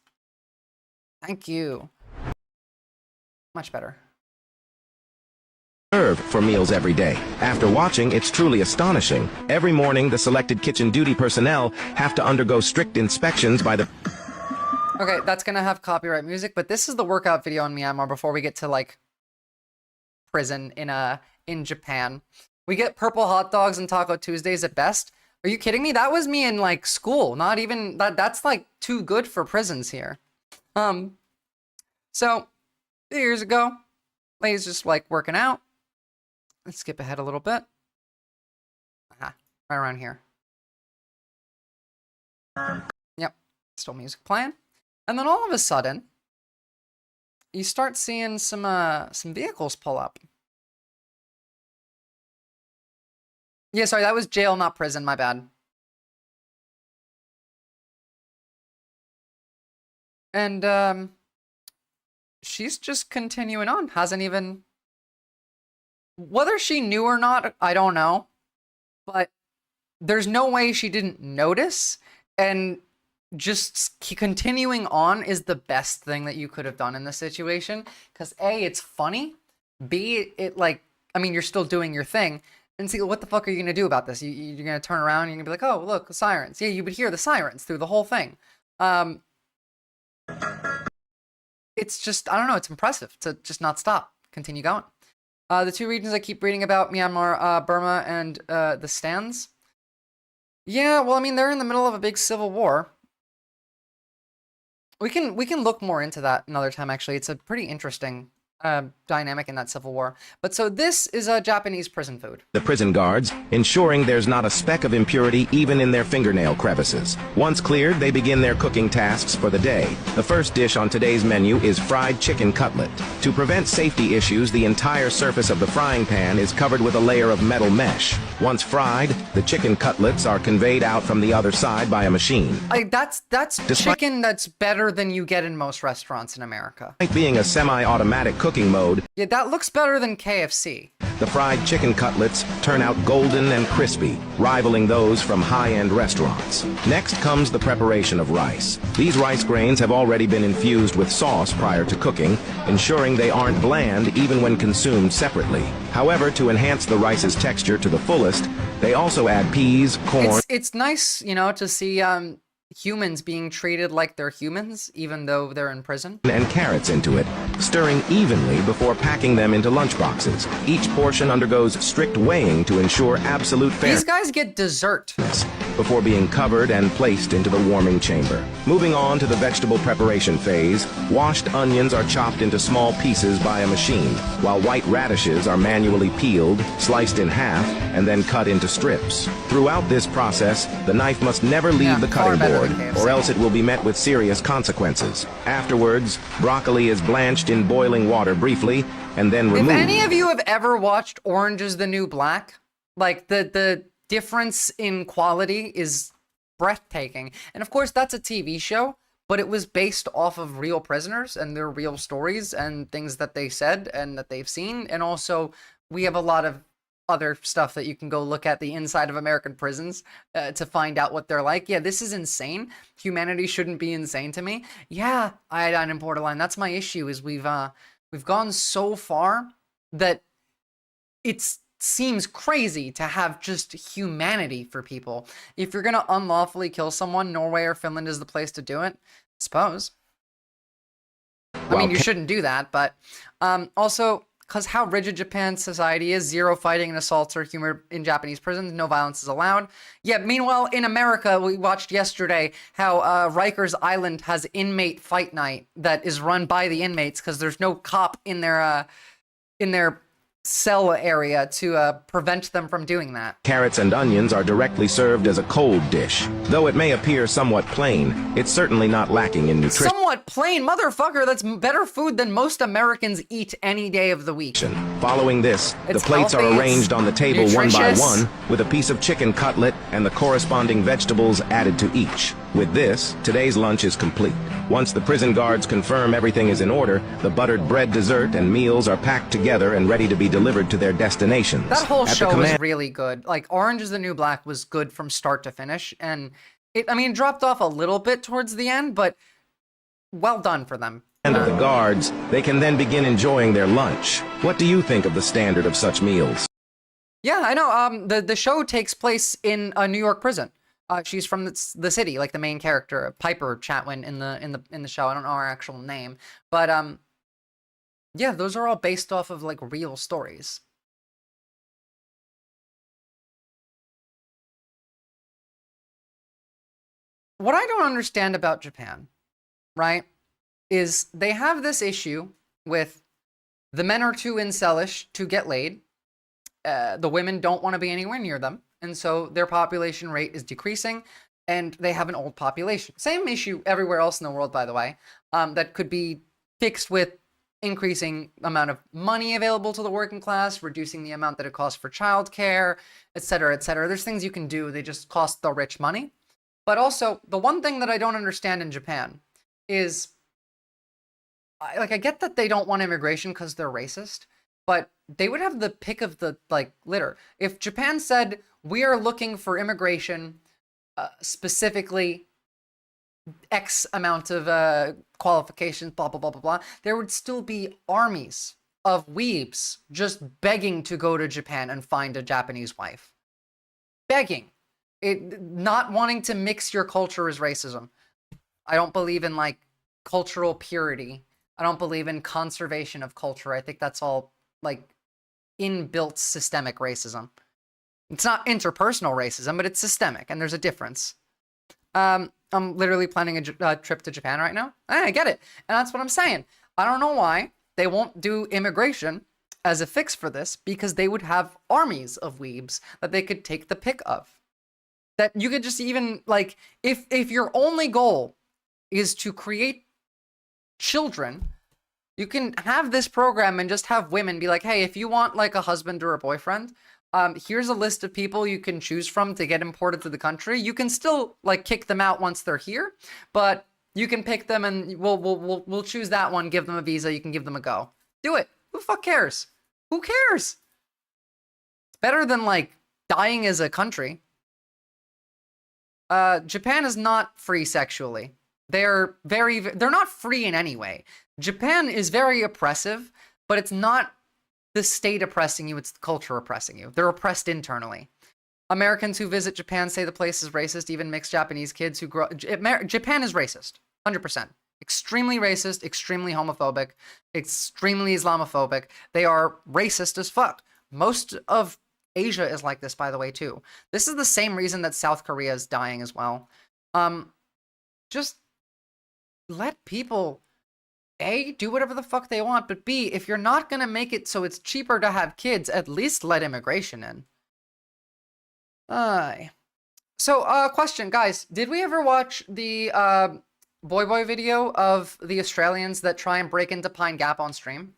thank you. Much better. Serve for meals every day. After watching, it's truly astonishing. Every morning, the selected kitchen duty personnel have to undergo strict inspections by the... Okay, that's gonna have copyright music, but this is the workout video in Myanmar before we get to like prison in Japan. We get purple hot dogs and Taco Tuesdays at best. Are you kidding me? That was me in like school. Not even that's like too good for prisons here. So years ago, ladies just like working out. Let's skip ahead a little bit. Right around here. Yep, still music playing. And then all of a sudden, you start seeing some vehicles pull up. Yeah, sorry, that was jail, not prison, my bad. And she's just continuing on, hasn't even... Whether she knew or not, I don't know. But there's no way she didn't notice. And just continuing on is the best thing that you could have done in this situation. Because A, it's funny. B, it like, I mean, you're still doing your thing. And see, what the fuck are you going to do about this? You're going to turn around and you're going to be like, oh, look, the sirens. Yeah, you would hear the sirens through the whole thing. It's just, I don't know, it's impressive to just not stop. Continue going. The two regions I keep reading about, Myanmar, Burma, and the stands. Yeah, well, I mean, they're in the middle of a big civil war. We can look more into that another time, actually. It's a pretty interesting dynamic in that civil war. But so this is a Japanese prison food. The prison guards, ensuring there's not a speck of impurity even in their fingernail crevices. Once cleared, they begin their cooking tasks for the day. The first dish on today's menu is fried chicken cutlet. To prevent safety issues, the entire surface of the frying pan is covered with a layer of metal mesh. Once fried, the chicken cutlets are conveyed out from the other side by a machine. Like that's chicken that's better than you get in most restaurants in America. Despite being a semi-automatic cooking mode, yeah, that looks better than KFC. The fried chicken cutlets turn out golden and crispy, rivaling those from high-end restaurants. Next comes the preparation of rice. These rice grains have already been infused with sauce prior to cooking, ensuring they aren't bland even when consumed separately. However, to enhance the rice's texture to the fullest, they also add peas, corn... It's nice, you know, to see humans being treated like they're humans, even though they're in prison. ...and carrots into it, stirring evenly before packing them into lunchboxes. Each portion undergoes strict weighing to ensure absolute fairness. These guys get dessert. before being covered and placed into the warming chamber. Moving on to the vegetable preparation phase, washed onions are chopped into small pieces by a machine, while white radishes are manually peeled, sliced in half, and then cut into strips. Throughout this process, the knife must never leave the cutting board, or else it will be met with serious consequences. Afterwards, broccoli is blanched in boiling water briefly, and then removed. If any of you have ever watched Orange is the New Black, like the difference in quality is breathtaking. And of course, that's a TV show, but it was based off of real prisoners and their real stories and things that they said and that they've seen. And also, we have a lot of other stuff that you can go look at the inside of American prisons to find out what they're like. Yeah, this is insane. Humanity shouldn't be insane to me. Yeah, iodine and borderline. That's my issue, is we've gone so far that it seems crazy to have just humanity for people. If you're going to unlawfully kill someone, Norway or Finland is the place to do it, I suppose. I mean, you shouldn't do that, but also, because how rigid Japan's society is, zero fighting and assaults are humored in Japanese prisons, no violence is allowed. Yeah, meanwhile, in America, we watched yesterday how Rikers Island has inmate fight night that is run by the inmates because there's no cop in their cell area to prevent them from doing that. Carrots and onions are directly served as a cold dish. Though it may appear somewhat plain, it's certainly not lacking in nutrition. Somewhat plain, motherfucker. That's better food than most Americans eat any day of the week. Following this, It's the plates healthy, are arranged on the table one by nutritious. one, with a piece of chicken cutlet and the corresponding vegetables added to each. With this, today's lunch is complete. Once the prison guards confirm everything is in order, the buttered bread dessert and meals are packed together and ready to be delivered to their destinations. That whole At the show was command- really good. Like, Orange is the New Black was good from start to finish, and it dropped off a little bit towards the end, but well done for them. And of the guards, they can then begin enjoying their lunch. What do you think of the standard of such meals? Yeah, I know. The show takes place in a New York prison. She's from the city, like the main character, Piper Chatwin in the show. I don't know her actual name, but yeah, those are all based off of like real stories. What I don't understand about Japan, right, is they have this issue with the men are too incelish to get laid. The women don't want to be anywhere near them. And so their population rate is decreasing, and they have an old population. Same issue everywhere else in the world, by the way, that could be fixed with increasing amount of money available to the working class, reducing the amount that it costs for childcare, et cetera, et cetera. There's things you can do. They just cost the rich money. But also, the one thing that I don't understand in Japan is, I get that they don't want immigration because they're racist, but they would have the pick of the litter. If Japan said, we are looking for immigration, specifically X amount of qualifications, blah, blah, blah, blah, blah, there would still be armies of weebs just begging to go to Japan and find a Japanese wife. Begging. Not wanting to mix your culture is racism. I don't believe in cultural purity. I don't believe in conservation of culture. I think that's all inbuilt systemic racism. It's not interpersonal racism, but it's systemic, and there's a difference. I'm literally planning a trip to Japan right now. I get it, and that's what I'm saying. I don't know why they won't do immigration as a fix for this, because they would have armies of weebs that they could take the pick of. That you could just even, if your only goal is to create children, you can have this program and just have women be like, hey, if you want a husband or a boyfriend, here's a list of people you can choose from to get imported to the country. You can still kick them out once they're here, but you can pick them and we'll choose that one, give them a visa, you can give them a go. Do it. Who the fuck cares? Who cares? It's better than dying as a country. Japan is not free sexually. They're not free in any way. Japan is very oppressive, but it's not the state oppressing you, it's the culture oppressing you. They're oppressed internally. Americans who visit Japan say the place is racist, even mixed Japanese kids who grow... Japan is racist, 100%. Extremely racist, extremely homophobic, extremely Islamophobic. They are racist as fuck. Most of Asia is like this, by the way, too. This is the same reason that South Korea is dying as well. Just let people, A, do whatever the fuck they want, but B, if you're not going to make it so it's cheaper to have kids, at least let immigration in. So, question, guys. Did we ever watch the Boy video of the Australians that try and break into Pine Gap on stream?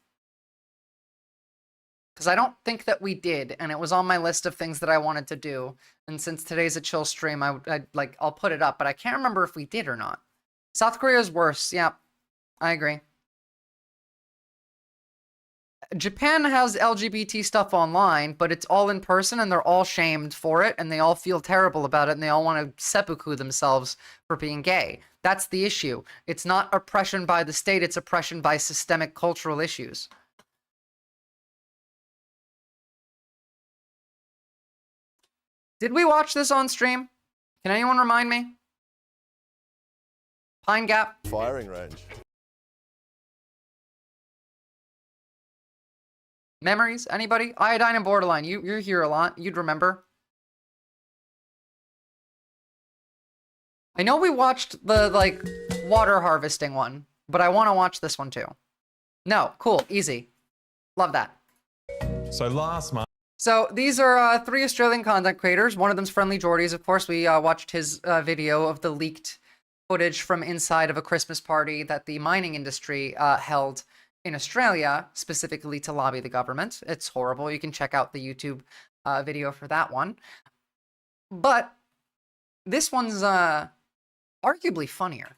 Because I don't think that we did, and it was on my list of things that I wanted to do. And since today's a chill stream, I'll put it up, but I can't remember if we did or not. South Korea is worse. Yeah, I agree. Japan has LGBT stuff online, but it's all in person, and they're all shamed for it, and they all feel terrible about it, and they all want to seppuku themselves for being gay. That's the issue. It's not oppression by the state, it's oppression by systemic cultural issues. Did we watch this on stream? Can anyone remind me? Pine Gap. Firing range. Memories? Anybody? Iodine and Borderline. You're here a lot. You'd remember. I know we watched the, like, water harvesting one, but I want to watch this one too. No. Cool. Easy. Love that. So last month. So these are 3 Australian content creators. One of them's Friendly Jordies. Of course, we watched his video of the leaked footage from inside of a Christmas party that the mining industry held in Australia, specifically to lobby the government. It's horrible. You can check out the YouTube video for that one. But this one's arguably funnier.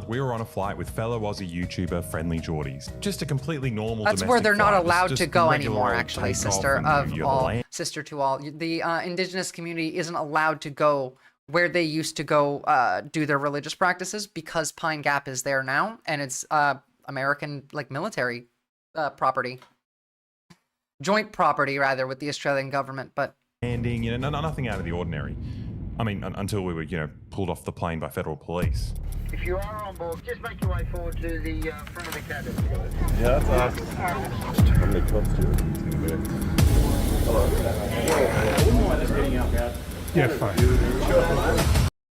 We were on a flight with fellow Aussie YouTuber Friendly Jordies. Just a completely normal That's domestic where they're not flight. allowed Just to go regular anymore, old actually, takeoff sister and of you're all. land. Sister to all. The indigenous community isn't allowed to go where they used to go do their religious practices because Pine Gap is there now, and it's American, like, military property. Joint property, rather, with the Australian government, but... Landing, you know, nothing out of the ordinary. I mean, until we were, you know, pulled off the plane by federal police. If you are on board, just make your way forward to the front of the cabin. Yeah, that's us. How many cops do it? Yeah, fine.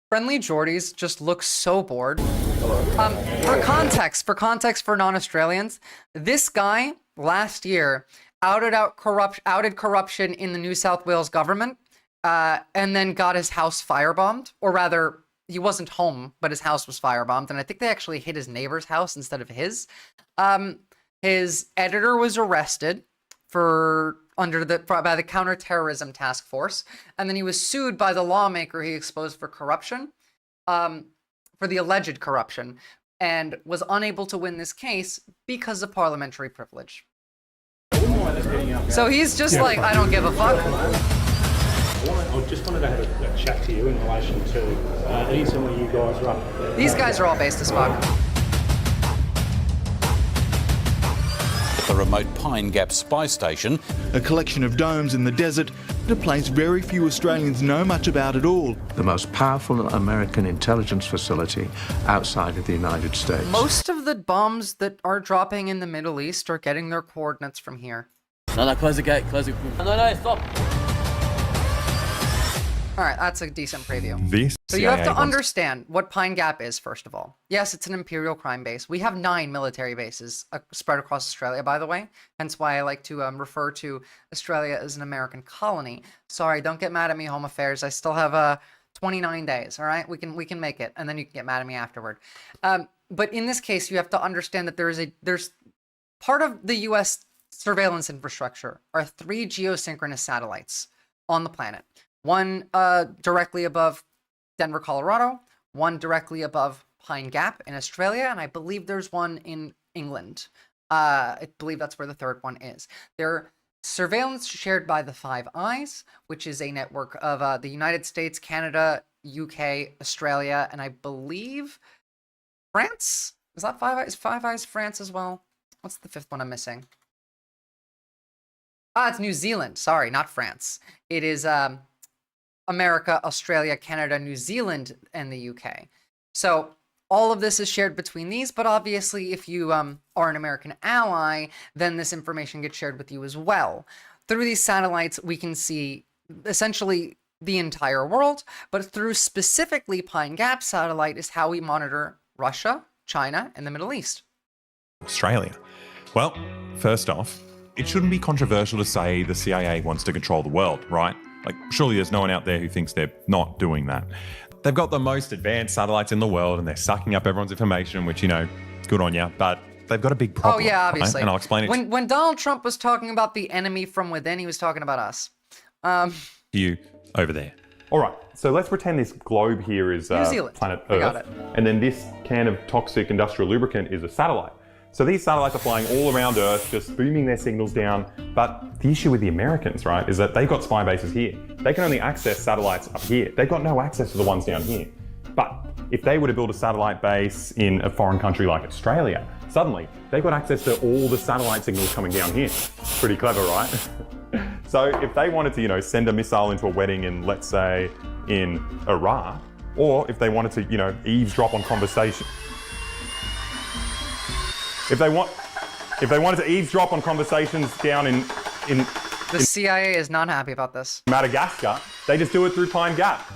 Friendly Jordies just look so bored. For context for non-Australians, this guy last year outed corruption in the New South Wales government, and then got his house firebombed, or rather, he wasn't home, but his house was firebombed, and I think they actually hit his neighbor's house instead of his. His editor was arrested by the counter-terrorism task force, and then he was sued by the lawmaker he exposed for corruption, for the alleged corruption, and was unable to win this case because of parliamentary privilege. So he's just like, I don't give a fuck. I just wanted to have a chat to you in relation to Elysium, where you guys run. These guys are all based as fuck. The remote Pine Gap spy station, a collection of domes in the desert, a place very few Australians know much about at all. The most powerful American intelligence facility outside of the United States. Most of the bombs that are dropping in the Middle East are getting their coordinates from here. No, close the gate, close it. No, stop. All right, that's a decent preview. So you have to understand what Pine Gap is, first of all. Yes, it's an imperial crime base. We have 9 military bases spread across Australia, by the way. Hence why I like to refer to Australia as an American colony. Sorry, don't get mad at me, Home Affairs. I still have 29 days, all right? We can make it, and then you can get mad at me afterward. But in this case, you have to understand that there's part of the U.S. surveillance infrastructure are 3 geosynchronous satellites on the planet. One directly above Denver, Colorado, one directly above Pine Gap in Australia, and I believe there's one in England. I believe that's where the third one is. They're surveillance shared by the Five Eyes, which is a network of the United States, Canada, UK, Australia, and I believe France? Is that Five Eyes? Is Five Eyes France as well? What's the 5th one I'm missing? It's New Zealand. Sorry, not France. It is America, Australia, Canada, New Zealand, and the UK. So all of this is shared between these, but obviously if you are an American ally, then this information gets shared with you as well. Through these satellites, we can see essentially the entire world, but through specifically Pine Gap satellite is how we monitor Russia, China, and the Middle East. Australia. Well, first off, it shouldn't be controversial to say the CIA wants to control the world, right? Like, surely there's no one out there who thinks they're not doing that. They've got the most advanced satellites in the world and they're sucking up everyone's information, which, you know, good on you, but they've got a big problem. Oh yeah, obviously. Right? And I'll explain it When Donald Trump was talking about the enemy from within, he was talking about us. to you over there. All right, so let's pretend this globe here is New Zealand. planet I got Earth, it. and then this can of toxic industrial lubricant is a satellite. So these satellites are flying all around Earth, just booming their signals down. But the issue with the Americans, right, is that they've got spy bases here. They can only access satellites up here. They've got no access to the ones down here. But if they were to build a satellite base in a foreign country like Australia, suddenly they've got access to all the satellite signals coming down here. Pretty clever, right? So if they wanted to, you know, send a missile into a wedding in, let's say, in Iraq, or if they wanted to, you know, eavesdrop on conversation. If they wanted to eavesdrop on conversations down in The CIA is not happy about this. Madagascar, they just do it through Pine Gap.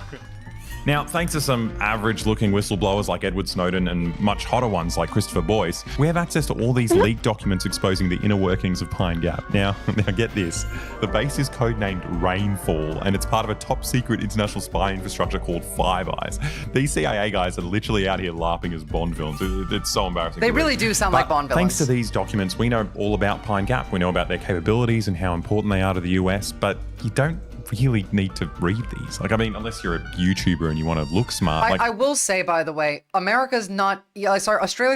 Now, thanks to some average-looking whistleblowers like Edward Snowden and much hotter ones like Christopher Boyce, we have access to all these leaked documents exposing the inner workings of Pine Gap. Now get this. The base is codenamed Rainfall, and it's part of a top-secret international spy infrastructure called Five Eyes. These CIA guys are literally out here laughing as Bond villains. It's so embarrassing. They really do sound like Bond villains. Thanks to these documents, we know all about Pine Gap. We know about their capabilities and how important they are to the US, but you don't really need to read these. Like, I mean, unless you're a YouTuber and you want to look smart. I will say, by the way, Australia's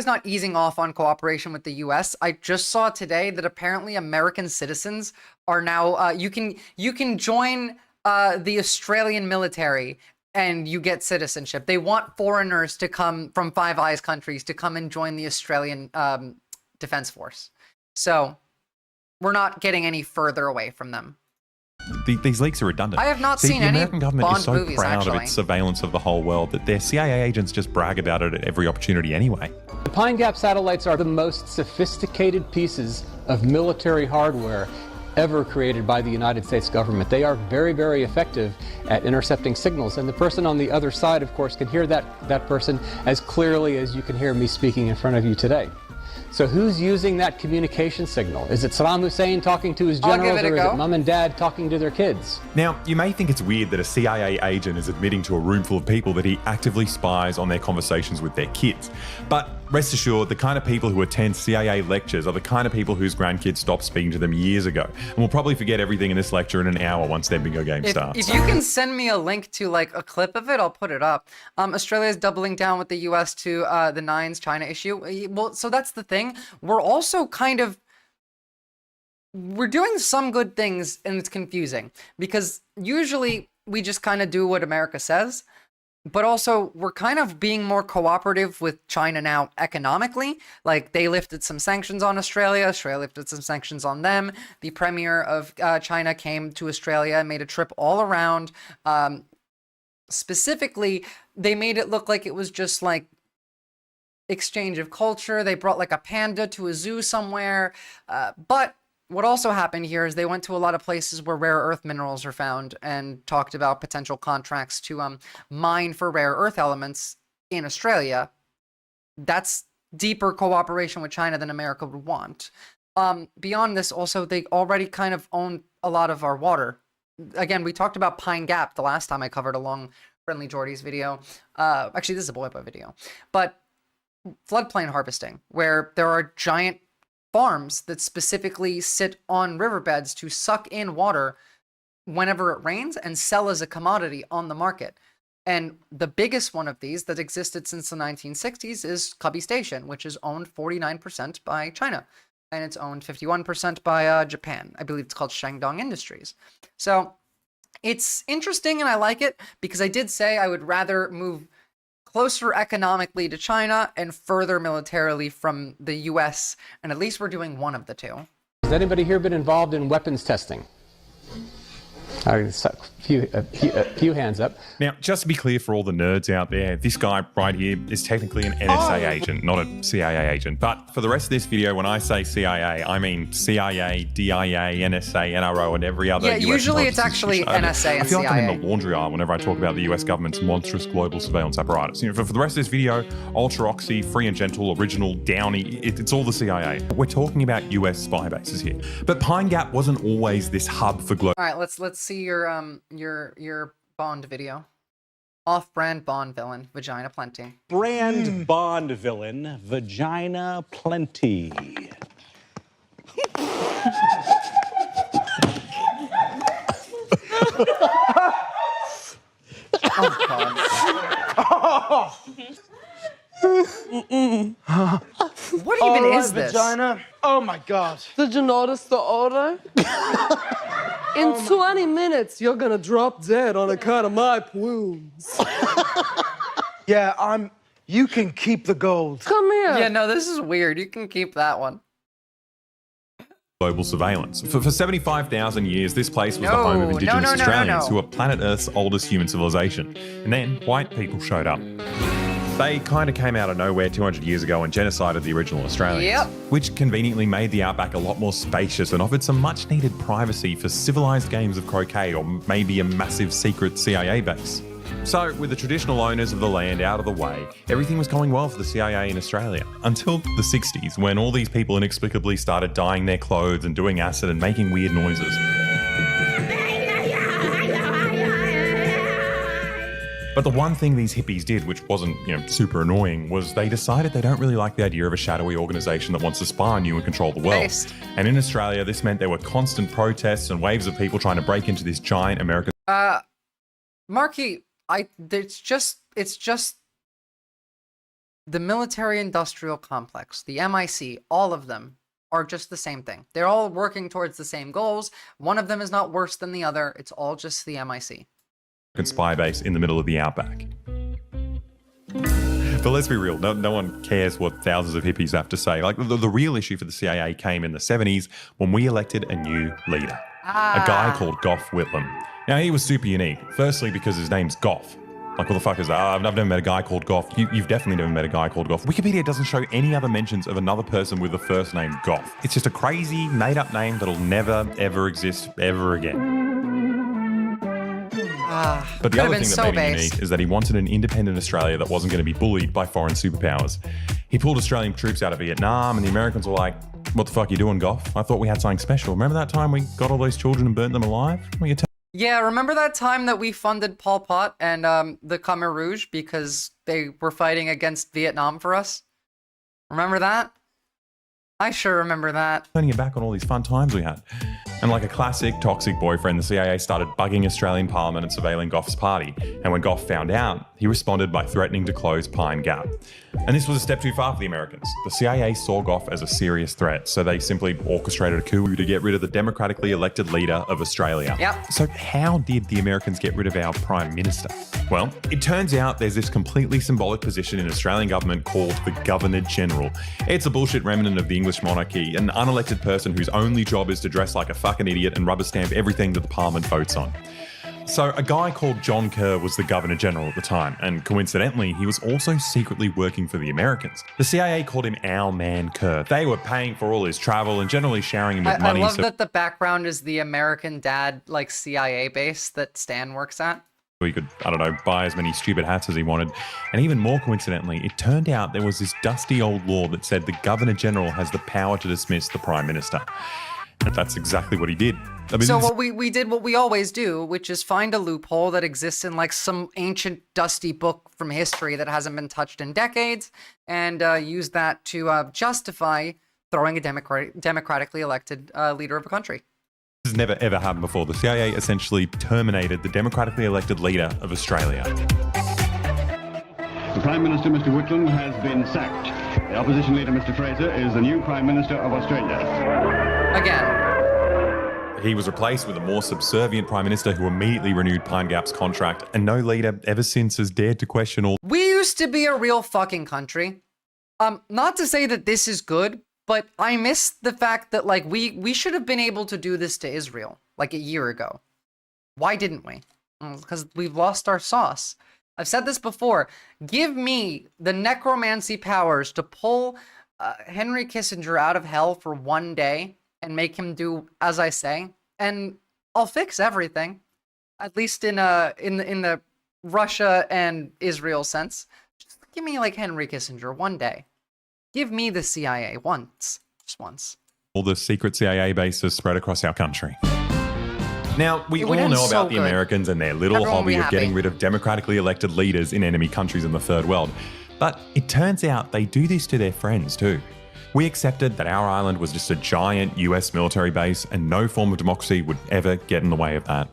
not easing off on cooperation with the US. I just saw today that apparently American citizens are now, you can join the Australian military and you get citizenship. They want foreigners to come from Five Eyes countries to come and join the Australian Defense Force. So we're not getting any further away from them. These leaks are redundant. I have not See, seen the any American government Bond is so movies, proud actually. of its surveillance of the whole world that their CIA agents just brag about it at every opportunity anyway. The Pine Gap satellites are the most sophisticated pieces of military hardware ever created by the United States government. They are very, very effective at intercepting signals, and the person on the other side, of course, can hear that person as clearly as you can hear me speaking in front of you today. So who's using that communication signal? Is it Saddam Hussein talking to his generals, or is it mom and dad talking to their kids? Now, you may think it's weird that a CIA agent is admitting to a room full of people that he actively spies on their conversations with their kids. But rest assured, the kind of people who attend CIA lectures are the kind of people whose grandkids stopped speaking to them years ago. And will probably forget everything in this lecture in an hour once their bingo game starts. If you can send me a link to like a clip of it, I'll put it up. Australia is doubling down with the US to the Nines China issue. Well, so that's the thing. We're also we're doing some good things, and it's confusing because usually we just kind of do what America says, but also we're kind of being more cooperative with China now economically. Like, they lifted some sanctions on Australia, Australia lifted some sanctions on them. The premier of China came to Australia and made a trip all around. Specifically, they made it look like it was just like exchange of culture. They brought like a panda to a zoo somewhere. But what also happened here is they went to a lot of places where rare earth minerals are found and talked about potential contracts to mine for rare earth elements in Australia. That's deeper cooperation with China than America would want. Beyond this, also, they already kind of own a lot of our water. Again, we talked about Pine Gap the last time I covered along Friendly Jordy's video. Actually, this is a Boy Boy video. But floodplain harvesting, where there are giant farms that specifically sit on riverbeds to suck in water whenever it rains and sell as a commodity on the market. And the biggest one of these that existed since the 1960s is Cubby Station, which is owned 49% by China, and it's owned 51% by Japan. I believe it's called Shandong Industries. So it's interesting, and I like it because I did say I would rather move closer economically to China and further militarily from the US, and at least we're doing one of the two. Has anybody here been involved in weapons testing? A few hands up. Now, just to be clear for all the nerds out there, this guy right here is technically an NSA agent, not a CIA agent. But for the rest of this video, when I say CIA, I mean CIA, DIA, NSA, NRO, and every other US usually it's intelligence actually institution. NSA and I feel like I'm CIA. in the laundry aisle whenever I talk about the US government's monstrous global surveillance apparatus. For the rest of this video, Ultra Oxy, Free and Gentle, Original, Downey, it's all the CIA. We're talking about US spy bases here. But Pine Gap wasn't always this hub for global... All right, let's see your Bond video. Off-brand Bond villain, vagina plenty. Brand Bond villain, vagina plenty. Oh, God. What even is this? Vagina? Oh my God. Did you notice the odor? In 20 minutes, you're gonna drop dead on account of my plumes. Yeah, you can keep the gold. Come here. Yeah, no, this is weird. You can keep that one. Global surveillance. For 75,000 years, this place was the home of indigenous Australians who were planet Earth's oldest human civilization. And then white people showed up. They kind of came out of nowhere 200 years ago and genocided the original Australians, Yep. which conveniently made the outback a lot more spacious and offered some much needed privacy for civilized games of croquet or maybe a massive secret CIA base. So, with the traditional owners of the land out of the way, everything was going well for the CIA in Australia. Until the 60s, when all these people inexplicably started dyeing their clothes and doing acid and making weird noises. But the one thing these hippies did, which wasn't, super annoying, was they decided they don't really like the idea of a shadowy organisation that wants to spy on you and control the world. Based. And in Australia, this meant there were constant protests and waves of people trying to break into this giant American... Marky, it's just the military-industrial complex, the MIC, all of them are just the same thing. They're all working towards the same goals. One of them is not worse than the other. It's all just the MIC. spy base in the middle of the outback. But let's be real, no one cares what thousands of hippies have to say. Like, the real issue for the CIA came in the 70s when we elected a new leader. A guy called Gough Whitlam. Now, he was super unique. Firstly, because his name's Gough. Like, what the fuck is that? I've never met a guy called Gough. You've definitely never met a guy called Gough. Wikipedia doesn't show any other mentions of another person with the first name Gough. It's just a crazy, made-up name that'll never, ever exist ever again. But the other thing that made him unique is that he wanted an independent Australia that wasn't going to be bullied by foreign superpowers. He pulled Australian troops out of Vietnam, and the Americans were like, "What the fuck are you doing, Gough? I thought we had something special. Remember that time we got all those children and burnt them alive?" Yeah, remember that time that we funded Pol Pot and the Khmer Rouge because they were fighting against Vietnam for us? Remember that? I sure remember that. Turning it back on all these fun times we had. And like a classic toxic boyfriend, the CIA started bugging Australian Parliament and surveilling Gough's party. And when Gough found out, he responded by threatening to close Pine Gap. And this was a step too far for the Americans. The CIA saw Gough as a serious threat, so they simply orchestrated a coup to get rid of the democratically elected leader of Australia. Yep. So how did the Americans get rid of our Prime Minister? Well, it turns out there's this completely symbolic position in Australian government called the Governor-General. It's a bullshit remnant of the English monarchy, an unelected person whose only job is to dress like a fucking idiot and rubber stamp everything that the Parliament votes on. So a guy called John Kerr was the Governor-General at the time, and coincidentally, he was also secretly working for the Americans. The CIA called him Our Man Kerr. They were paying for all his travel and generally showering him with money. I love that the background is the American Dad, like, CIA base that Stan works at. He could, buy as many stupid hats as he wanted. And even more coincidentally, it turned out there was this dusty old law that said the Governor-General has the power to dismiss the Prime Minister. And that's exactly what he did. So what we did what we always do, which is find a loophole that exists in like some ancient dusty book from history that hasn't been touched in decades, and use that to justify throwing a democratically elected leader of a country. This has never ever happened before. The CIA essentially terminated the democratically elected leader of Australia. The Prime Minister, Mr. Whitlam, has been sacked. The opposition leader, Mr. Fraser, is the new Prime Minister of Australia. Again. He was replaced with a more subservient Prime Minister who immediately renewed Pine Gap's contract, and no leader ever since has dared to question all... We used to be a real fucking country. Not to say that this is good, but I miss the fact that, like, we should have been able to do this to Israel, like, a year ago. Why didn't we? Because we've lost our sauce. I've said this before. Give me the necromancy powers to pull Henry Kissinger out of hell for one day and make him do as I say, and I'll fix everything. At least in the Russia and Israel sense. Just give me like Henry Kissinger one day. Give me the CIA once. Just once. All the secret CIA bases spread across our country. Now, we all would end know so about the good. Americans and their little Everyone would hobby be of getting happy. rid of democratically elected leaders in enemy countries in the third world. But it turns out they do this to their friends too. We accepted that our island was just a giant US military base and no form of democracy would ever get in the way of that.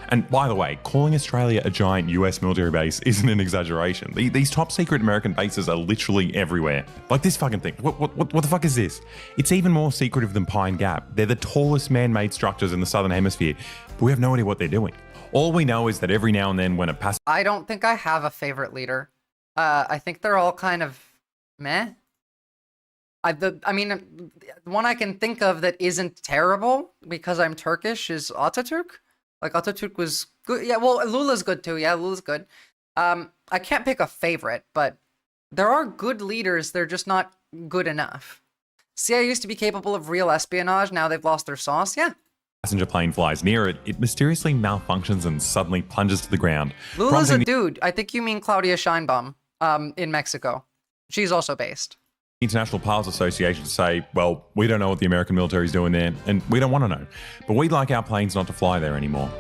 And by the way, calling Australia a giant US military base isn't an exaggeration. These top secret American bases are literally everywhere. Like this fucking thing. What the fuck is this? It's even more secretive than Pine Gap. They're the tallest man-made structures in the Southern Hemisphere, but we have no idea what they're doing. All we know is that every now and then when a passenger... I don't think I have a favorite leader. I think they're all kind of meh. I mean, the one I can think of that isn't terrible because I'm Turkish is Atatürk. Like Atatürk was good. Yeah, well, Lula's good too. Yeah, Lula's good. I can't pick a favorite, but there are good leaders. They're just not good enough. CIA used to be capable of real espionage. Now they've lost their sauce. Yeah. Passenger plane flies near it, it mysteriously malfunctions and suddenly plunges to the ground. Lula's a prompting the dude. I think you mean Claudia Scheinbaum in Mexico. She's also based. International Pilots Association to say, well, we don't know what the American military is doing there, and we don't want to know. But we'd like our planes not to fly there anymore.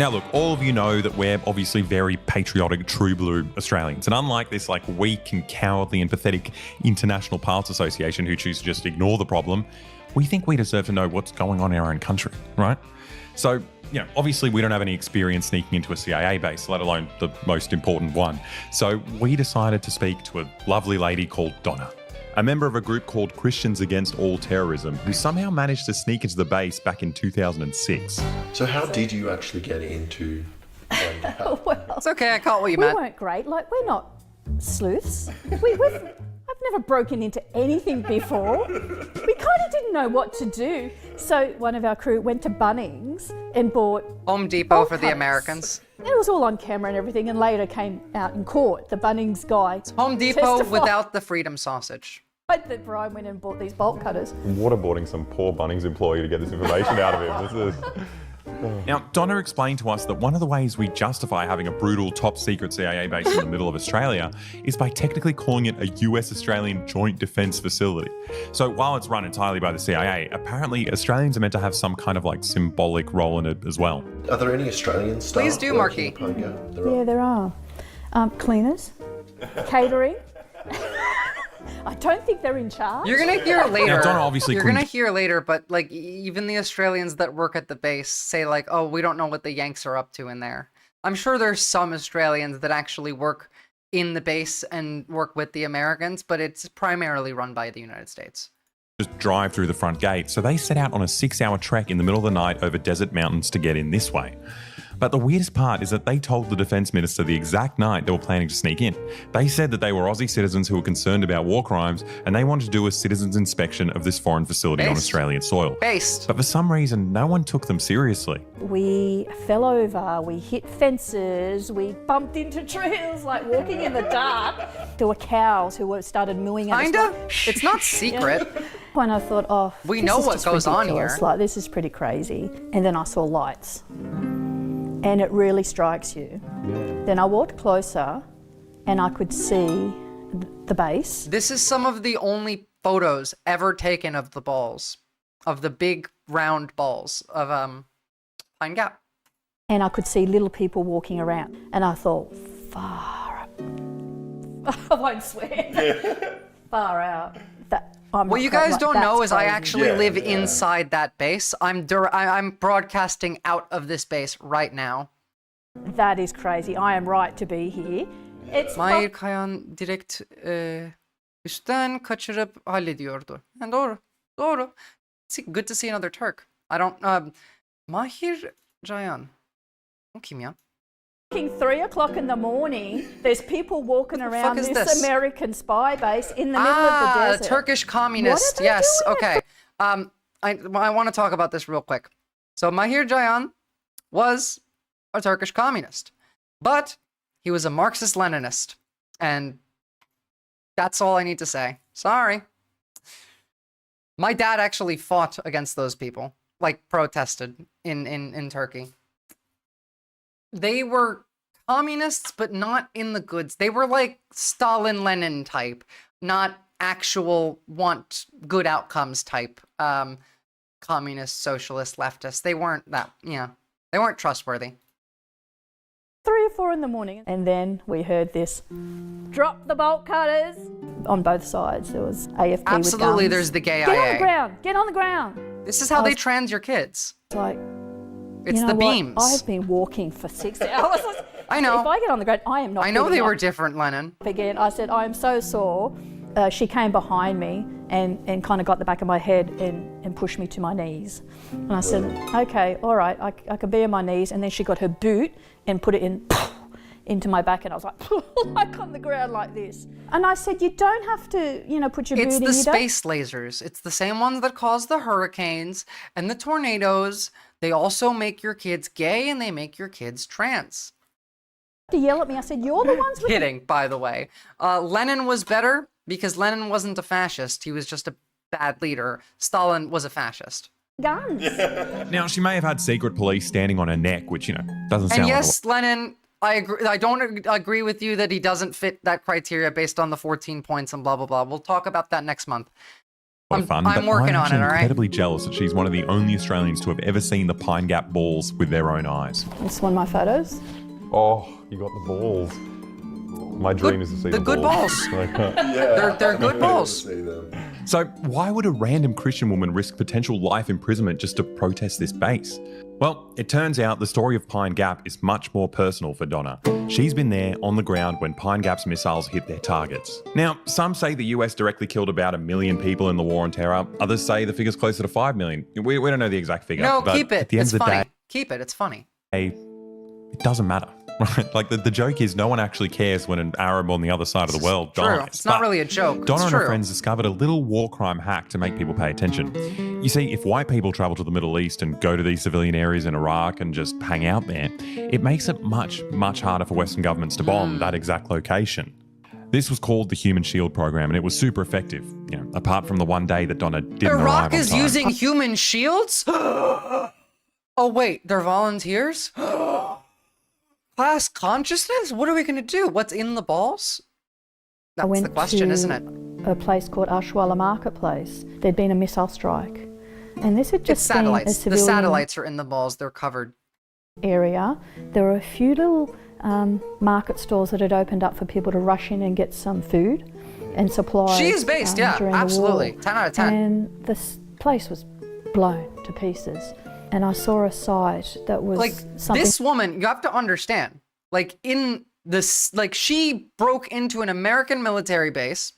Now look, all of you know that we're obviously very patriotic, true blue Australians. And unlike this like weak and cowardly and pathetic International Pilots Association who choose to just ignore the problem, we think we deserve to know what's going on in our own country, right? So, you know, obviously we don't have any experience sneaking into a CIA base, let alone the most important one. So we decided to speak to a lovely lady called Donna, a member of a group called Christians Against All Terrorism, who somehow managed to sneak into the base back in 2006. So how did you actually get into Well, it's okay, I caught what you we meant. weren't great. Like, we're not sleuths. I've never broken into anything before. We kind of didn't know what to do. So one of our crew went to Bunnings and bought Home Depot for the Americans. It was all on camera and everything, and later came out in court. The Bunnings guy. Home Depot testified without the freedom sausage. that Brian went and bought these bolt cutters. Waterboarding some poor Bunnings employee to get this information out of him. This is... Now, Donna explained to us that one of the ways we justify having a brutal top secret CIA base in the middle of Australia is by technically calling it a US-Australian joint defence facility. So while it's run entirely by the CIA, apparently Australians are meant to have some kind of like symbolic role in it as well. Are there any Australian staff? Please do, working Marky. at Pine Gap? Yeah, there are. Cleaners, catering. I don't think they're in charge. You're gonna hear later. Now, Donna obviously You're couldn't- gonna hear later, but like even the Australians that work at the base say like, "Oh, we don't know what the Yanks are up to in there." I'm sure there's some Australians that actually work in the base and work with the Americans, but it's primarily run by the United States. Just drive through the front gate, so they set out on a 6-hour trek in the middle of the night over desert mountains to get in this way. But the weirdest part is that they told the Defence Minister the exact night they were planning to sneak in. They said that they were Aussie citizens who were concerned about war crimes and they wanted to do a citizen's inspection of this foreign facility on Based. Australian soil. Based. But for some reason, no one took them seriously. We fell over, we hit fences, we bumped into trees, like walking in the dark. There were cows who started mooing at us. Kinda? It's not secret. When I thought, oh, We this know is what just goes on ridiculous. here. Like, this is pretty crazy. And then I saw lights. And it really strikes you. Then I walked closer and I could see the base. This is some of the only photos ever taken of the balls, of the big round balls of Pine Gap. And I could see little people walking around. And I thought, far up. I won't swear. Far out. What you guys don't know is I actually live Yeah. inside that base. I'm broadcasting out of this base right now. That is crazy. I am right to be here. It's Mahir Kayan direkt üstten kaçırıp hallediyordu. And doğru. Doğru. Good to see another Turk. I don't Mahir Jayan. O kim ya? 3 o'clock in the morning, there's people walking What the around fuck is this this? American spy base in the middle of the desert. Turkish communist. What are they Yes. doing? Okay. I want to talk about this real quick. So Mahir Jayan was a Turkish communist, but he was a Marxist-Leninist, and that's all I need to say. Sorry. My dad actually fought against those people, like protested in Turkey. They were communists, but not in the goods. They were like Stalin, Lenin type, not actual want good outcomes type communist, socialist, leftist. They weren't that, they weren't trustworthy. 3 or 4 in the morning, and then we heard this, drop the bolt cutters. On both sides, there was AFP Absolutely, with guns. there's the gay Get on IA. the ground, get on the ground. This is how they trans your kids. It's like, it's you know the what? beams. I've been walking for 6 hours. I know. If I get on the ground, I am not I know getting they were up. different, Lennon. Again, I said, I am so sore. She came behind me and kind of got the back of my head and pushed me to my knees. And I said, okay, all right, I can be on my knees. And then she got her boot and put it into my back, and I was like on the ground like this. And I said, you don't have to, put your boot in. It's the space lasers. It's the same ones that cause the hurricanes and the tornadoes. They also make your kids gay, and they make your kids trans. To yell at me, I said, you're the ones with Kidding, by the way. Lenin was better because Lenin wasn't a fascist. He was just a bad leader. Stalin was a fascist. Guns. Now, she may have had secret police standing on her neck, which, doesn't sound And yes, Lenin, I agree. I don't agree with you that he doesn't fit that criteria based on the 14 points and blah, blah, blah. We'll talk about that next month. I'm working on it, all right? I'm incredibly jealous that she's one of the only Australians to have ever seen the Pine Gap balls with their own eyes. It's one of my photos. Oh, you got the balls. My dream is to see the good balls. They're good balls. So why would a random Christian woman risk potential life imprisonment just to protest this base? Well, it turns out the story of Pine Gap is much more personal for Donna. She's been there on the ground when Pine Gap's missiles hit their targets. Now, some say the US directly killed about 1 million people in the war on terror. Others say the figure's closer to 5 million. We don't know the exact figure. No, but keep it. At the end It's of the funny. day, Keep it. It's funny. it doesn't matter. Right? Like the joke is no one actually cares when an Arab on the other side of the world dies. True. It's not really a joke. Donna It's and her true. friends discovered a little war crime hack to make people pay attention. You see, if white people travel to the Middle East and go to these civilian areas in Iraq and just hang out there, it makes it much, much harder for Western governments to bomb that exact location. This was called the Human Shield Program, and it was super effective, apart from the one day that Donna didn't arrive Iraq on is time. using human shields? Oh, wait. They're volunteers? Class consciousness? What are we going to do? What's in the balls? I That's went the question, to isn't it? a place called Ashwala Marketplace. There'd been a missile strike. And this had It's just been a satellites. The civilian satellites are in the balls. They're covered. area. There were a few little market stores that had opened up for people to rush in and get some food and supplies. She is based, yeah, during the absolutely. war. 10 out of 10. And this place was blown to pieces. And I saw a site that was Like, something. this woman, you have to understand, like, in this, like, she broke into an American military base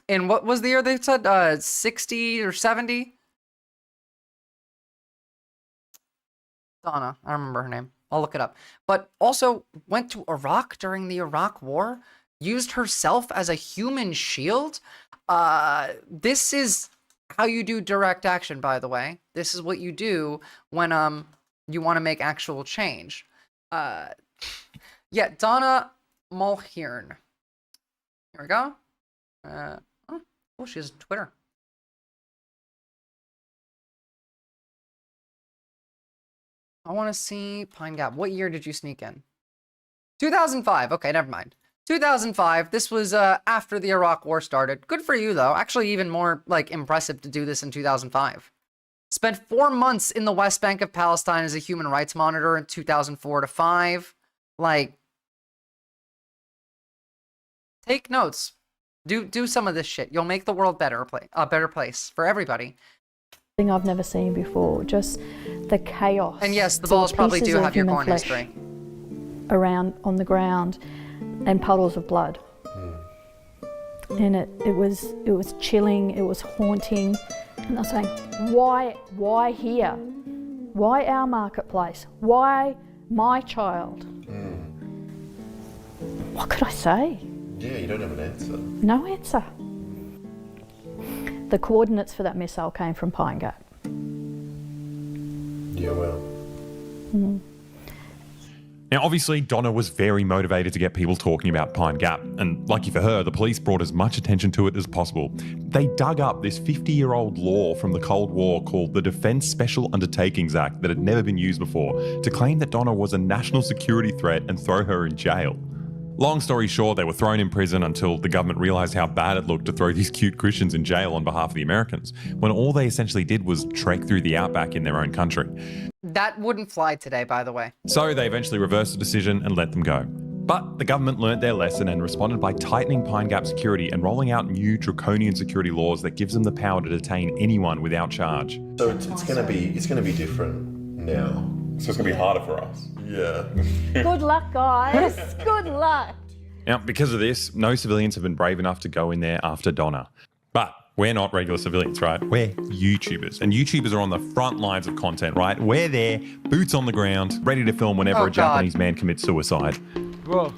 in what was the year they said? 60 or 70? Donna, I don't remember her name. I'll look it up. But also went to Iraq during the Iraq War, used herself as a human shield. This is how you do direct action, by the way. This is what you do when you want to make actual change. Yeah, Donna Mulhern. Here we go. Oh, she has Twitter. I want to see Pine Gap. What year did you sneak in? 2005. Okay, never mind. 2005. This was after the Iraq War started. Good for you, though. Actually, even more like impressive to do this in 2005. Spent 4 months in the West Bank of Palestine as a human rights monitor in 2004 to 5. Like, take notes. Do some of this shit. You'll make the world a better place for everybody. Thing I've never seen before. Just the chaos. And yes, the It's all balls probably pieces do of have your human corn flesh history. around on the ground and puddles of blood. And it was chilling, it was haunting. And I was saying, why here? Why our marketplace? Why my child? What could I say? Yeah, you don't have an answer. No answer. The coordinates for that missile came from Pine Gap. Yeah, well. Now, obviously, Donna was very motivated to get people talking about Pine Gap, and lucky for her, the police brought as much attention to it as possible. They dug up this 50-year-old law from the Cold War called the Defense Special Undertakings Act that had never been used before to claim that Donna was a national security threat and throw her in jail. Long story short, they were thrown in prison until the government realised how bad it looked to throw these cute Christians in jail on behalf of the Americans, when all they essentially did was trek through the outback in their own country. That wouldn't fly today, by the way. So they eventually reversed the decision and let them go. But the government learnt their lesson and responded by tightening Pine Gap security and rolling out new draconian security laws that gives them the power to detain anyone without charge. So it's going to be different now. So it's going to be harder for us. Yeah. Good luck, guys. Good luck. Now, because of this, no civilians have been brave enough to go in there after Donna. But we're not regular civilians, right? We're YouTubers. And YouTubers are on the front lines of content, right? We're there, boots on the ground, ready to film whenever a Japanese man commits suicide. Bro,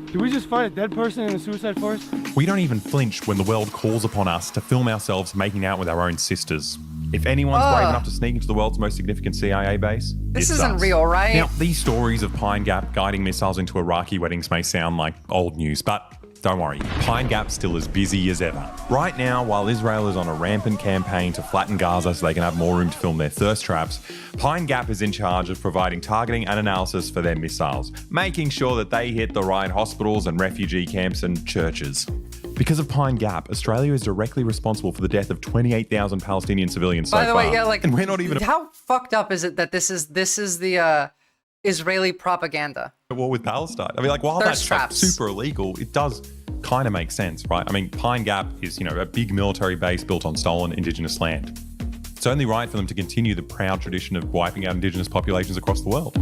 did we just find a dead person in the suicide forest? We don't even flinch when the world calls upon us to film ourselves making out with our own sisters. If anyone's brave enough to sneak into the world's most significant CIA base, This it's isn't us. real, right? Now, these stories of Pine Gap guiding missiles into Iraqi weddings may sound like old news, but don't worry, Pine Gap's still as busy as ever. Right now, while Israel is on a rampant campaign to flatten Gaza so they can have more room to film their thirst traps, Pine Gap is in charge of providing targeting and analysis for their missiles, making sure that they hit the right hospitals and refugee camps and churches. Because of Pine Gap, Australia is directly responsible for the death of 28,000 Palestinian civilians so By the far. way, yeah, like, and we're not even how fucked up is it that this is the Israeli propaganda? at war with Palestine. I mean, like, while Thirst that's like, traps. super illegal, it does kind of make sense, right? I mean, Pine Gap is, a big military base built on stolen Indigenous land. It's only right for them to continue the proud tradition of wiping out Indigenous populations across the world.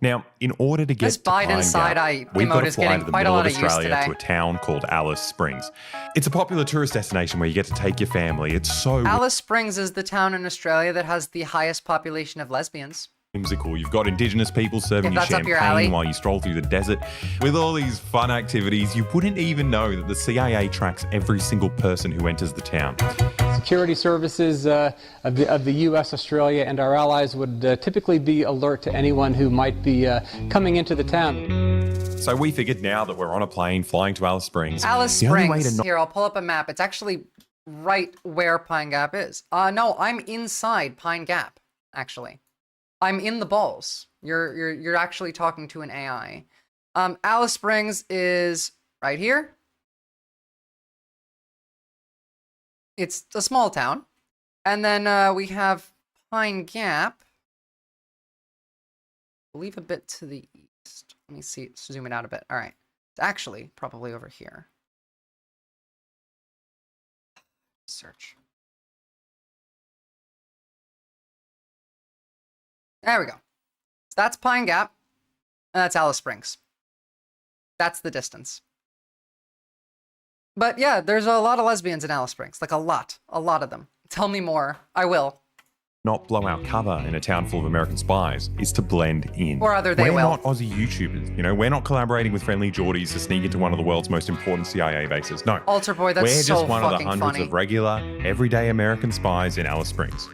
Now, in order to get This to Pine Biden side-eye Gap, we've got emote to is fly getting to the quite a middle lot of of use Australia today. to a town called Alice Springs. It's a popular tourist destination where you get to take your family. It's so Alice Springs is the town in Australia that has the highest population of lesbians. whimsical. You've got Indigenous people serving If you that's up your alley. champagne while you stroll through the desert. With all these fun activities, you wouldn't even know that the CIA tracks every single person who enters the town. Security services of the U.S., Australia, and our allies would typically be alert to anyone who might be coming into the town. So we figured now that we're on a plane flying to Alice Springs, Alice the only way Springs. to Here, I'll pull up a map. It's actually right where Pine Gap is. No, I'm inside Pine Gap, actually. I'm in the balls. You're actually talking to an AI. Alice Springs is right here. It's a small town. And then we have Pine Gap. I believe a bit to the east. Let me see, zoom it out a bit. All right. It's actually probably over here. Search. There we go. So that's Pine Gap. And that's Alice Springs. That's the distance. But yeah, there's a lot of lesbians in Alice Springs. Like a lot of them. Tell me more. I will. not blow our cover in a town full of American spies is to blend in. Or other they we're will. not Aussie YouTubers. You know, we're not collaborating with friendly Geordies to sneak into one of the world's most important CIA bases. No. Altar Boy, that's we're so just one of the fucking hundreds funny. of regular, everyday American spies in Alice Springs.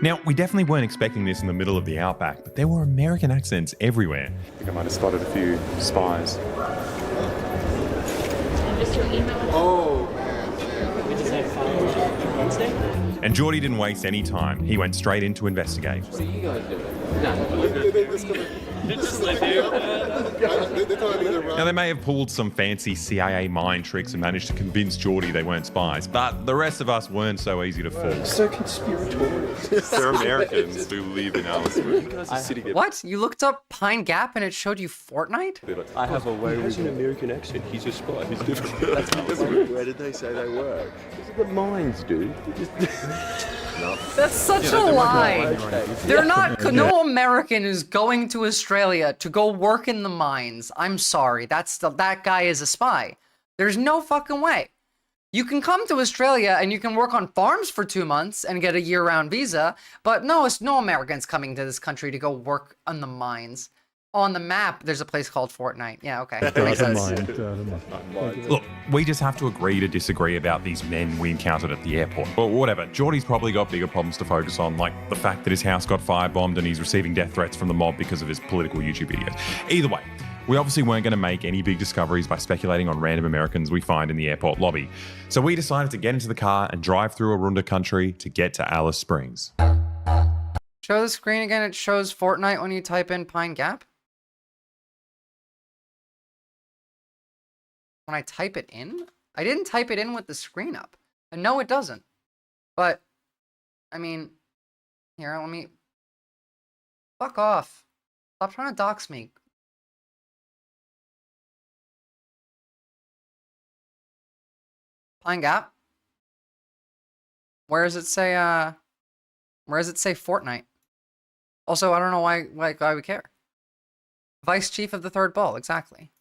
Now, we definitely weren't expecting this in the middle of the outback, but there were American accents everywhere. I think I might have spotted a few spies. Oh, We just had fun Wednesday. And Geordie didn't waste any time. He went straight in to investigate. What are you guys doing? Just live here. Now, they may have pulled some fancy CIA mind tricks and managed to convince Geordie they weren't spies, but the rest of us weren't so easy to fool. So conspiratorial. They're Americans who live in Alice Springs. What? You looked up Pine Gap and it showed you Fortnite? I have a way He has an American accent. He's a spy. He's different. Where did they say they work? The mines, dude. That's such a lie. They're not. No American is going to Australia to go work in the mines. I'm sorry. That guy is a spy. There's no fucking way. You can come to Australia and you can work on farms for 2 months and get a year-round visa, but no, it's no Americans coming to this country to go work on the mines. On the map, there's a place called Fortnite. Yeah, okay. That makes sense. Look, we just have to agree to disagree about these men we encountered at the airport. Well, whatever. Geordie's probably got bigger problems to focus on, like the fact that his house got firebombed and he's receiving death threats from the mob because of his political YouTube videos. Either way, we obviously weren't going to make any big discoveries by speculating on random Americans we find in the airport lobby. So we decided to get into the car and drive through Arunda country to get to Alice Springs. Show the screen again. It shows Fortnite when you type in Pine Gap. When I type it in? I didn't type it in with the screen up. And no, it doesn't. But, I mean, here, let me... Fuck off. Stop trying to dox me. Pine Gap? Where does it say, where does it say Fortnite? Also, I don't know why we care. Vice Chief of the Third Ball, exactly.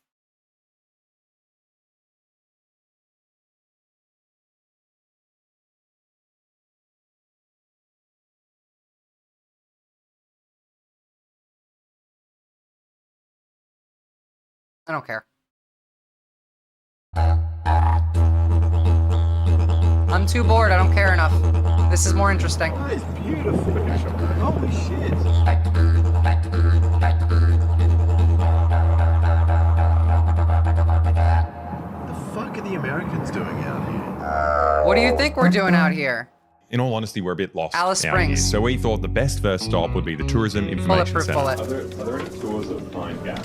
I don't care. I'm too bored. I don't care enough. This is more interesting. That is beautiful. Holy shit. The fuck are the Americans doing out here? What do you think we're doing out here? In all honesty, we're a bit lost Alice out Springs. here, so we thought the best first stop would be the Tourism Information Bulletproof Centre. bullet. Are there any tours of Pine Gap?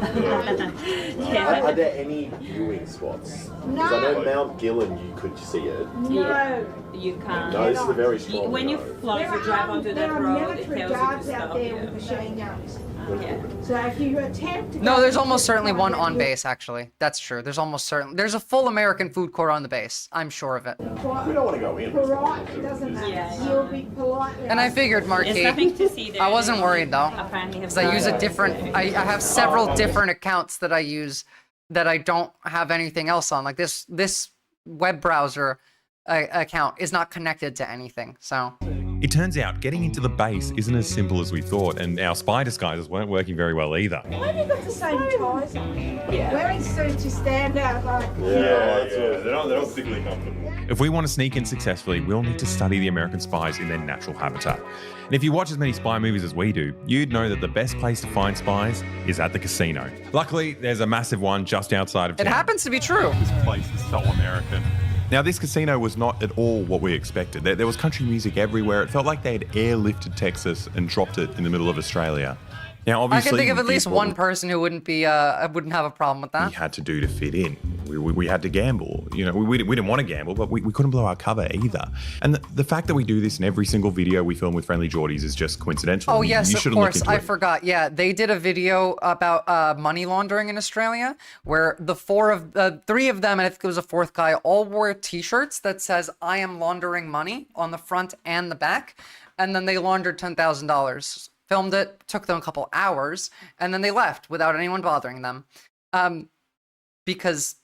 Are there any viewing spots? Because I know Mount Gillen, you could see it. No, you can't. No, this is a very strong When you road. float, you drive onto that road, it tells you to guards out stop. there Yeah. with machine guns. Yeah. So if you attempt to No, go there's into almost the certainly one private on base, actually. That's true. There's a full American food court on the base. I'm sure of it. We don't want to go in. polite, it doesn't matter. Yeah. You'll be politely. And I figured, There's Marquis, nothing to see there. I wasn't worried though. Apparently have Because I use a different, I have several different accounts that I use that I don't have anything else on. Like this web browser account is not connected to anything, so. It turns out getting into the base isn't as simple as we thought, and our spy disguises weren't working very well either. Why have you got the same ties on? Yeah. Wearing suits, you stand out like. They're not particularly comfortable. If we want to sneak in successfully, we'll need to study the American spies in their natural habitat. And if you watch as many spy movies as we do, you'd know that the best place to find spies is at the casino. Luckily, there's a massive one just outside of town. It happens to be true. This place is so American. Now, this casino was not at all what we expected. There was country music everywhere. It felt like they had airlifted Texas and dropped it in the middle of Australia. Now, I obviously, can think of at we least did what one person who wouldn't have a problem with we that. had to do to fit in. We had to gamble. You know, we didn't want to gamble, but we couldn't blow our cover either. And the fact that we do this in every single video we film with Friendly Geordies is just coincidental. Oh You yes, of shouldn't look course. into I it. forgot. Yeah, they did a video about money laundering in Australia, where three of them, and I think it was a fourth guy, all wore T-shirts that says "I am laundering money" on the front and the back, and then they laundered $10,000. Filmed it, took them a couple hours, and then they left without anyone bothering them, because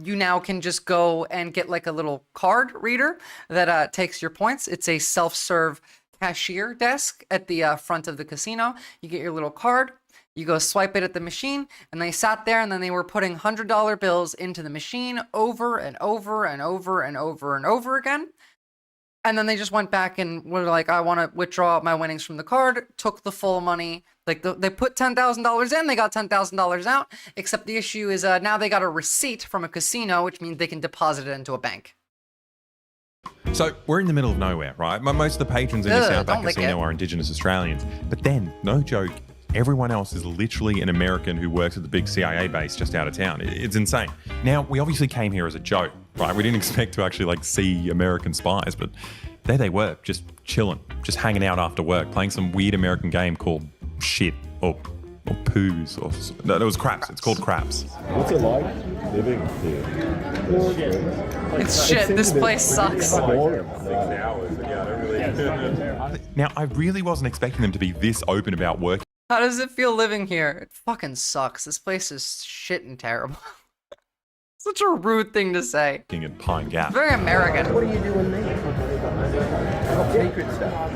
you now can just go and get like a little card reader that takes your points. It's a self-serve cashier desk at the front of the casino. You get your little card, you go swipe it at the machine, and they sat there and then they were putting $100 bills into the machine over and over and over and over and over again. And then they just went back and were like, I want to withdraw my winnings from the card, took the full money. Like they put $10,000 in, they got $10,000 out, except the issue is now they got a receipt from a casino, which means they can deposit it into a bank. So we're in the middle of nowhere, right? Most of the patrons in this Ugh, Outback don't lick Casino it. are Indigenous Australians. But then, no joke, everyone else is literally an American who works at the big CIA base just out of town. It's insane. Now, we obviously came here as a joke, right? We didn't expect to actually see American spies, but there they were, just chilling, just hanging out after work, playing some weird American game called shit or poos or no, it was craps. It's craps. What's it like living here? It's shit. This place sucks. Now, I really wasn't expecting them to be this open about work. How does it feel living here? It fucking sucks. This place is shit and terrible. Such a rude thing to say. In Pine Gap. Very American. What are you doing there? Top secret stuff.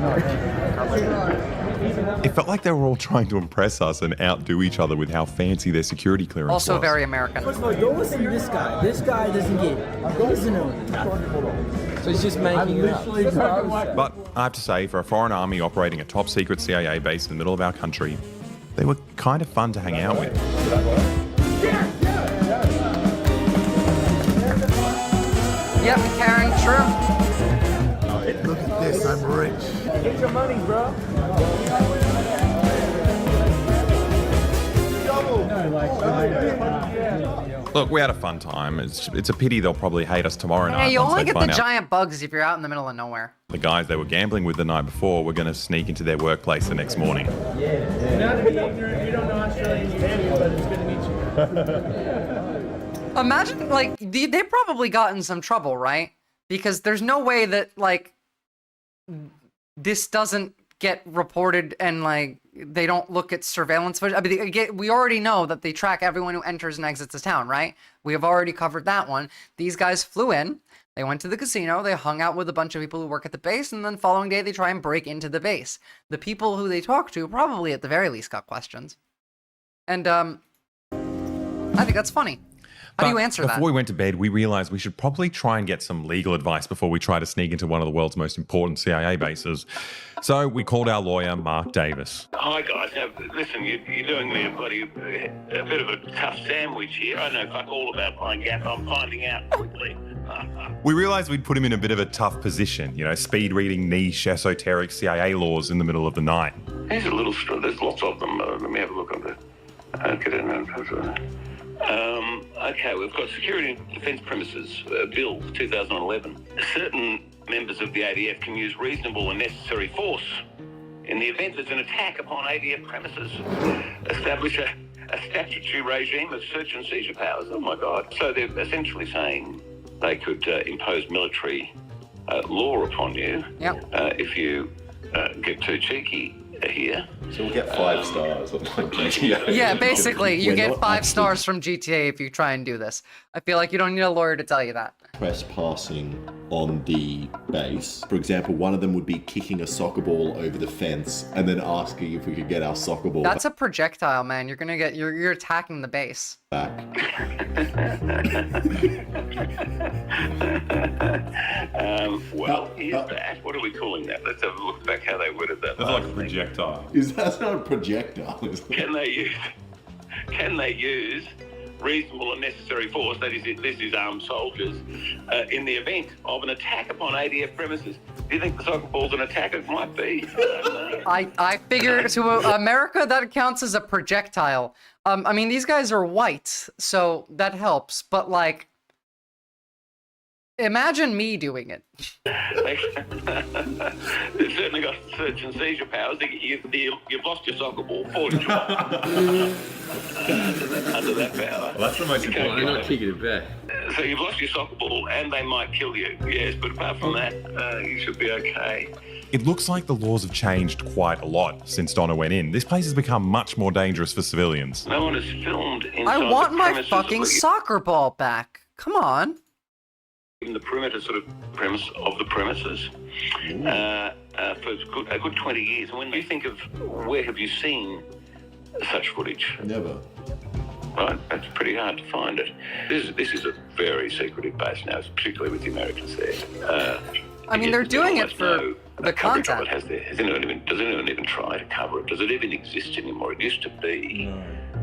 It felt like they were all trying to impress us and outdo each other with how fancy their security clearance Also was. very American. First of all, don't listen to this guy. This guy doesn't get it. Listen to him. So he's just making it up. But I have to say, for a foreign army operating a top secret CIA base in the middle of our country, they were kind of fun to hang out with. Yep, Karen, true. Look at this, I'm rich. Get your money, bro. Look, we had a fun time. It's a pity they'll probably hate us tomorrow night. Yeah, you once only they get the find out giant bugs if you're out in the middle of nowhere. the guys they were gambling with the night before were going to sneak into their workplace the next morning. Not to be ignorant, you don't know Australian behavior, but it's good to meet you. Imagine, like, they probably got in some trouble, right? Because there's no way that, like, this doesn't get reported and, like, they don't look at surveillance footage. I mean, again, we already know that they track everyone who enters and exits the town, right? We have already covered that one. These guys flew in, they went to the casino, they hung out with a bunch of people who work at the base, and then the following day they try and break into the base. The people who they talk to probably at the very least got questions. And, I think that's funny. How do you answer that? Before we went to bed, we realized we should probably try and get some legal advice before we try to sneak into one of the world's most important CIA bases. So we called our lawyer, Mark Davis. Hi, guys. Now, listen, you're doing me a bit of a tough sandwich here. I know fuck all about Pine Gap. I'm finding out quickly. We realized we'd put him in a bit of a tough position, you know, speed reading niche, esoteric CIA laws in the middle of the night. Here's a little story. There's lots of them. Let me have a look on the... Okay, we've got Security and Defence Premises Bill 2011. Certain members of the ADF can use reasonable and necessary force in the event there's an attack upon ADF premises. Establish a statutory regime of search and seizure powers. Oh my God. So they're essentially saying they could impose military law upon you if you get too cheeky here. So we'll get 5 stars on GTA. Yeah, basically, you get 5 stars from GTA if you try and do this. I feel like you don't need a lawyer to tell you that. Trespassing on the base. For example, one of them would be kicking a soccer ball over the fence and then asking if we could get our soccer ball That's a projectile, man. You're gonna get you're attacking the base. back. Well, here's that. What are we calling that? Let's have a look back how they worded that. That's like a projectile. That's not a projectile, is it? Can they use reasonable and necessary force, that is, this is armed soldiers, in the event of an attack upon ADF premises? Do you think the soccer ball's an attack? It might be. I figure to America that counts as a projectile. I mean, these guys are white, so that helps. But like, imagine me doing it. They've certainly got search and seizure powers. You've lost your soccer ball. Under that power. Well, that's the most important. They're not kicking it back. So you've lost your soccer ball and they might kill you. Yes, but apart from that, you should be okay. It looks like the laws have changed quite a lot since Donna went in. This place has become much more dangerous for civilians. No one is filmed inside I want the my premises fucking of the- soccer ball back. Come on. in the perimeter sort of premise of the premises for a good 20 years. And when you think of where have you seen such footage? Never. Right, it's pretty hard to find it. This is a very secretive base now, particularly with the Americans there. I mean, they're doing it for the content. Does anyone even try to cover it? Does it even exist anymore? It used to be,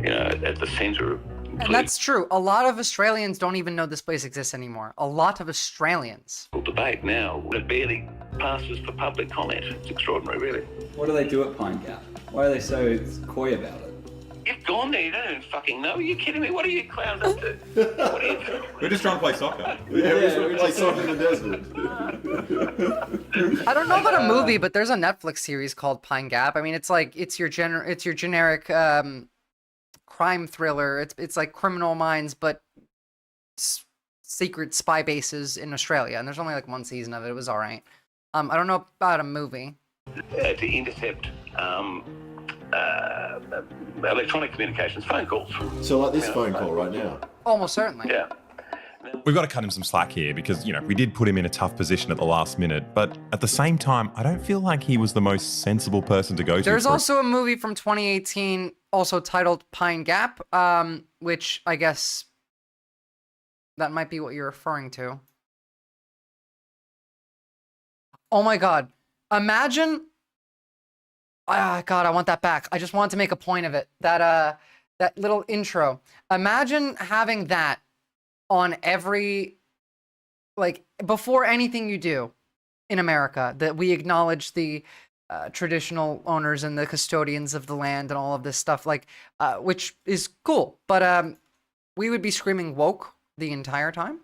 at the centre of. And that's true. A lot of Australians don't even know this place exists anymore. A lot of Australians. Debate now. It barely passes for public comment. It's extraordinary, really. What do they do at Pine Gap? Why are they so coy about it? You've gone there, you don't even fucking know. Are you kidding me? What are you clowns up to? What are you doing? We're just trying to play soccer. Yeah, we're just trying to play soccer in the desert. I don't know about a movie, but there's a Netflix series called Pine Gap. I mean, it's like it's your generic crime thriller. It's like Criminal Minds, but secret spy bases in Australia. And there's only like 1 season of it. It was all right. I don't know about a movie. To intercept electronic communications, phone calls. So like this phone call right now? Almost certainly. Yeah. We've got to cut him some slack here because, you know, we did put him in a tough position at the last minute, but at the same time, I don't feel like he was the most sensible person to go to. There's also a movie from 2018 also titled Pine Gap, which I guess that might be what you're referring to. Oh my God. Imagine, God, I want that back. I just wanted to make a point of it. That little intro. Imagine having that on every, like, before anything you do in America, that we acknowledge the traditional owners and the custodians of the land and all of this stuff, like, which is cool. But we would be screaming woke the entire time.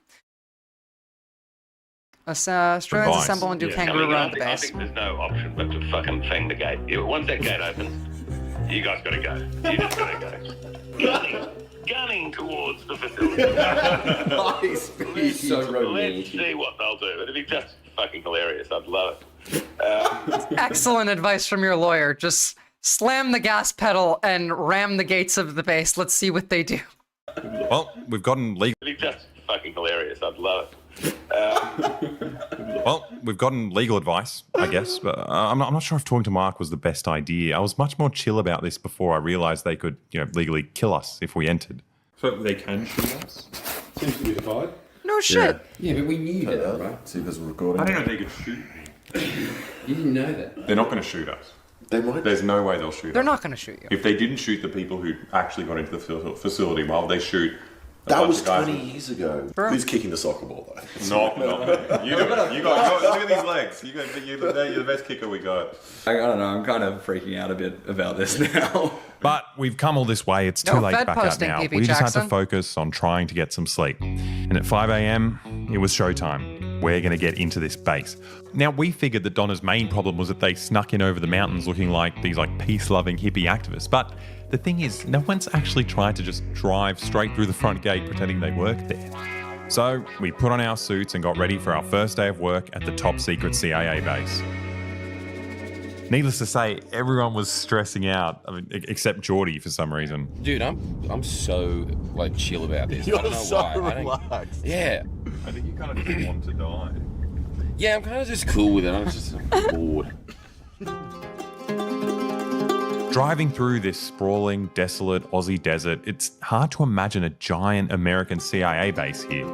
Australians assemble and do kangaroo around the base. I think there's no option but to fucking fang the gate. Once that gate opens, you guys gotta go. You just gotta go. Gunning towards the facility. He's so romantic. Let's see what they'll do. It'd be just fucking hilarious. I'd love it. Excellent advice from your lawyer. Just slam the gas pedal and ram the gates of the base. Let's see what they do. Well, we've gotten legal. It'd be just fucking hilarious. I'd love it. Well, we've gotten legal advice, I guess, but I'm not sure if talking to Mark was the best idea. I was much more chill about this before I realised they could, you know, legally kill us if we entered. So they can shoot us? Seems to be the vibe. No shit. Yeah, but we knew that, right? See if there's a recording. I didn't know they could shoot me. You didn't know that. They're not going to shoot us. They might. There's no way they'll shoot us. They're not going to shoot you. If they didn't shoot the people who actually got into the facility, why would they shoot? That was 20 years ago. Who's kicking the soccer ball, though? Not me. You do it. You got, look at these legs. You're the best kicker we got. I don't know. I'm kind of freaking out a bit about this now. But we've come all this way. It's too late Fed back out posting, now. PP We just had Jackson. to focus on trying to get some sleep. And at 5 a.m., it was showtime. We're going to get into this base. Now, we figured that Donna's main problem was that they snuck in over the mountains looking like these peace-loving hippie activists. But the thing is, no one's actually tried to just drive straight through the front gate pretending they work there. So we put on our suits and got ready for our first day of work at the top secret CIA base. Needless to say, everyone was stressing out, except Geordie for some reason. Dude, I'm so chill about this. You're I don't know so why. relaxed. Yeah. I think you kind of just want to die. Yeah, I'm kind of just cool with it. I'm just bored. Driving through this sprawling, desolate Aussie desert, it's hard to imagine a giant American CIA base here.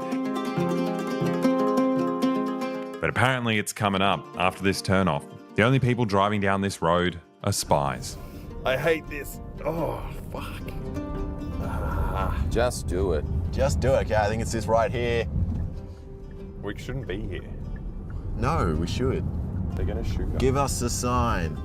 But apparently it's coming up after this turnoff. The only people driving down this road are spies. I hate this. Oh, fuck. Just do it. Just do it, okay? I think it's this right here. We shouldn't be here. No, we should. They're going to shoot us. Give us the sign.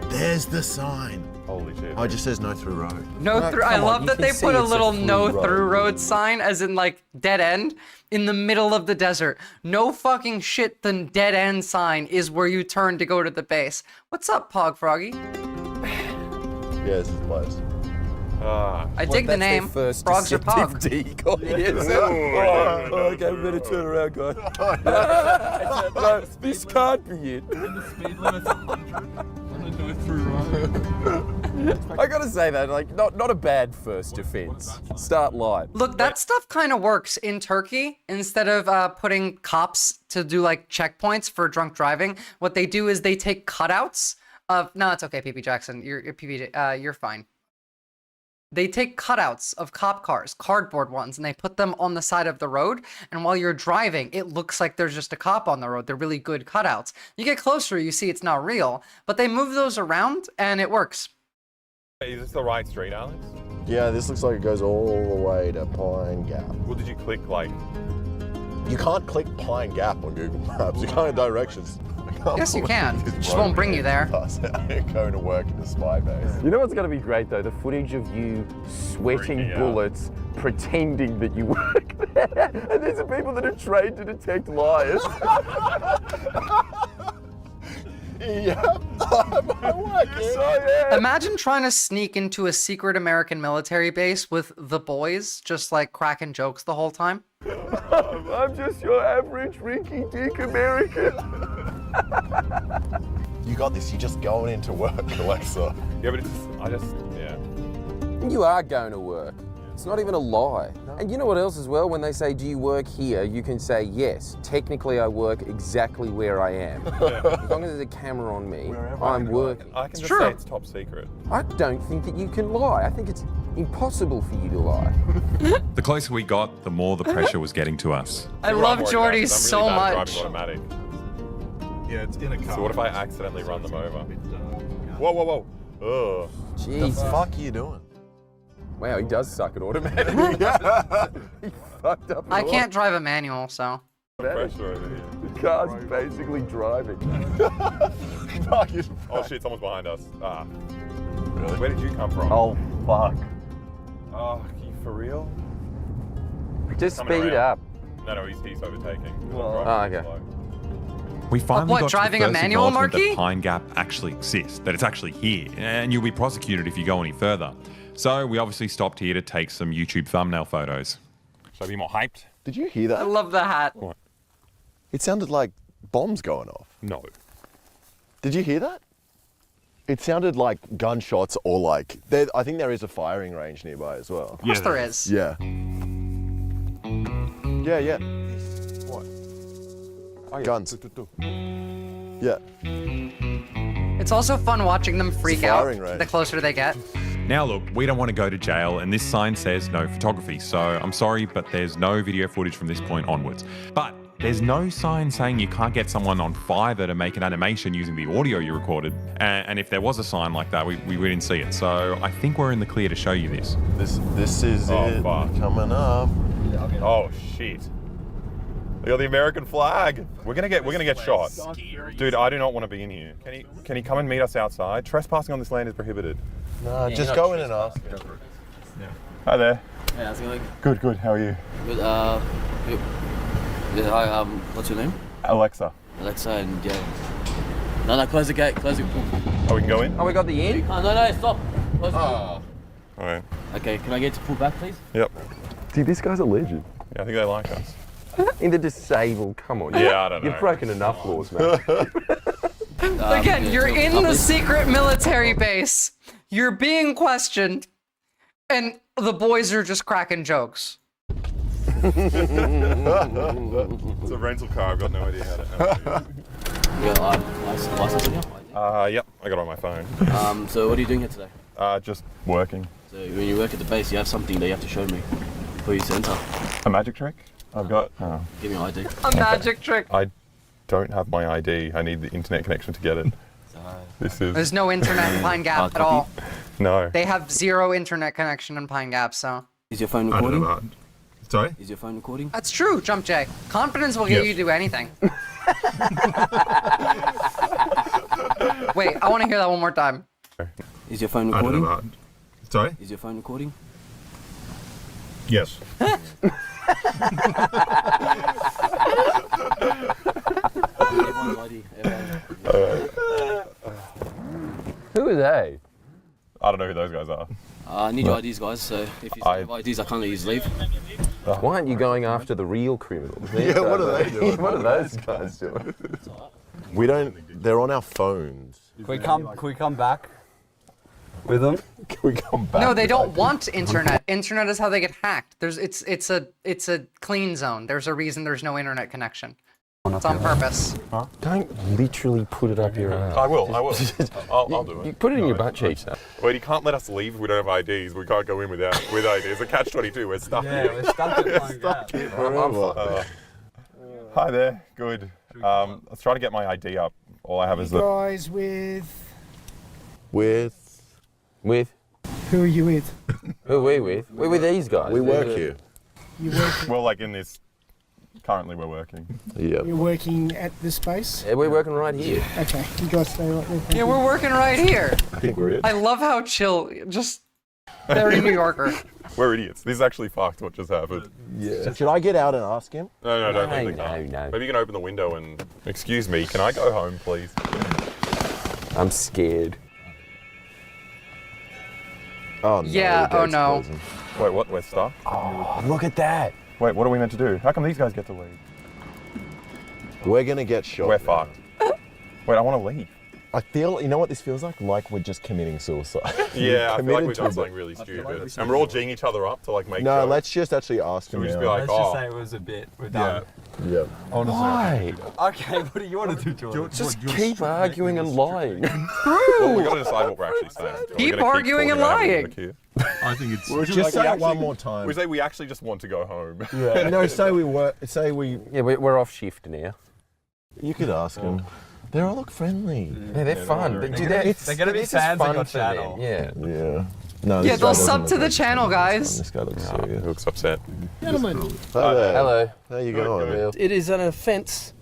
There's the sign. Holy shit. Oh, it just says no through road. No through. I love that they put a little no through road sign, as in dead end, in the middle of the desert. No fucking shit. The dead end sign is where you turn to go to the base. What's up, Pog Froggy? Yeah, this is close. I dig the name. Frogs are Pog. Okay, we better turn around, guys. No, this can't be it. The speed limit's 100 on a no through road. I gotta say that, not a bad first offense. Start light. Look, that stuff kind of works in Turkey. Instead of putting cops to do checkpoints for drunk driving, what they do is they take cutouts of. No, it's okay, PP Jackson. You're fine. They take cutouts of cop cars, cardboard ones, and they put them on the side of the road. And while you're driving, it looks like there's just a cop on the road. They're really good cutouts. You get closer, you see it's not real, but they move those around and it works. Is this the right street, Alex? Yeah, this looks like it goes all the way to Pine Gap. What did you click You can't click Pine Gap on Google Maps. You can't have directions. Yes, you can. It just won't bring you there. Going to work in the spy base. You know what's going to be great though? The footage of you sweating bullets, pretending that you work there. And these are people that are trained to detect liars. Yeah, I work here. Imagine trying to sneak into a secret American military base with the boys, just cracking jokes the whole time. I'm just your average rinky-dink American. You got this. You're just going into work, Alexa. Yeah, but yeah. You are going to work. It's not even a lie. And you know what else as well? When they say, do you work here? You can say, yes, technically I work exactly where I am. As long as there's a camera on me, I'm working. I can just say it's top secret. I don't think that you can lie. I think it's impossible for you to lie. The closer we got, the more the pressure was getting to us. I love Jordy so much. Automatic. Yeah, it's in a car. So what if I accidentally run them over? Whoa, whoa, whoa. Ugh. Jeez. The fuck are you doing? Wow, he does suck at automatic. He fucked up. I can't drive a manual, so. Pressure over here. The car's basically driving. Oh shit, someone's behind us. Ah. Really? Where did you come from? Oh, fuck. Oh, you for real? Just Coming speed around. up. No, he's overtaking. Oh, okay. We finally what, got driving to a the first manual, acknowledgement Marky? that Pine Gap actually exists, that it's actually here, and you'll be prosecuted if you go any further. So we obviously stopped here to take some YouTube thumbnail photos. Should I be more hyped? Did you hear that? I love the hat. What? It sounded like bombs going off. No. Did you hear that? It sounded like gunshots or like... I think there is a firing range nearby as well. Of course there is. Yeah. Yeah. What? Oh, yeah. Guns. Yeah. It's also fun watching them freak out firing range. the closer they get. Now look, we don't want to go to jail, and this sign says no photography, so I'm sorry, but there's no video footage from this point onwards. But there's no sign saying you can't get someone on Fiverr to make an animation using the audio you recorded, and if there was a sign like that, we didn't see it. So I think we're in the clear to show you this. This is it. Fuck. Coming up. Oh shit. Look at the American flag. We're gonna get shot. Dude, I do not want to be in here. Can he come and meet us outside? Trespassing on this land is prohibited. No, just go in and ask. Hi there. Yeah, how's it going? Good. How are you? Good. Yeah, hi, what's your name? Alexa. Alexa, and yeah. No, close the gate. Close the. Oh, we can go in? Oh, we got the end? No, stop. Close the gate. Alright. Okay, can I get to pull back, please? Yep. Dude, this guy's a legend. Yeah, I think they like us. In the disabled, come on. Yeah, I don't know. You've broken enough laws, man. Again, you're in the secret military base. You're being questioned, and the boys are just cracking jokes. It's a rental car. I've got no idea how to. Yeah, license in here? Yep. I got it on my phone. So what are you doing here today? Just working. So when you work at the base, you have something that you have to show me before you enter. A magic trick? I've got. Give me your ID. A magic trick. I don't have my ID. I need the internet connection to get it. There's no internet in Pine Gap at all. No. They have zero internet connection in Pine Gap, so. Is your phone recording? Sorry? Is your phone recording? That's true, Jump J. Confidence will get you to do anything. Wait, I want to hear that one more time. Is your phone recording? Sorry? Is your phone recording? Yes. Everyone's ID. Who are they? I don't know who those guys are. I need your IDs, guys, so if you have IDs, I can't let you leave. Why aren't you going after the real criminals? Yeah, what are they doing? What are those guys doing? We don't. They're on our phones. Can we come back with them? Can we come back? No, they don't want internet. Internet is how they get hacked. It's a clean zone. There's a reason there's no internet connection. It's on purpose. Huh? Don't literally put it up your ass. I will. I'll do it. You put it in your butt cheeks now. Wait, you can't let us leave if we don't have IDs. We can't go in with IDs. It's a catch-22. We're stuck here. Yeah, we're stuck at Pine Gap. Hi there. Good. Let's try to get my ID up. All I have is the... Guys with... With? Who are you with? Who are we with? We're with these guys. We work here. You work, Well, like in this... Currently, we're working. Yeah. you're working at this space? Yeah, we're working right here. Okay, you guys stay right there. Yeah, we're working right here. I think we're it. I love how chill. Just very New Yorker. We're idiots. This is actually fucked what just happened. Yeah. Should I get out and ask him? No, don't No, leave the car. Maybe you can open the window and... Excuse me, can I go home, please? I'm scared. Oh no. Yeah, the oh gate's no. closing. Wait, what? We're stuck? Oh, look at that. Wait, what are we meant to do? How come these guys get to leave? We're gonna get shot. We're fucked. Wait, I want to leave. I feel, you know what this feels like? Like we're just committing suicide. Yeah, I feel like we've done to something really stupid. And we're all G'ing each other up to like make No, jokes. let's just actually ask him we just now. be like, Let's oh. just say it was a bit. We're done. Yeah. Honestly. Why? Okay, what do you want to do, Jordan? Just keep arguing and lying. Well, we got to decide what we're actually saying. Keep arguing and lying. I think it's Just say it one more time. We say we actually just want to go home. Yeah. No, say we. Yeah, we're off shift now. You could ask them. They all look friendly. Yeah, they're fun. But They're going to be fans on your channel. Yeah. Yeah. No, Yeah, they'll sub to the channel, guys. This guy looks serious. He looks upset. Gentlemen, Hello. How you going? it is an offence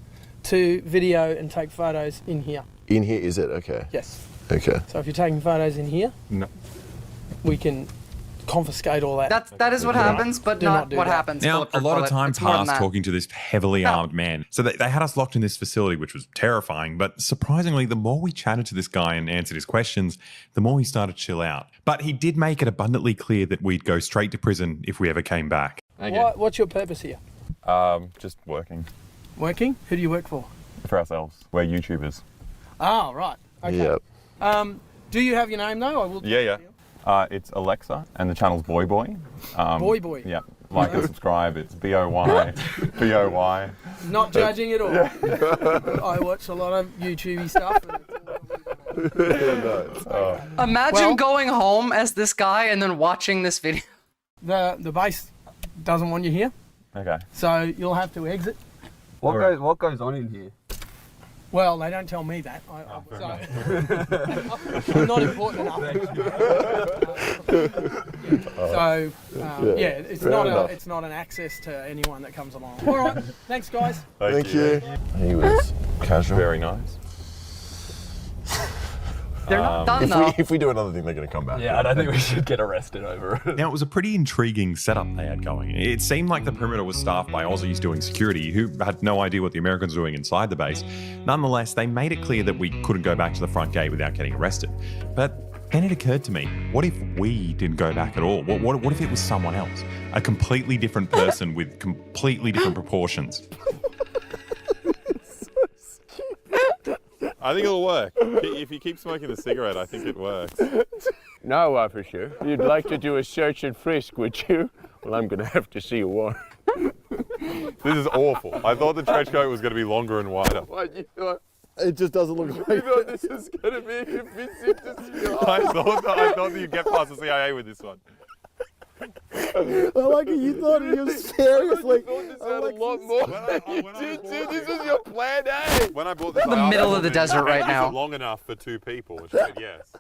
to video and take photos in here. In here, is it? Okay. Yes. Okay. So if you're taking photos in here, No. we can confiscate all that. That is what happens, but Do not not do what that. happens. Now, a lot of time It's more than passed that. talking to this heavily armed man. So they had us locked in this facility, which was terrifying. But surprisingly, the more we chatted to this guy and answered his questions, the more he started to chill out. But he did make it abundantly clear that we'd go straight to prison if we ever came back. What's your purpose here? Just working Working? Who do you work for? for ourselves. We're YouTubers. Oh, right. Okay. Yep. Do you have your name though? I will. Yeah. It's Alexa, and the channel's Boy Boy. Boy Boy. Yeah. Like and subscribe. It's BOY. BOY. Not judging at all. I watch a lot of YouTubey stuff. Imagine going home as this guy and then watching this video. The base doesn't want you here, Okay. so you'll have to exit. What goes on in here? Well, they don't tell me that. I'm not important enough. It's not an access to anyone that comes along. All right, thanks guys. Thank you. He was casual. Very nice. They're not done though. If we do another thing, they're going to come back. Yeah, I don't think we should get arrested over it. Now, it was a pretty intriguing setup they had going. It seemed like the perimeter was staffed by Aussies doing security who had no idea what the Americans were doing inside the base. Nonetheless, they made it clear that we couldn't go back to the front gate without getting arrested. But then it occurred to me, what if we didn't go back at all? What if it was someone else? A completely different person with completely different proportions. I think it'll work. If you keep smoking the cigarette, I think it works. No, officer. You'd like to do a search and frisk, would you? Well, I'm going to have to see a warrant. This is awful. I thought the trench coat was going to be longer and wider. What, you thought? It just doesn't look You right. thought this was going to be a visit to I thought that you'd get past the CIA with this one. I like it. You thought he was serious. Like, this had a lot more. Dude, this is your plan A. When I bought this, We're in the middle of the desert right now. Long enough for 2 people. And she said yes.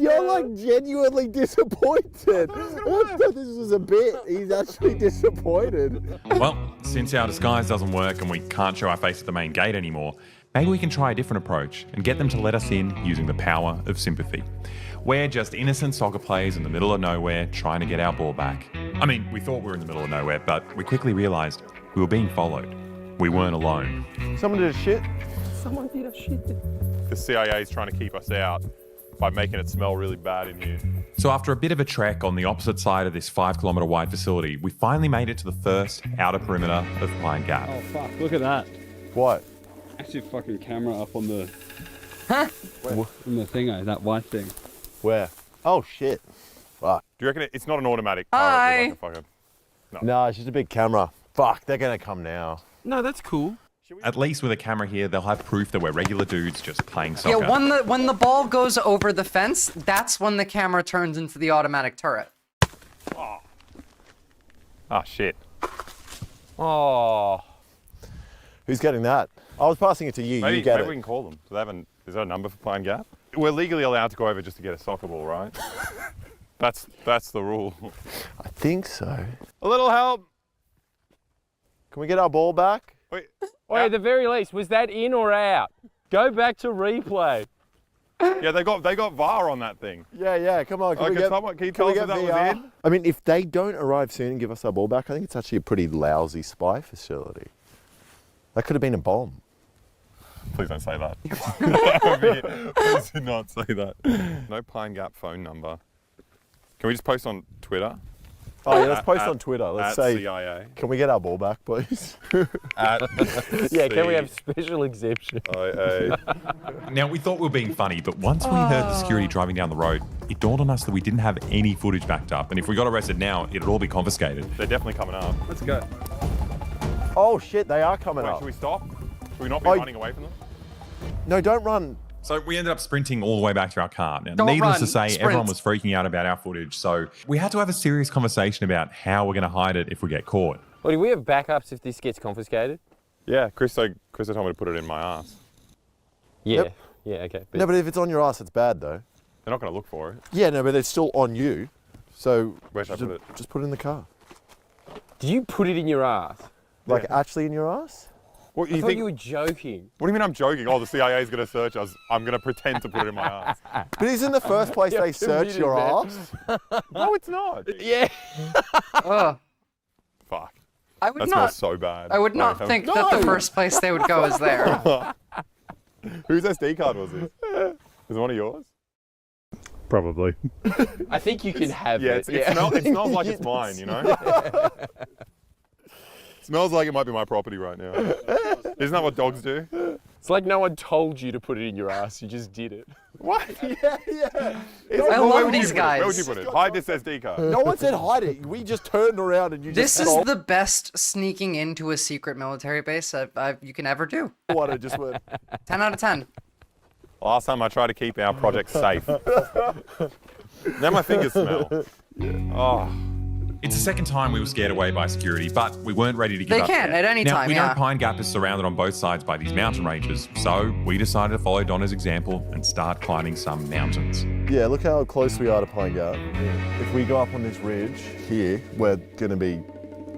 you're like genuinely disappointed. I thought this was a bit. He's actually disappointed. Well, since our disguise doesn't work and we can't show our face at the main gate anymore, maybe we can try a different approach and get them to let us in using the power of sympathy. We're just innocent soccer players in the middle of nowhere trying to get our ball back. I mean, we thought we were in the middle of nowhere, but we quickly realised we were being followed. We weren't alone. Someone did a shit. Someone did a shit. The CIA is trying to keep us out by making it smell really bad in here. So after a bit of a trek on the opposite side of this 5-kilometre wide facility, we finally made it to the first outer perimeter of Pine Gap. Oh fuck! Look at that. What? Actually, fucking camera up on the. Huh? On the thingo, that white thing. Where? Oh shit. Fuck. Do you reckon it's not an automatic? Hi. Like a fucking, No, it's just a big camera. Fuck, they're going to come now. No, that's cool. At least with a camera here, they'll have proof that we're regular dudes just playing soccer. Yeah, when the ball goes over the fence, that's when the camera turns into the automatic turret. Oh shit. Oh. Who's getting that? I was passing it to you. Maybe, you get maybe it. we can call them. Is there a number for Pine Gap? We're legally allowed to go over just to get a soccer ball, right? That's the rule. I think so. A little help. Can we get our ball back? Wait. Wait, at the very least, was that in or out? Go back to replay. Yeah, they got VAR on that thing. Yeah, come on. Can you tell us if that was in? I mean, if they don't arrive soon and give us our ball back, I think it's actually a pretty lousy spy facility. That could have been a bomb. Please don't say that. Please do not say that. No Pine Gap phone number. Can we just post on Twitter? Oh yeah, let's post on Twitter. Let's at say, CIA. can we get our ball back, please? Yeah, can we have special exemption? Now, we thought we were being funny, but once we heard the security driving down the road, it dawned on us that we didn't have any footage backed up. And if we got arrested now, it'd all be confiscated. They're definitely coming up. Let's go. Oh shit, they are coming Wait, up. should we stop? Should we not be running away from them? No, don't run. So we ended up sprinting all the way back to our car. Now, Don't needless run, to say, sprint. everyone was freaking out about our footage. So we had to have a serious conversation about how we're going to hide it if we get caught. Well, do we have backups if this gets confiscated? Yeah, Chris told me to put it in my ass. Yeah. Yep. Yeah, okay. No, but if it's on your ass, it's bad though. They're not going to look for it. Yeah, no, but it's still on you. So where should I put it? Just put it in the car. Did you put it in your ass? Like actually in your ass? What, I thought you were joking. What do you mean I'm joking? Oh, the CIA is going to search us. I'm going to pretend to put it in my ass. But isn't the first place they search your ass? No, it's not. Yeah. Fuck. I would that not. smells so bad. I would not think that the first place they would go is there. Whose SD card was this? Is it one of yours? Probably. I think you can have it. It smells like it's mine, you know? It smells like it might be my property right now. Isn't that what dogs do? It's like no one told you to put it in your ass. You just did it. What? Yeah. I love these guys. Where would you put it? Hide this SD card. No one said hide it. We just turned around and you This just is the best sneaking into a secret military base you can ever do. What? It just went 10 out of 10. Last time I tried to keep our project safe. Now my fingers smell. Oh. It's the second time we were scared away by security, but we weren't ready to give They up. can at any now, time, we yeah. know Pine Gap is surrounded on both sides by these mountain ranges, so we decided to follow Donna's example and start climbing some mountains. Yeah, look how close we are to Pine Gap. If we go up on this ridge here, we're gonna be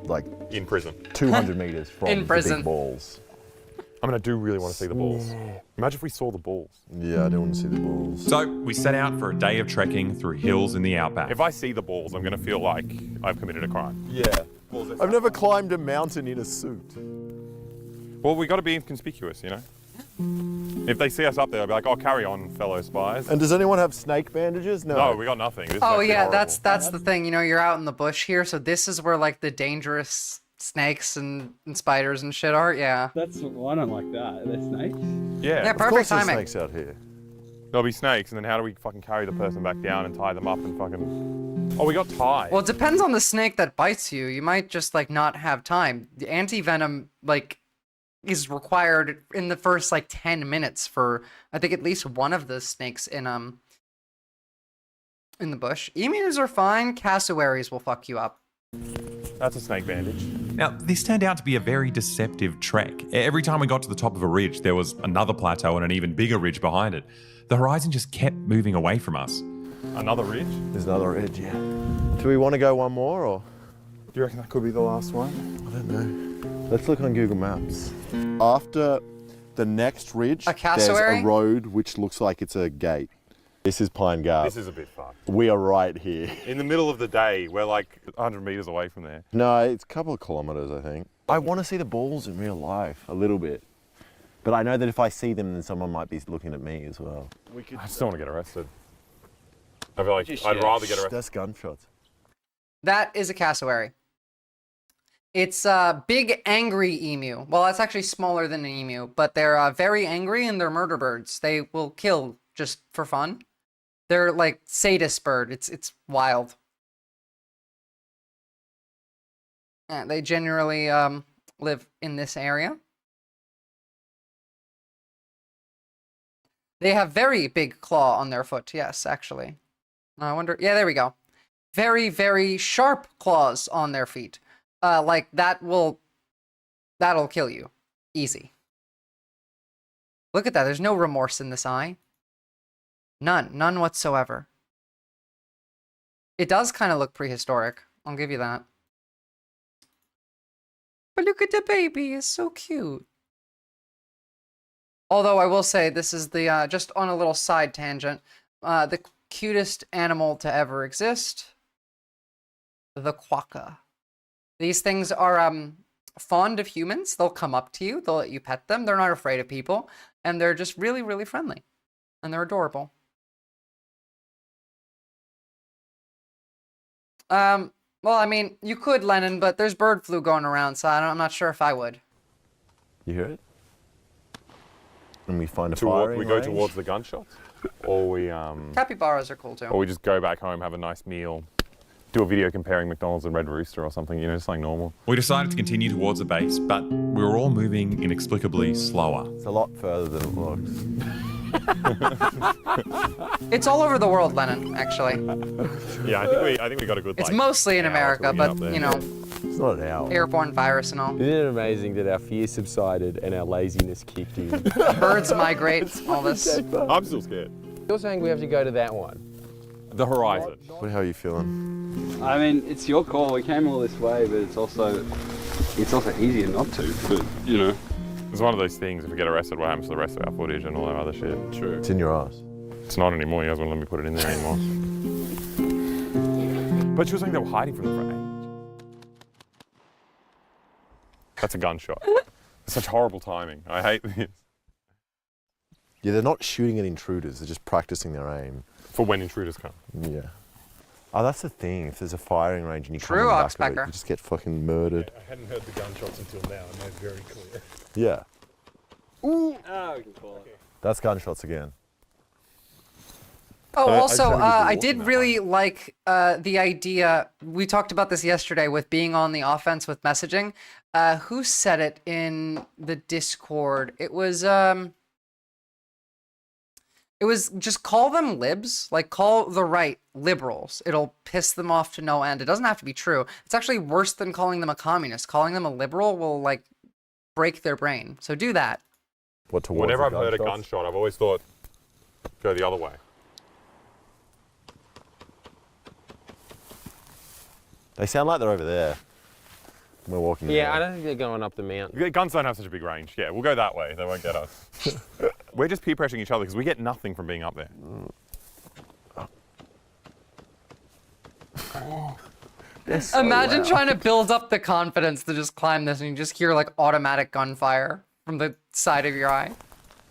like in prison, 200 meters from In the prison. big balls. I mean, I do really want to see the balls. Imagine if we saw the balls. Yeah, I do want to see the balls. So we set out for a day of trekking through hills in the outback. If I see the balls, I'm going to feel like I've committed a crime. Yeah. I've never climbed a mountain in a suit. Well, we got to be inconspicuous, you know? If they see us up there, they'll be like, oh, carry on, fellow spies. And does anyone have snake bandages? No, we got nothing. This is Oh actually yeah, horrible. that's the thing. You know, you're out in the bush here, so this is where like the dangerous snakes and spiders and shit are. Yeah. Well, I don't like that. Are there snakes? Yeah. Yeah, Of perfect course there's timing. Snakes out here. There'll be snakes, and then how do we fucking carry the person back down and tie them up and fucking... Oh, we got ties. Well, it depends on the snake that bites you. You might just like not have time. The anti-venom like is required in the first like 10 minutes for I think at least one of the snakes in the bush. Emus are fine. Cassowaries will fuck you up. That's a snake bandage. Now, this turned out to be a very deceptive trek. Every time we got to the top of a ridge, there was another plateau and an even bigger ridge behind it. The horizon just kept moving away from us. Another ridge? There's another ridge, yeah. Do we want to go one more, or? Do you reckon that could be the last one? I don't know. Let's look on Google Maps. After the next ridge, there's cassowary? a road which looks like it's a gate. This is Pine Gap. This is a bit fucked. We are right here. In the middle of the day, we're like 100 meters away from there. No, it's a couple of kilometers, I think. I want to see the balls in real life, a little bit. But I know that if I see them, then someone might be looking at me as well. I just don't want to get arrested. I feel like I'd rather get arrested. That's gunshots. That is a cassowary. It's a big angry emu. Well, it's actually smaller than an emu, but they're very angry and they're murder birds. They will kill just for fun. They're like sadist bird. It's wild. Yeah, they generally live in this area. They have very big claw on their foot. Yes, actually. I wonder. Yeah, there we go. Very, very sharp claws on their feet. Like that'll kill you. Easy. Look at that. There's no remorse in this eye. None whatsoever. It does kind of look prehistoric. I'll give you that. But look at the baby. It's so cute. Although I will say this is the, just on a little side tangent, the cutest animal to ever exist. The quokka. These things are fond of humans. They'll come up to you. They'll let you pet them. They're not afraid of people. And they're just really, really friendly. And they're adorable. Well, I mean, you could, Lennon, but there's bird flu going around, so I'm not sure if I would. You hear it? And we find a Toward, firing we go range? towards the gunshots, or we Capybaras are cool too. or we just go back home, have a nice meal, do a video comparing McDonald's and Red Rooster or something. You know, just like normal. We decided to continue towards the base, but we were all moving inexplicably slower. It's a lot further than it looks. It's all over the world, Lennon, actually. Yeah, I think we got a good. It's like, mostly in hour America, till we get but up there. you know, It's not an hour. airborne virus and all. Isn't it amazing that our fear subsided and our laziness kicked in? Birds migrate, all this. I'm still scared. You're saying we have to go to that one? The horizon. How are you feeling? I mean, it's your call. We came all this way, but it's also easier not to. But you know, It's one of those things. If we get arrested, what happens to the rest of our footage and all that other shit? True. It's in your ass. It's not anymore. You guys won't let me put it in there anymore. But she was saying they were hiding from them for age. That's a gunshot. It's such horrible timing. I hate this. Yeah, they're not shooting at intruders. They're just practicing their aim. For when intruders come. Yeah. Oh, that's the thing. If there's a firing range and you come in True, the back of it, Oxpecker. you just get fucking murdered. I hadn't heard the gunshots until now, and they're very clear. Yeah. oh, we can call it. That's gunshots again. Oh, I also, just wanted to I walk did in that really like the idea. We talked about this yesterday with being on the offense with messaging. Who said it in the Discord? It was just call them libs, like call the right liberals. It'll piss them off to no end. It doesn't have to be true. It's actually worse than calling them a communist. Calling them a liberal will like break their brain. So do that. What towards Whenever the I've heard a gunshots? gunshot, I've always thought, go the other way. They sound like they're over there. We're walking. Yeah, I don't think they're going up the mountain. Guns don't have such a big range. Yeah, we'll go that way. They won't get us. We're just peer pressuring each other because we get nothing from being up there. Imagine trying to build up the confidence to just climb this and you just hear like automatic gunfire from the side of your eye.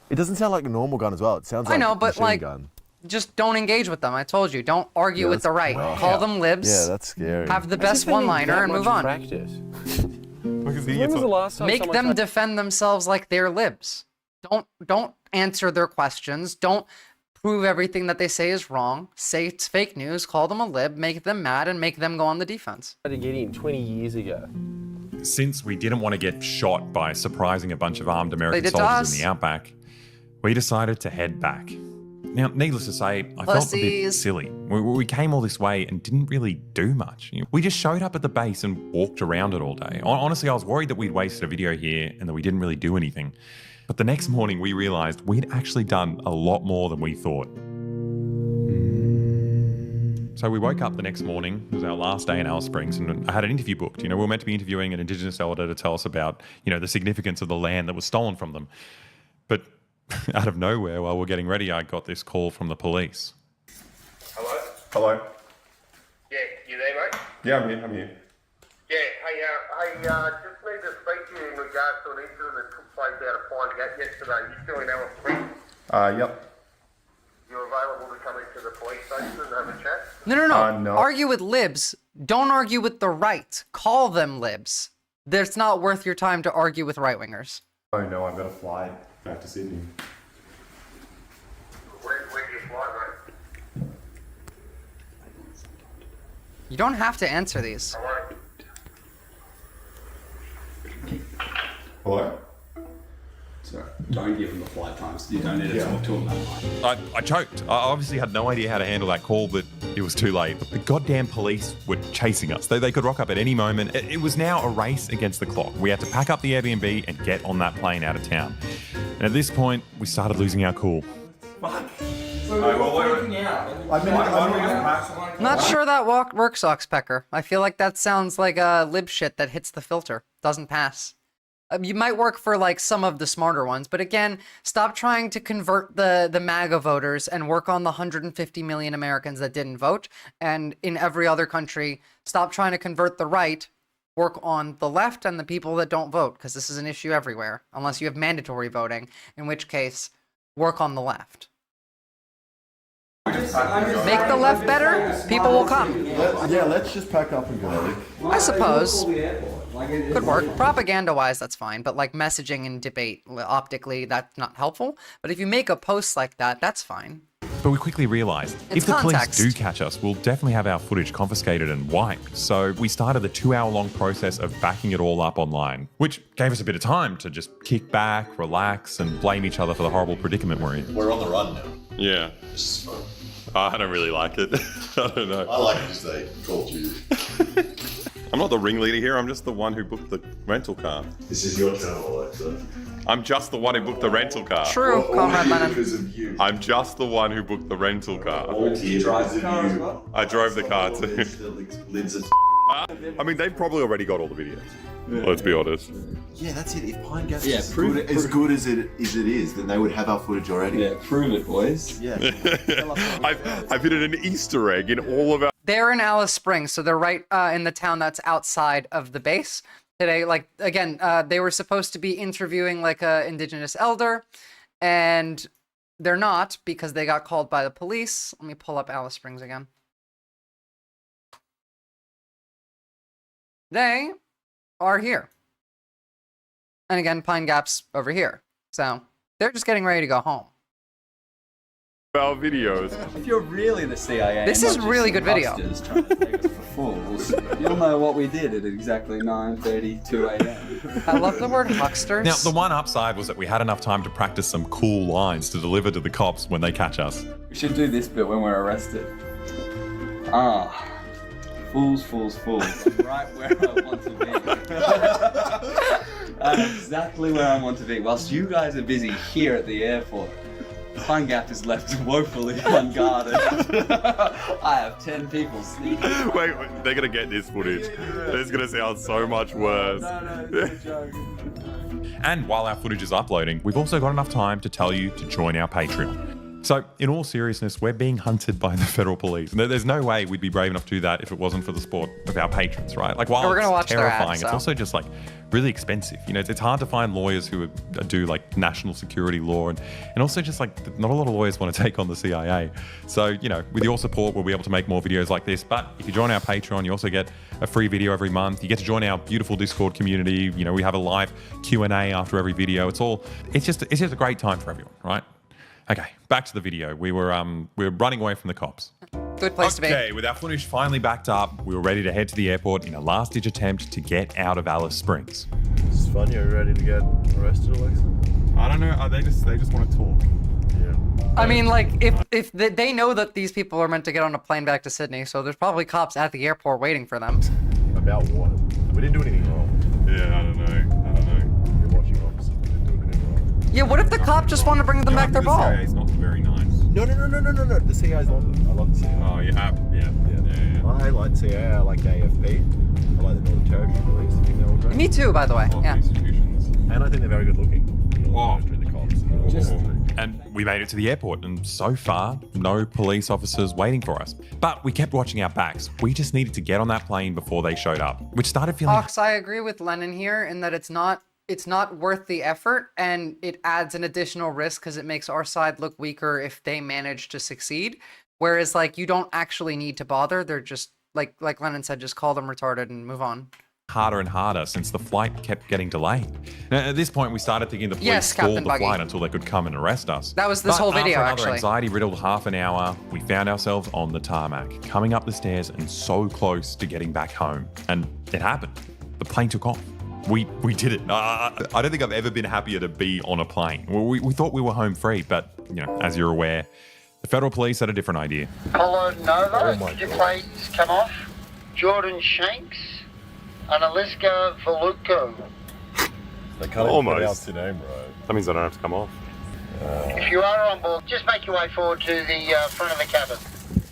It doesn't sound like a normal gun as well. It sounds like I know, a but machine like, gun. just don't engage with them. I told you, don't argue Yeah, with the that's right. wow. Call them libs. Yeah, that's scary. Have the As best if they need one-liner that and move much on. Practice. Because the When was the last time Make someone them tried- defend themselves like they're libs. Don't answer their questions. Don't prove everything that they say is wrong. Say it's fake news. Call them a lib. Make them mad and make them go on the defense. tried to get in 20 years ago? Since we didn't want to get shot by surprising a bunch of armed American did to soldiers us. in the outback, we decided to head back. Now, needless to say, I felt a bit Pussies. silly. We came all this way and didn't really do much. We just showed up at the base and walked around it all day. Honestly, I was worried that we'd wasted a video here and that we didn't really do anything. But the next morning, we realized we'd actually done a lot more than we thought. So we woke up the next morning. It was our last day in Alice Springs, and I had an interview booked. We were meant to be interviewing an Indigenous elder to tell us about, the significance of the land that was stolen from them. But out of nowhere, while we're getting ready, I got this call from the police. Hello? Hello. Yeah, you there, mate? Yeah, I'm here. Yeah, hey, just need to speak to you in regards to an incident that took place out of Pine Gap yesterday. You still in Alice Springs? Yep. You're available to come into the police station and have a chat? No. No. Argue with libs. Don't argue with the right. Call them libs. It's not worth your time to argue with right-wingers. Oh no, I've got a flight back to Sydney. Where do you fly, mate? You don't have to answer these. Hello? Hello? Sorry, don't give them the flight times. You don't need to talk to them that much. I choked. I obviously had no idea how to handle that call, but it was too late. The goddamn police were chasing us. They could rock up at any moment. It was now a race against the clock. We had to pack up the Airbnb and get on that plane out of town. And at this point, we started losing our cool. Not sure that works, Oxpecker. I feel like that sounds like a lib shit that hits the filter. Doesn't pass. You might work for like some of the smarter ones, but again, stop trying to convert the MAGA voters and work on the 150 million Americans that didn't vote. And in every other country, stop trying to convert the right, work on the left and the people that don't vote, because this is an issue everywhere, unless you have mandatory voting, in which case, work on the left. Make the left better, people will come. Yeah, let's just pack up and go. I suppose. Could work. Propaganda-wise, that's fine, but like messaging and debate, optically, that's not helpful. But if you make a post like that, that's fine. But we quickly realised if It's the context. police do catch us, we'll definitely have our footage confiscated and wiped. So we started the 2-hour-long process of backing it all up online, which gave us a bit of time to just kick back, relax, and blame each other for the horrible predicament we're in. We're on the run now. Yeah. I don't really like it. I don't know. I like it because they called you. I'm not the ringleader here, I'm just the one who booked the rental car. This is your channel, Alexa. I'm just the one who booked the rental car. True, Comrade Lennon. Because of you. I'm just the one who booked the rental car. You drive the car as well? I drove the car too. Lids are I mean, they've probably already got all the videos. Let's be honest. Yeah, that's it. If Pine Gap's Yeah, as good as it is, then they would have our footage already. Yeah, prove it, boys. Yeah. I've hidden an Easter egg in all of our. They're in Alice Springs, so they're right in the town that's outside of the base. Today, like, again, they were supposed to be interviewing like a indigenous elder, and they're not because they got called by the police. Let me pull up Alice Springs again. They are here. And again, Pine Gap's over here. So they're just getting ready to go home. Our videos. If you're really the CIA, This and is not really just good video. hucksters trying to take us for fools, you'll know what we did at exactly 9:32 a.m. I love the word hucksters. Now, the one upside was that we had enough time to practice some cool lines to deliver to the cops when they catch us. We should do this bit when we're arrested. Fools, fools, fools. I'm right where I want to be. I'm exactly where I want to be. Whilst you guys are busy here at the airport, Pine Gap is left woefully unguarded. I have 10 people sneaking. Wait, they're gonna get this footage. It's gonna sound so much worse. And while our footage is uploading, we've also got enough time to tell you to join our Patreon. So, in all seriousness, we're being hunted by the federal police. There's no way we'd be brave enough to do that if it wasn't for the support of our patrons, right? Like, while We're gonna watch it's their terrifying, ads, it's so. also just like really expensive. You know, it's hard to find lawyers who do like national security law, and also just like not a lot of lawyers want to take on the CIA. So, you know, with your support, we'll be able to make more videos like this. But if you join our Patreon, you also get a free video every month. You get to join our beautiful Discord community. You know, we have a live Q&A after every video. It's just a great time for everyone, right? Okay, back to the video. We were running away from the cops. Good place to be. Okay, with our footage finally backed up, we were ready to head to the airport in a last-ditch attempt to get out of Alice Springs. It's fun. You're ready to get arrested, Alexa? I don't know. They just want to talk. Yeah. I mean, like, if they know that these people are meant to get on a plane back to Sydney, so there's probably cops at the airport waiting for them. About what? We didn't do anything wrong. Yeah, I don't know. You're watching officers. We didn't do anything wrong. Yeah, what if the cop just want to bring them back their ball? It's not very nice. No. The CIA's lovely. I love the CIA. Oh, yeah. I like the CIA. I like the AFP. I like the Northern Territory Police. I think they're all great. Me too, by the way. Yeah. And I think they're very good looking. And we made it to the airport, and so far, no police officers waiting for us. But we kept watching our backs. We just needed to get on that plane before they showed up, which started feeling... Ox, I agree with Lennon here in that it's not worth the effort, and it adds an additional risk because it makes our side look weaker if they manage to succeed. Whereas, like, you don't actually need to bother. They're just, like Lennon said, just call them retarded and move on. harder and harder since the flight kept getting delayed. Now, at this point, we started thinking the police Yes, stalled Captain the Buggy. flight until they could come and arrest us. That was this whole video, after actually. another anxiety-riddled half an hour, we found ourselves on the tarmac, coming up the stairs and so close to getting back home. And it happened. The plane took off. We did it. I don't think I've ever been happier to be on a plane. We thought we were home free, but, you know, as you're aware, the federal police had a different idea. Polo Nova, could you please come off? Jordan Shanks and Aliska Voluko. They can't even pronounce your name right. That means I don't have to come off. If you are on board, just make your way forward to the front of the cabin.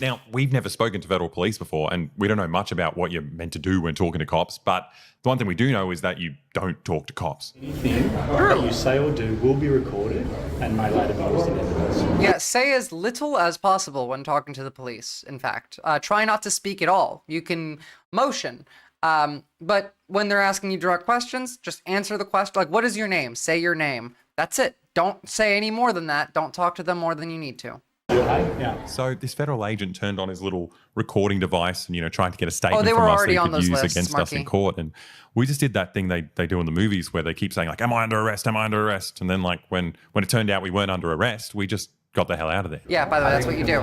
Now, we've never spoken to federal police before, and we don't know much about what you're meant to do when talking to cops, but the one thing we do know is that you don't talk to cops. Anything that you say or do will be recorded and may later be used in evidence. Yeah, say as little as possible when talking to the police, in fact. Try not to speak at all. You can motion. But when they're asking you direct questions, just answer the question. Like, what is your name? Say your name. That's it. Don't say any more than that. Don't talk to them more than you need to. Yeah. So this federal agent turned on his little recording device and, trying to get a statement they from were us that already he on could those use lists, against us in Marky. court. And we just did that thing they do in the movies where they keep saying like, am I under arrest? Am I under arrest? And then like when it turned out we weren't under arrest, we just got the hell out of there. Yeah, by the way, that's what you do.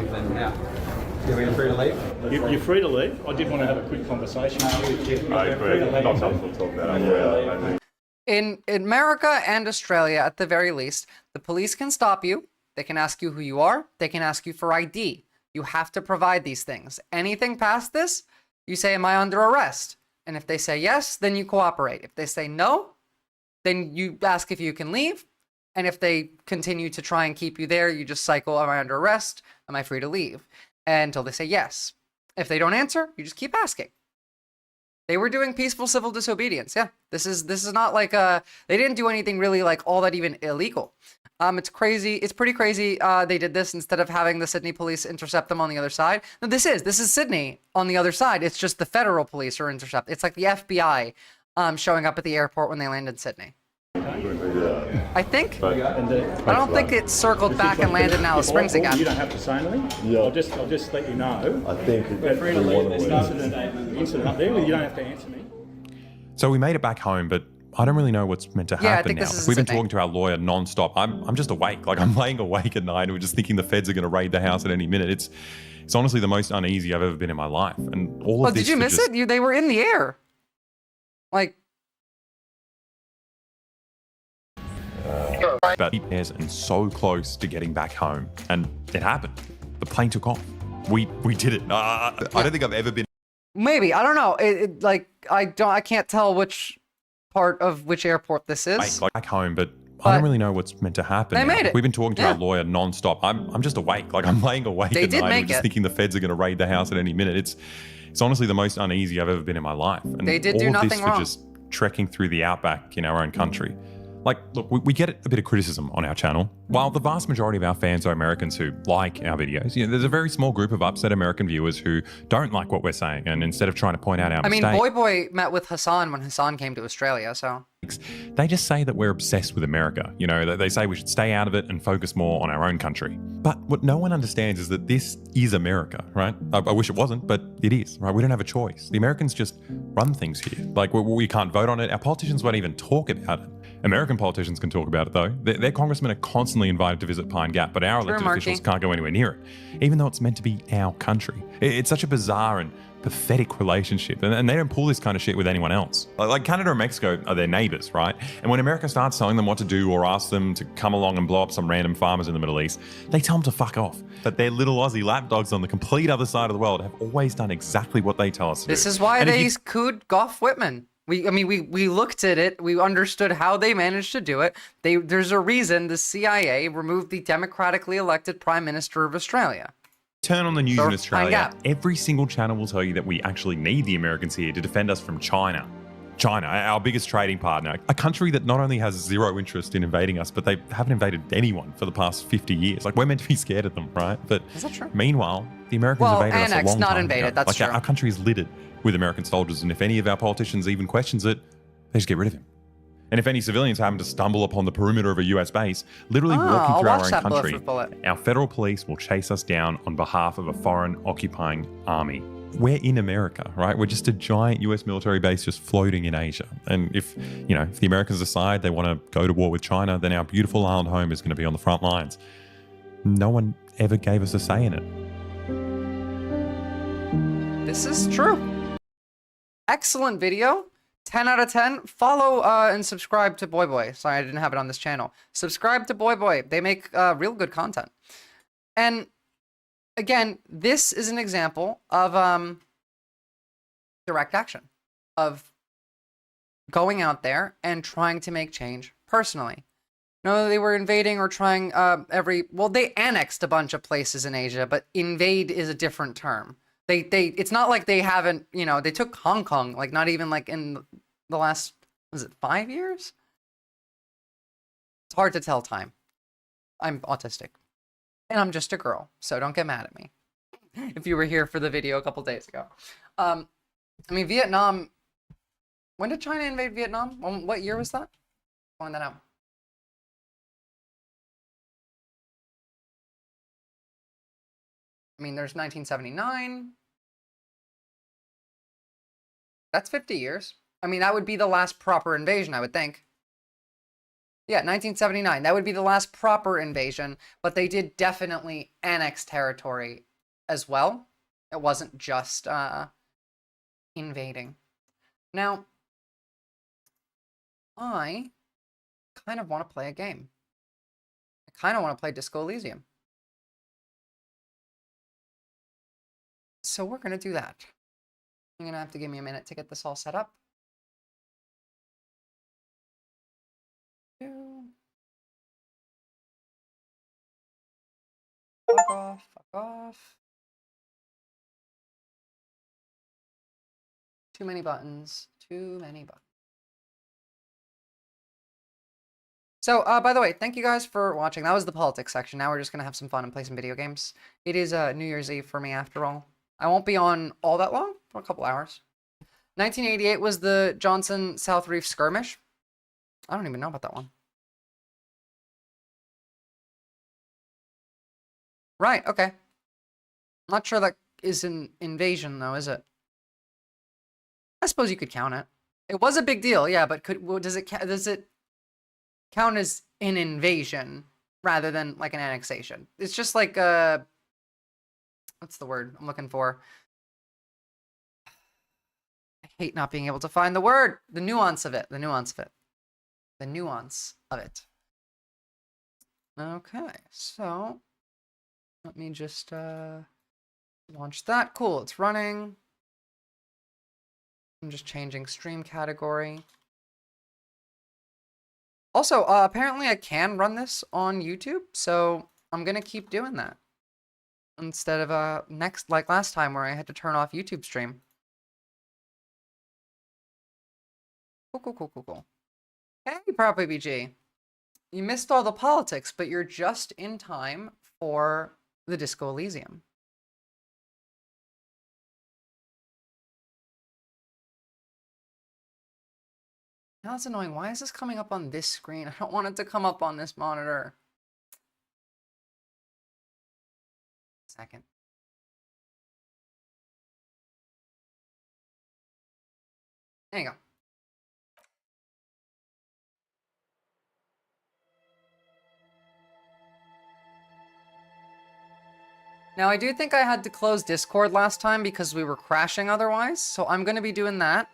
You're free to leave? You're free to leave. I did want to have a quick conversation with you. I agree. Not helpful to talk about it. In America and Australia, at the very least, the police can stop you. They can ask you who you are. They can ask you for ID. You have to provide these things. Anything past this, you say, am I under arrest? And if they say yes, then you cooperate. If they say no, then you ask if you can leave. And if they continue to try and keep you there, you just cycle, am I under arrest? Am I free to leave? Until they say yes. If they don't answer, you just keep asking. They were doing peaceful civil disobedience. Yeah, this is not like they didn't do anything really like all that even illegal. It's crazy. It's pretty crazy. They did this instead of having the Sydney police intercept them on the other side. No, this is Sydney on the other side. It's just the federal police are intercept. It's like the FBI showing up at the airport when they land in Sydney. I think. I don't think it circled back and landed in Alice Springs again. You don't have to say anything. Yeah. I'll just let you know. I think We're free to leave. There's an incident up there. You don't have to answer me. So we made it back home, but I don't really know what's meant to Yeah, I happen think now. this is We've been Sydney. talking to our lawyer nonstop. I'm just awake. Like I'm laying awake at night and we're just thinking the feds are going to raid the house at any minute. It's honestly the most uneasy I've ever been in my life. And all of Oh, this did you for miss just- it? They were in the air. Like, about 8 years and so close to getting back home. And it happened. The plane took off. We did it. I don't think I've ever been maybe, I don't know. I can't tell which part of which airport this is. back home, but I don't really know what's meant to happen. They now. made it. We've been talking to Yeah. our lawyer nonstop. I'm just awake. Like I'm laying awake They at did night. make We're just it. thinking the feds are going to raid the house at any minute. It's honestly the most uneasy I've ever been in my life. And They did all do of nothing this wrong. for just trekking through the outback in our own country. Like, look, we get a bit of criticism on our channel. While the vast majority of our fans are Americans who like our videos, there's a very small group of upset American viewers who don't like what we're saying. And instead of trying to point out our I mean, mistakes, Boy met with Hassan when Hassan came to Australia, so. they just say that we're obsessed with America. They say we should stay out of it and focus more on our own country. But what no one understands is that this is America, right? I wish it wasn't, but it is, right? We don't have a choice. The Americans just run things here. Like, we can't vote on it. Our politicians won't even talk about it. American politicians can talk about it, though. Their congressmen are constantly invited to visit Pine Gap, but our elected Marky. officials can't go anywhere near it, even though it's meant to be our country. It's such a bizarre and pathetic relationship, and they don't pull this kind of shit with anyone else. Like Canada and Mexico are their neighbors, right? And when America starts telling them what to do or asks them to come along and blow up some random farmers in the Middle East, they tell them to fuck off. But their little Aussie lapdogs on the complete other side of the world have always done exactly what they tell us to do. This is why And if they you- cooed Gough Whitman. We looked at it. We understood how they managed to do it. There's a reason the CIA removed the democratically elected Prime Minister of Australia. Turn on the news So, in Australia, Gap. every single channel will tell you that we actually need the Americans here to defend us from China. China, our biggest trading partner, a country that not only has zero interest in invading us, but they haven't invaded anyone for the past 50 years. Like, we're meant to be scared of them, right? But Is that true? meanwhile, the Americans Well, invaded us a annexed, long not time invaded, ago. that's like, true. Our country is littered with American soldiers, and if any of our politicians even questions it, they just get rid of him. And if any civilians happen to stumble upon the perimeter of a US base, literally walking I'll through our watch own that country, bulletproof bullet. our federal police will chase us down on behalf of a foreign occupying army. We're in America, right? We're just a giant US military base just floating in Asia. And if the Americans decide they want to go to war with China, then our beautiful island home is going to be on the front lines. No one ever gave us a say in it. This is true. Excellent video. 10 out of 10. Follow and subscribe to Boy. Sorry, I didn't have it on this channel. Subscribe to Boy. They make real good content. And again, this is an example of direct action, of going out there and trying to make change personally. No, they were invading or trying they annexed a bunch of places in Asia, but invade is a different term. It's not like they haven't, they took Hong Kong, like not even like in the last, was it 5 years? It's hard to tell time. I'm autistic and I'm just a girl, so don't get mad at me if you were here for the video a couple days ago. Vietnam, when did China invade Vietnam? What year was that? Find that out. I mean, there's 1979. That's 50 years. I mean, that would be the last proper invasion, I would think. Yeah, 1979. That would be the last proper invasion, but they did definitely annex territory as well. It wasn't just invading. Now, I kind of want to play a game. I kind of want to play Disco Elysium. So we're going to do that. You're going to have to give me a minute to get this all set up. Fuck off, fuck off. Too many buttons, too many buttons. So, by the way, thank you guys for watching. That was the politics section. Now we're just going to have some fun and play some video games. It is New Year's Eve for me, after all. I won't be on all that long, for a couple hours. 1988 was the Johnson-South Reef skirmish. I don't even know about that one. Right, okay. Not sure that is an invasion, though, is it? I suppose you could count it. It was a big deal, yeah, but does it count as an invasion rather than like an annexation? It's just like what's the word I'm looking for? I hate not being able to find the word. The nuance of it. The nuance of it. The nuance of it. Okay, so let me just launch that. Cool, it's running. I'm just changing stream category. Also, apparently I can run this on YouTube, so I'm gonna keep doing that. Instead of like last time where I had to turn off YouTube stream. Cool. Hey, Proper BG. You missed all the politics, but you're just in time for the Disco Elysium. Now that's annoying. Why is this coming up on this screen? I don't want it to come up on this monitor. Second. There you go. Now, I do think I had to close Discord last time because we were crashing otherwise, so I'm going to be doing that.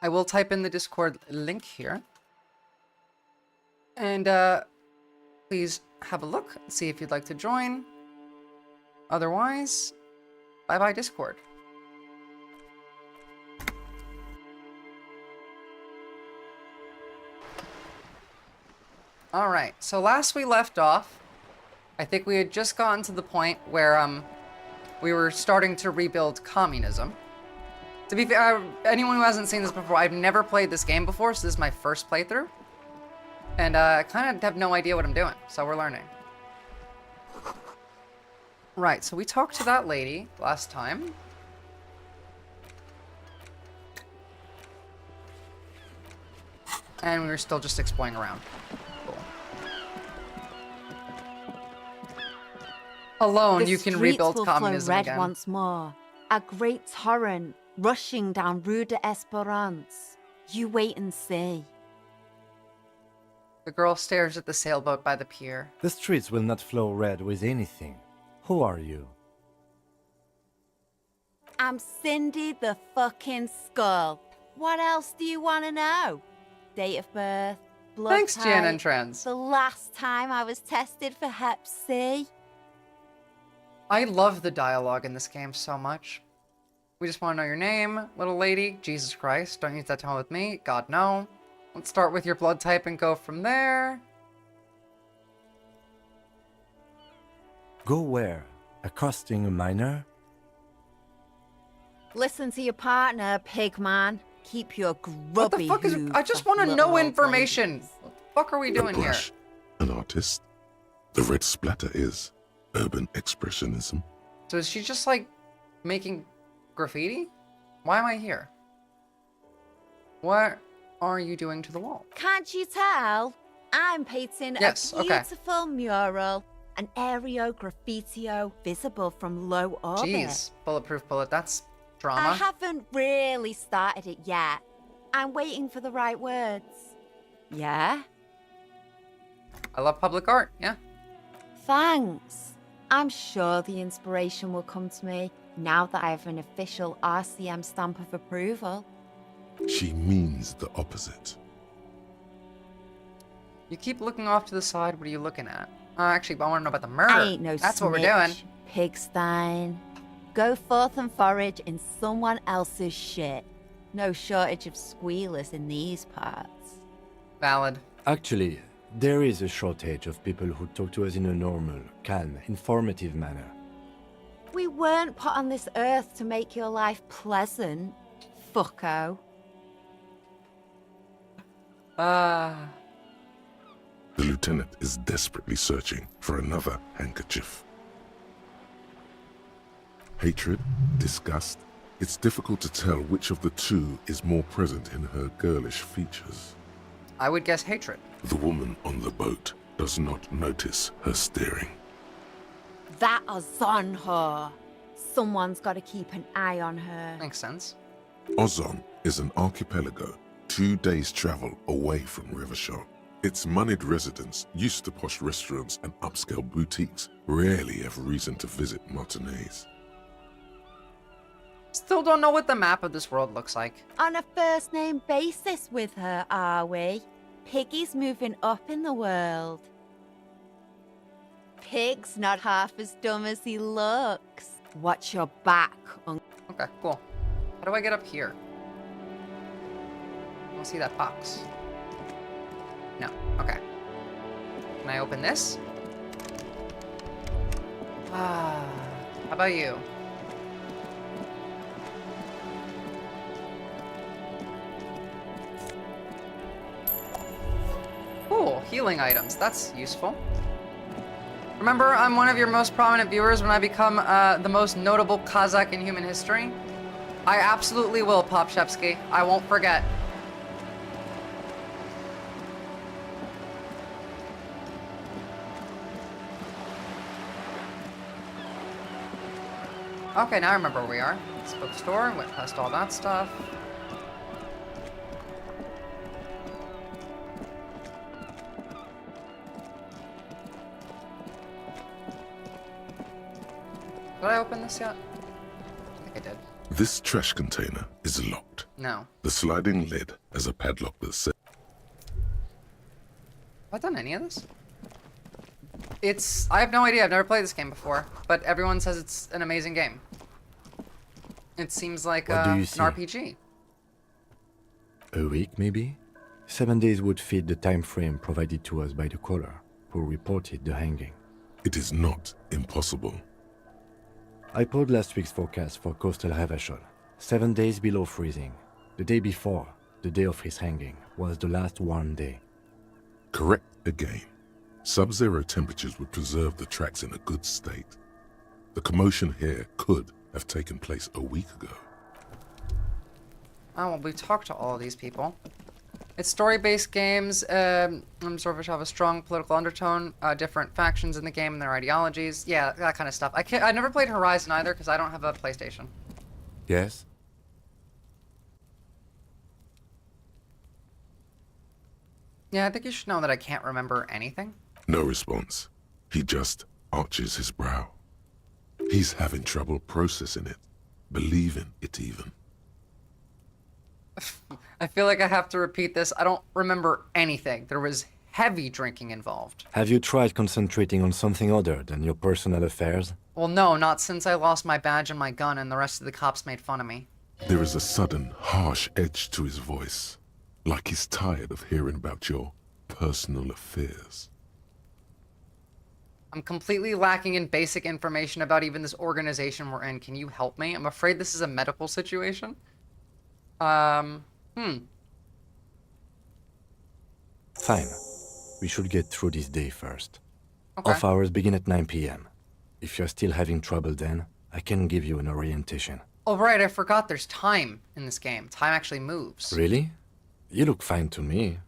I will type in the Discord link here. And please have a look, see if you'd like to join. Otherwise, bye-bye Discord. All right, so last we left off, I think we had just gotten to the point where we were starting to rebuild communism. To be fair, anyone who hasn't seen this before, I've never played this game before, so this is my first playthrough. And I kind of have no idea what I'm doing, so we're learning. Right, so we talked to that lady last time. And we were still just exploring around. Cool. Alone, you can rebuild communism red again. Once more. A great torrent rushing down Rue de Esperance. You wait and see. The girl stares at the sailboat by the pier. The streets will not flow red with anything. Who are you? I'm Cindy the fucking Skull. What else do you want to know? Date of birth, blood Thanks, type, Jan and Trends. the last time I was tested for Hep C. I love the dialogue in this game so much. We just want to know your name, little lady. Jesus Christ, don't use that tone with me. God, no. Let's start with your blood type and go from there. Go where? Accosting a miner? Listen to your partner, pig man. Keep your grubby What the fuck is... I just want to know information. What the fuck are we doing here? An artist. The red splatter is urban expressionism. So is she just like making graffiti? Why am I here? What are you doing to the wall? Can't you tell? I'm painting Yes, a okay. beautiful mural. An aereo graffitio visible from low orbit. Jeez, bulletproof bullet, that's I drama. haven't really started it yet. I'm waiting for the right words. Yeah? I love public art, yeah. Thanks. I'm sure the inspiration will come to me now that I have an official RCM stamp of approval. She means the opposite. You keep looking off to the side, what are you looking at? Actually, I want to know about the murder. I ain't no That's snitch, what we're doing. Pigstein. Go forth and forage in someone else's shit. No shortage of squealers in these parts. Valid. Actually, there is a shortage of people who talk to us in a normal, calm, informative manner. We weren't put on this earth to make your life pleasant, fucko. Ah. The lieutenant is desperately searching for another handkerchief. Hatred, disgust, it's difficult to tell which of the two is more present in her girlish features. I would guess hatred. The woman on the boat does not notice her staring. That Ozon whore. Someone's got to keep an eye on her. Makes sense. Ozon is an archipelago 2 days' travel away from Rivershore. Its moneyed residents, used to posh restaurants and upscale boutiques, rarely have reason to visit Martinez. Still don't know what the map of this world looks like. On a first name basis with her, are we? Piggy's moving up in the world. Pig's not half as dumb as he looks. Watch your back, Okay, cool. How do I get up here? I don't see that box. No, okay. Can I open this? Ah, how about you? Cool, healing items, that's useful. Remember, I'm one of your most prominent viewers when I become the most notable Kazakh in human history. I absolutely will, Popshevsky. I won't forget. Okay, now I remember where we are. It's a bookstore, went past all that stuff. Did I open this yet? I think I did. This trash container is locked. No. The sliding lid has a padlock that says... Have I done any of this? I have no idea. I've never played this game before, but everyone says it's an amazing game. It seems like an RPG. A week, maybe? 7 days would fit the time frame provided to us by the caller, who reported the hanging. It is not impossible. I pulled last week's forecast for coastal Ravachol. 7 days below freezing. The day before, the day of his hanging, was the last warm day. Correct again. Sub-zero temperatures would preserve the tracks in a good state. The commotion here could have taken place a week ago. Oh, well, we talked to all of these people. It's story-based games. Sort of have a strong political undertone. Different factions in the game and their ideologies. Yeah, that kind of stuff. I never played Horizon either because I don't have a PlayStation. Yes? Yeah, I think you should know that I can't remember anything. No response. He just arches his brow. He's having trouble processing it, believing it even. I feel like I have to repeat this. I don't remember anything. There was heavy drinking involved. Have you tried concentrating on something other than your personal affairs? Well, no, not since I lost my badge and my gun and the rest of the cops made fun of me. There is a sudden, harsh edge to his voice, like he's tired of hearing about your personal affairs. I'm completely lacking in basic information about even this organization we're in. Can you help me? I'm afraid this is a medical situation. Fine. We should get through this day first. Okay. Off hours begin at 9 p.m. If you're still having trouble then, I can give you an orientation. Oh, right, I forgot there's time in this game. Time actually moves. Really? You look fine to me.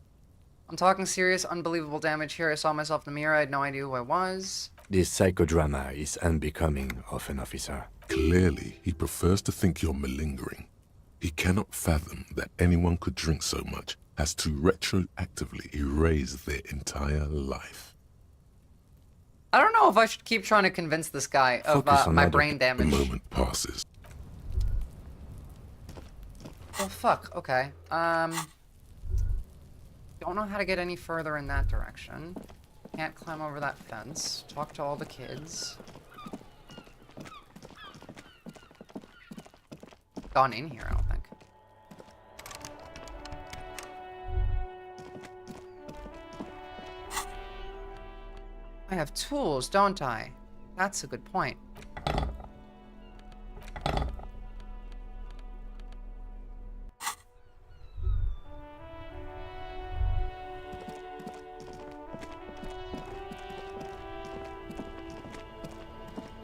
I'm talking serious, unbelievable damage here. I saw myself in the mirror. I had no idea who I was. This psychodrama is unbecoming of an officer. Clearly, he prefers to think you're malingering. He cannot fathom that anyone could drink so much as to retroactively erase their entire life. I don't know if I should keep trying to convince this guy of my brain damage. The moment passes. Oh fuck, okay. Don't know how to get any further in that direction. Can't climb over that fence. Talk to all the kids. Gone in here, I don't think. I have tools, don't I? That's a good point.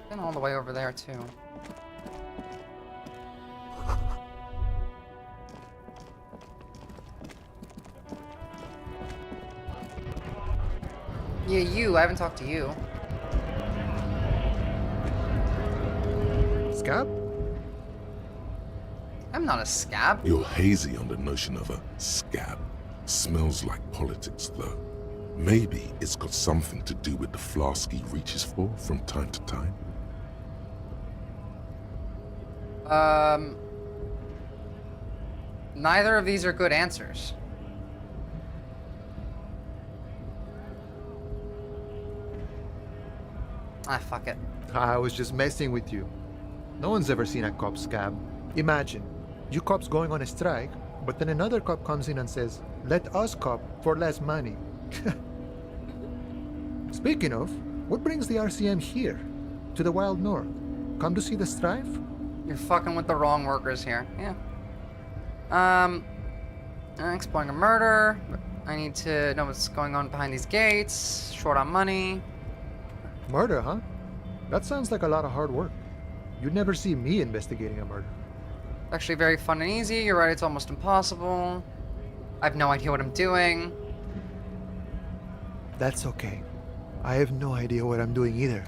Been all the way over there too. Yeah, you. I haven't talked to you. Scab? I'm not a scab. You're hazy on the notion of a scab. Smells like politics, though. Maybe it's got something to do with the flask he reaches for from time to time. Neither of these are good answers. Ah, fuck it. I was just messing with you. No one's ever seen a cop scab. Imagine, you cops going on a strike, but then another cop comes in and says, "Let us cop for less money." Speaking of, what brings the RCM here? To the Wild North? Come to see the strife? You're fucking with the wrong workers here. Yeah. Exploring a murder. I need to know what's going on behind these gates. Short on money. Murder, huh? That sounds like a lot of hard work. You'd never see me investigating a murder. Actually very fun and easy. You're right, it's almost impossible. I have no idea what I'm doing. That's okay. I have no idea what I'm doing either.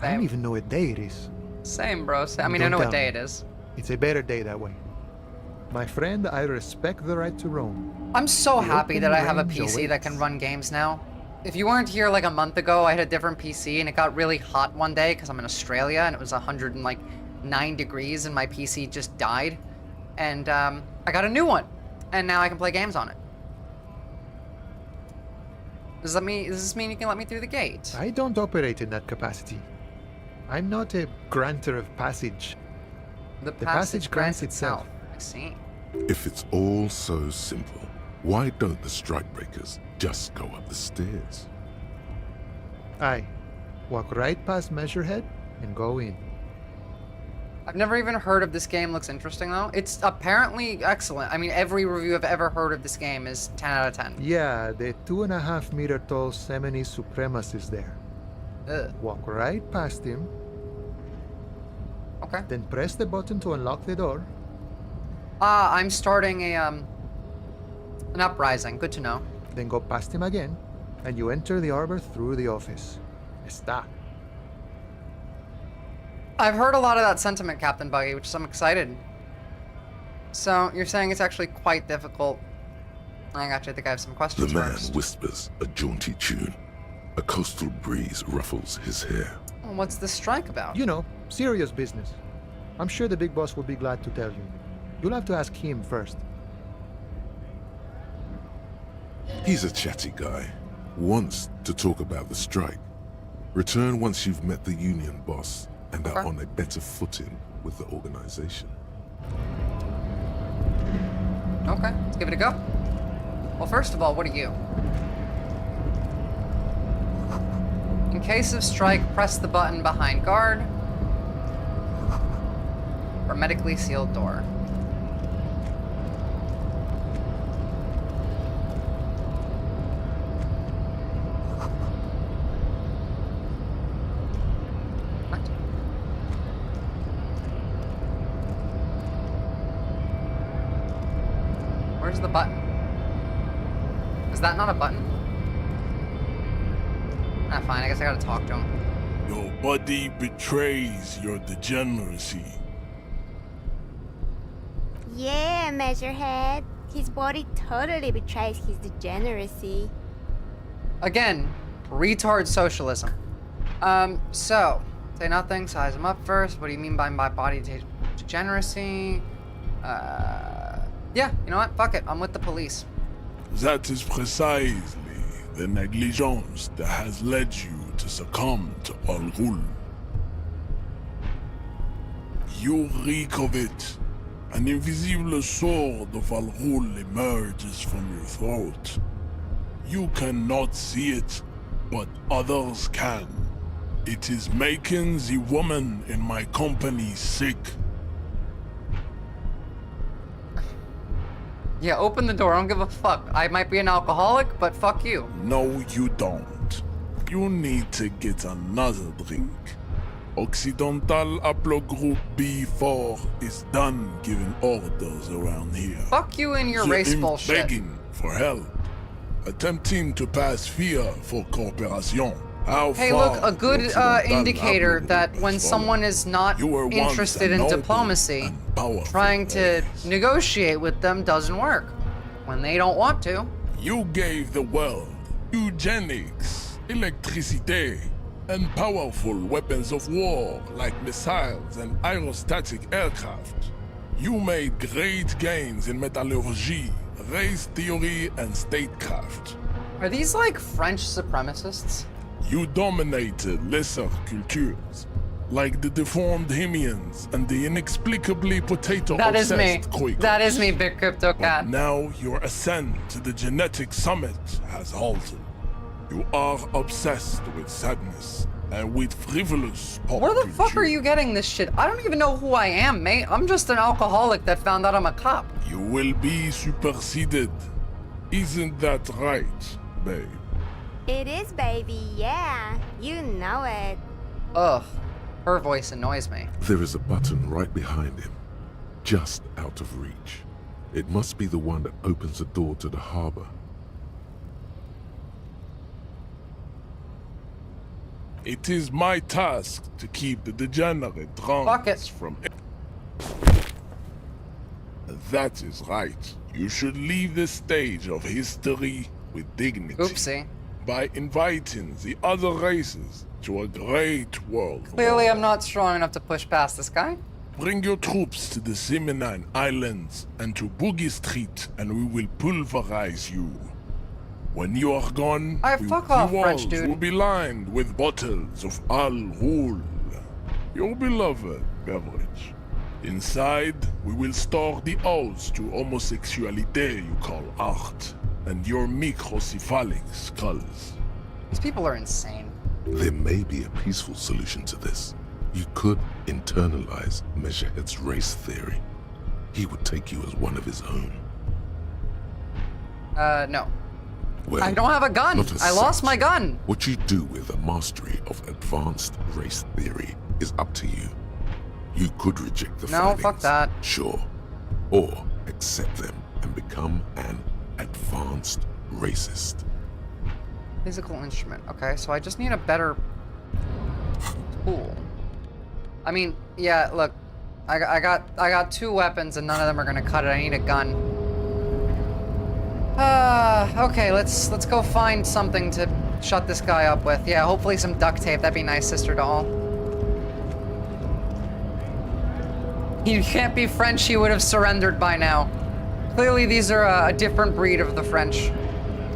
I don't even know what day it is. Same, bro. I mean, I know what day it is. It's a better day that way. My friend, I respect the right to roam. I'm so happy that I have a range PC that can awaits. run games now. If you weren't here like a month ago, I had a different PC and it got really hot one day because I'm in Australia and it was 109 degrees and my PC just died. And I got a new one and now I can play games on it. Does this mean you can let me through the gate? I don't operate in that capacity. I'm not a granter of passage. The passage grants itself. I see. If it's all so simple, why don't the strikebreakers just go up the stairs? Aye. Walk right past Measurehead and go in. I've never even heard of this game. Looks interesting though. It's apparently excellent. I mean, every review I've ever heard of this game is 10 out of 10. Yeah, the 2.5 meter tall Semini supremacist there. Ugh. Walk right past him. Okay. Then press the button to unlock the door. I'm starting an uprising. Good to know. Then go past him again, and you enter the arbor through the office. Está. I've heard a lot of that sentiment, Captain Buggy, which I'm excited. So, you're saying it's actually quite difficult. I gotcha. I think I have some The questions man first. whispers a jaunty tune. A coastal breeze ruffles his hair. Well, what's the strike about? You know, serious business. I'm sure the big boss will be glad to tell you. You'll have to ask him first. He's a chatty guy. Wants to talk about the strike. Return once you've met the union boss and are on a better footing with the organization. Okay, let's give it a go. Well, first of all, what are you? In case of strike, press the button behind guard. Hermetically sealed door. What? Where's the button? Is that not a button? Ah, fine. I guess I gotta talk to him. Your body betrays your degeneracy. Yeah, Measurehead. His body totally betrays his degeneracy. Again, retard socialism. So, say nothing, size him up first. What do you mean by my body degeneracy? Yeah, you know what? Fuck it. I'm with the police. That is precisely the negligence that has led you to succumb to Al Ghul. You reek of it. An invisible sword of Al Ghul emerges from your throat. You cannot see it, but others can. It is making the woman in my company sick. Yeah, open the door. I don't give a fuck. I might be an alcoholic, but fuck you. No, you don't. You need to get another drink. Occidental Haplogroup B4 is done giving orders around here. Fuck you and your They race ain't bullshit. begging for help. Attempting to pass fear for cooperation. How Hey, far look, a good the Occidental indicator Haplogroup that has when someone fallen. is not You were once interested a in noble diplomacy, and powerful trying to race. negotiate with them doesn't work. When they don't want to. You gave the world eugenics, electricity, and powerful weapons of war like missiles and aerostatic aircraft. You made great gains in metallurgy, race theory, and statecraft. Are these like French supremacists? You dominated lesser cultures, like the deformed Hemians and the inexplicably That is me. potato-obsessed Quakers. That is me, Big Crypto Cat. Now your ascent to the genetic summit has halted. You are obsessed with sadness and with frivolous pop Where the culture. fuck are you getting this shit? I don't even know who I am, mate. I'm just an alcoholic that found out I'm a cop. You will be superseded. Isn't that right, babe? It is, baby, yeah. You know it. Ugh. Her voice annoys me. There is a button right behind him, just out of reach. It must be the one that opens the door to the harbor. It is my task to keep the degenerate drunks from. That is right. You should leave the stage of history with dignity. Oopsie. By inviting the other races to a great world. Clearly, I'm not strong enough to push past this guy. Bring your troops to the Seminine Islands and to Boogie Street, and we will pulverize you. When you are gone, fuck the off, walls French dude. will be lined with bottles of Al Ghul, your beloved beverage. Inside, we will store the odes to homosexuality you call art, and your microcephalic skulls. These people are insane. There may be a peaceful solution to this. You could internalize Measurehead's race theory. He would take you as one of his own. No. Well, I don't have a gun. not as I lost such. my gun. What you do with a mastery of advanced race theory is up to you. You could reject the No, findings, fuck that. sure, or accept them and become an advanced racist. Physical instrument. Okay, so I just need a better tool. I mean, yeah, look, I got two weapons and none of them are gonna cut it. I need a gun. Okay, let's go find something to shut this guy up with. Yeah, hopefully some duct tape. That'd be nice, Sister Doll. He can't be French. He would have surrendered by now. Clearly, these are a different breed of the French.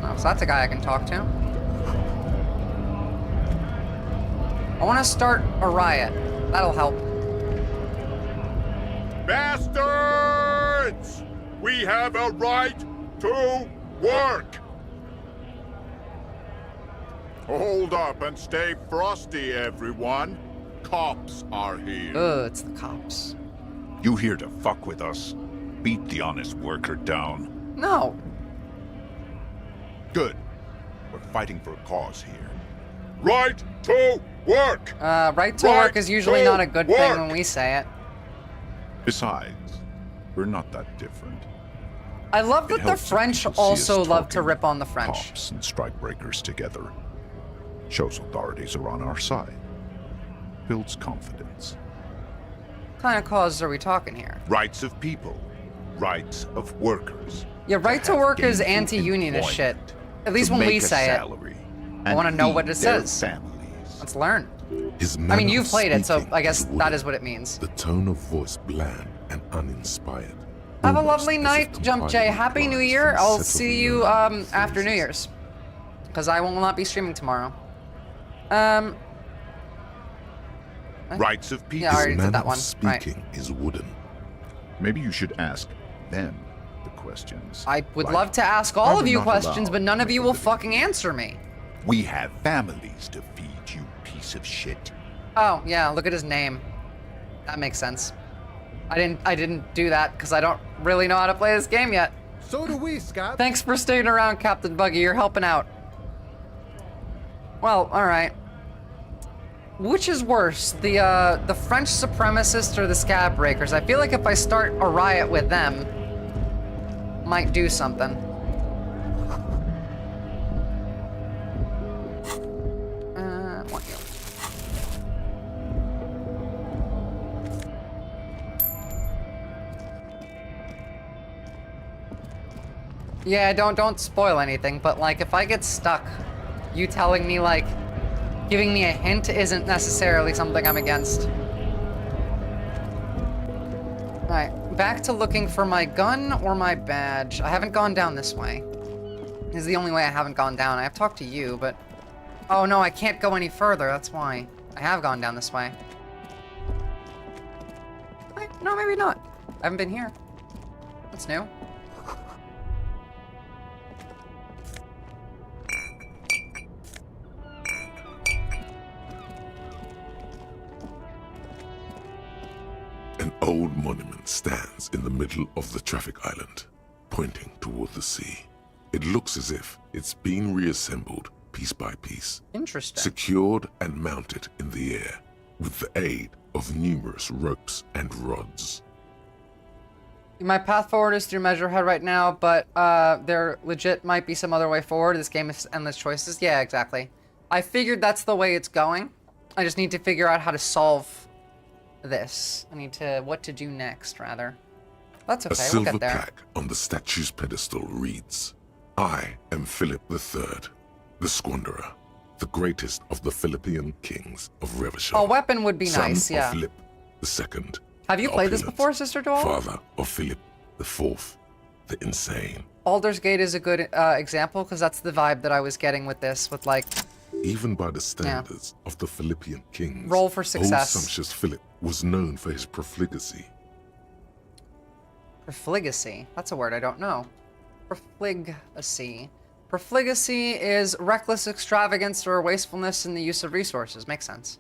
Oh, so that's a guy I can talk to. I want to start a riot. That'll help. Bastards! We have a right to work! Hold up and stay frosty, everyone. Cops are here. It's the cops. You here to fuck with us? Beat the honest worker down. No. Good. We're fighting for a cause here. Right to work! Right to work is usually not a good thing when we say it. Besides, we're not that different. I love that the helps if French people see also us love to talking rip on the French. Cops and strikebreakers together. Shows authorities are on our side. builds confidence. What kind of causes are we talking here? Rights of people, rights of workers. Yeah, right to work is gainful anti-unionist shit. employment, At least to when we make a say it. salary, I and want to know what feed it their says. families. Let's learn. His I mean, manner you've of played it, so speaking I guess is that wooden, is what it means. The tone of voice bland and uninspired. Have a almost lovely as if night, Jump J. compiling Happy New lines Year. from I'll sets of see you known after New faces. Year's. Because I will not be streaming tomorrow. Rights of people. Yeah, I already His did manner that of one. Right. speaking is wooden. Maybe you should ask them the questions. I would Like, love to ask all are of we you not questions, allowed but none to of you will fucking answer me. We have families to feed, you piece of shit. Oh, yeah, look at his name. That makes sense. I didn't do that because I don't really know how to play this game yet. So do we, Scott. Thanks for staying around, Captain Buggy. You're helping out. Well, alright. Which is worse, the French supremacists or the scab breakers? I feel like if I start a riot with them, might do something. Want you. Yeah, don't spoil anything, but like if I get stuck, you telling me like, giving me a hint isn't necessarily something I'm against. Alright, back to looking for my gun or my badge. I haven't gone down this way. This is the only way I haven't gone down. I have talked to you, but... Oh no, I can't go any further, that's why. I have gone down this way. No, maybe not. I haven't been here. That's new. An old monument stands in the middle of the traffic island, pointing toward the sea. It looks as if it's been reassembled piece by piece, Interesting. secured and mounted in the air with the aid of numerous ropes and rods. My path forward is through Measurehead right now, but there legit might be some other way forward. This game is endless choices. Yeah, exactly. I figured that's the way it's going. I just need to figure out how to solve this. I need to, what to do next, rather. That's okay, A we'll silver get there. plaque on the statue's pedestal reads, I am Philip III, the Squanderer, the greatest of the Philippian kings of Revachol. A weapon would be son nice, yeah. of Philip II. Have you the played this opulent, before, Sister Dual? Father of Philip IV, the insane. Baldur's Gate is a good example, because that's the vibe that I was getting with this, with like... Even by the standards of the Philippian kings, Roll for success. old sumptuous Philip was known for his profligacy. Profligacy. That's a word I don't know. Profligacy. Profligacy is reckless extravagance or wastefulness in the use of resources. Makes sense.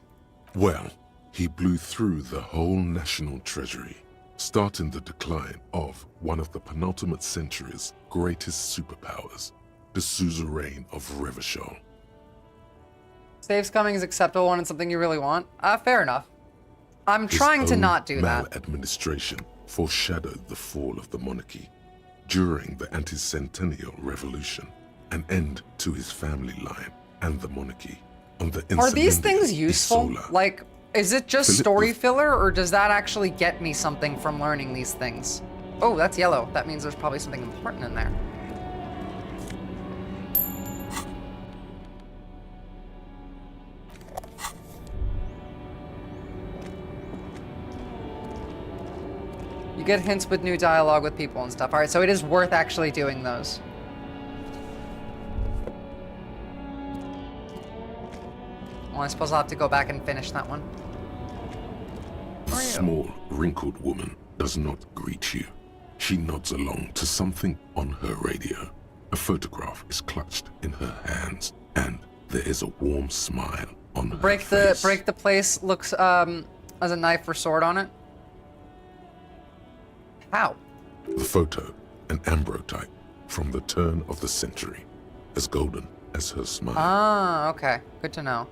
Well, he blew through the whole national treasury, starting the decline of one of the penultimate century's greatest superpowers, the suzerain of Revachol. Saves coming is acceptable when it's something you really want. Fair enough. I'm His trying to own not do that. maladministration foreshadowed the fall of the monarchy during the anti-centennial revolution, an end to his family line and the monarchy on the Are these Insulindia things useful? Isola. Like, is it just Philip story the- filler, or does that actually get me something from learning these things? Oh, that's yellow. That means there's probably something important in there. You get hints with new dialogue with people and stuff. Alright, so it is worth actually doing those. Well, I suppose I'll have to go back and finish that one. The small, wrinkled woman does not greet you. She nods along to something on her radio. A photograph is clutched in her hands, and there is a warm smile on her Break the place looks as a knife or sword on it. How? The photo, an ambrotype from the turn of the century, as golden as her smile. Ah, okay. Good to know.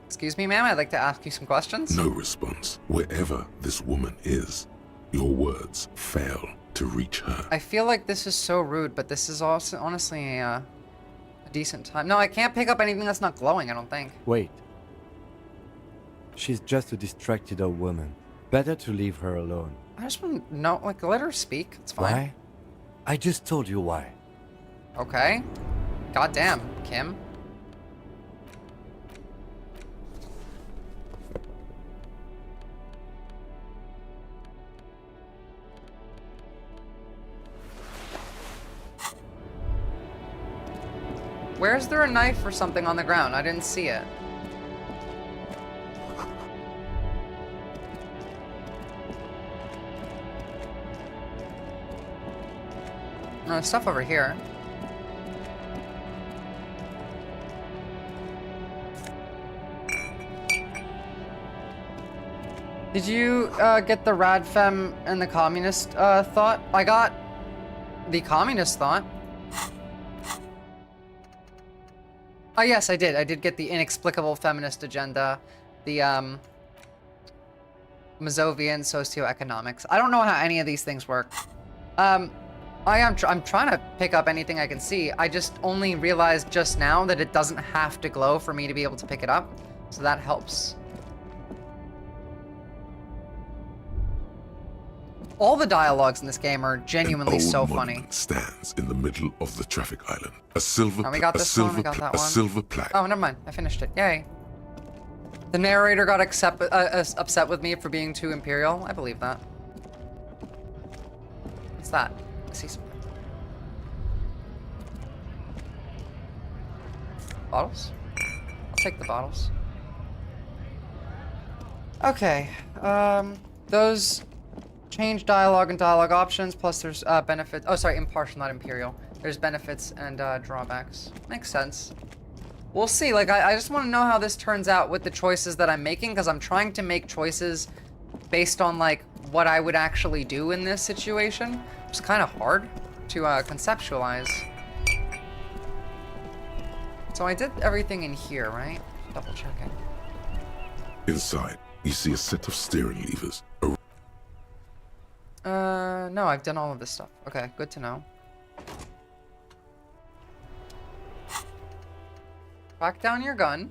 Excuse me, ma'am, I'd like to ask you some questions. No response. Wherever this woman is, your words fail to reach her. I feel like this is so rude, but this is also honestly a a decent time. No, I can't pick up anything that's not glowing, I don't think. Wait. She's just a distracted old woman. Better to leave her alone. I just want to know, like, let her speak. It's fine. Why? I just told you why. Okay. Goddamn, Kim. Where's there a knife or something on the ground? I didn't see it. No, there's stuff over here. Did you get the Radfem and the communist thought? I got the communist thought. Oh yes, I did. I did get the inexplicable feminist agenda, the Mazovian socioeconomics. I don't know how any of these things work. I'm trying to pick up anything I can see. I just only realized just now that it doesn't have to glow for me to be able to pick it up, so that helps. All the dialogues in this game are genuinely so funny. Stands in the middle of the traffic island. A silver, oh, we got this one, we got that one. A silver plaque. Oh, never mind. I finished it. Yay. The narrator got upset with me for being too imperial. I believe that. What's that? I see something. Bottles? I'll take the bottles. Okay. Those change dialogue and dialogue options, plus there's benefits. Oh, sorry, impartial, not imperial. There's benefits and drawbacks. Makes sense. We'll see. Like, I just want to know how this turns out with the choices that I'm making, because I'm trying to make choices based on, like, what I would actually do in this situation. It's kind of hard to conceptualize. So I did everything in here, right? Double checking. Inside, you see a set of steering levers. No, I've done all of this stuff. Okay, good to know. Back down your gun.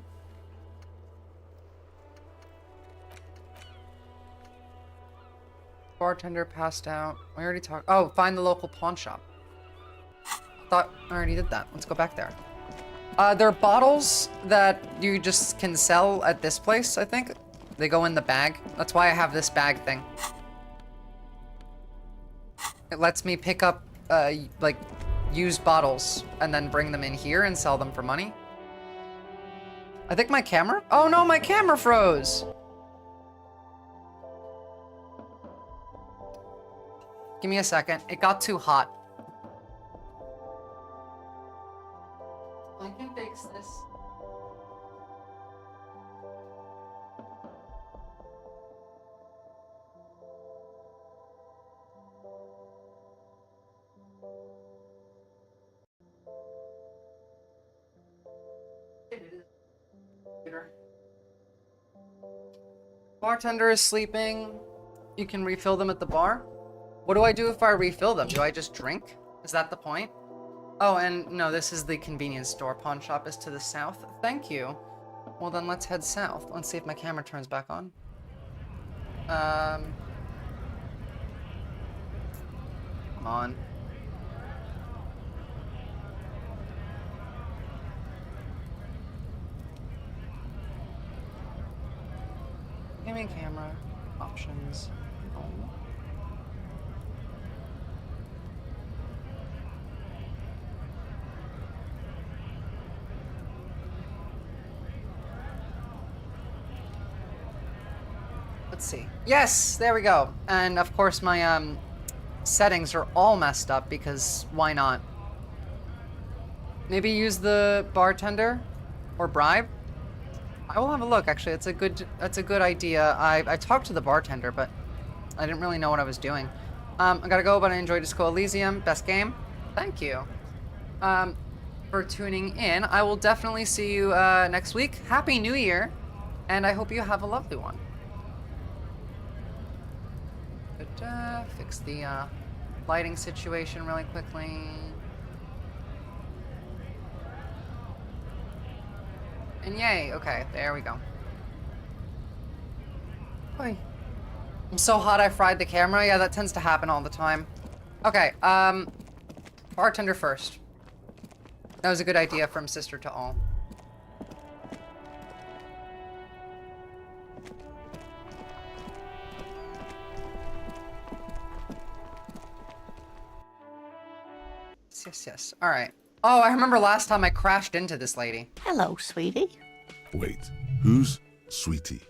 Bartender passed out. We already talked. Oh, find the local pawn shop. Thought I already did that. Let's go back there. There are bottles that you just can sell at this place, I think. They go in the bag. That's why I have this bag thing. It lets me pick up, like, used bottles and then bring them in here and sell them for money. I think my camera? Oh no, my camera froze! Give me a second. It got too hot. I can fix this. Bartender is sleeping. You can refill them at the bar. What do I do if I refill them? Do I just drink? Is that the point? Oh, and no, this is the convenience store. Pawn shop is to the south. Thank you. Well, then let's head south. Let's see if my camera turns back on. Come on. Gaming camera. Options. Oh. Let's see. Yes, there we go. And of course my settings are all messed up because why not? Maybe use the bartender or bribe. I will have a look. Actually, that's a good idea. I talked to the bartender, but I didn't really know what I was doing. I gotta go, but I enjoyed Disco Elysium. Best game. Thank you for tuning in. I will definitely see you next week. Happy New Year, and I hope you have a lovely one. Fix the lighting situation really quickly. And yay. Okay, there we go. Oy. I'm so hot I fried the camera. Yeah, that tends to happen all the time. Okay, bartender first. That was a good idea from sister to all. Yes, yes. All right. Oh, I remember last time I crashed into this lady. Hello, sweetie. Wait, who's Sweetie?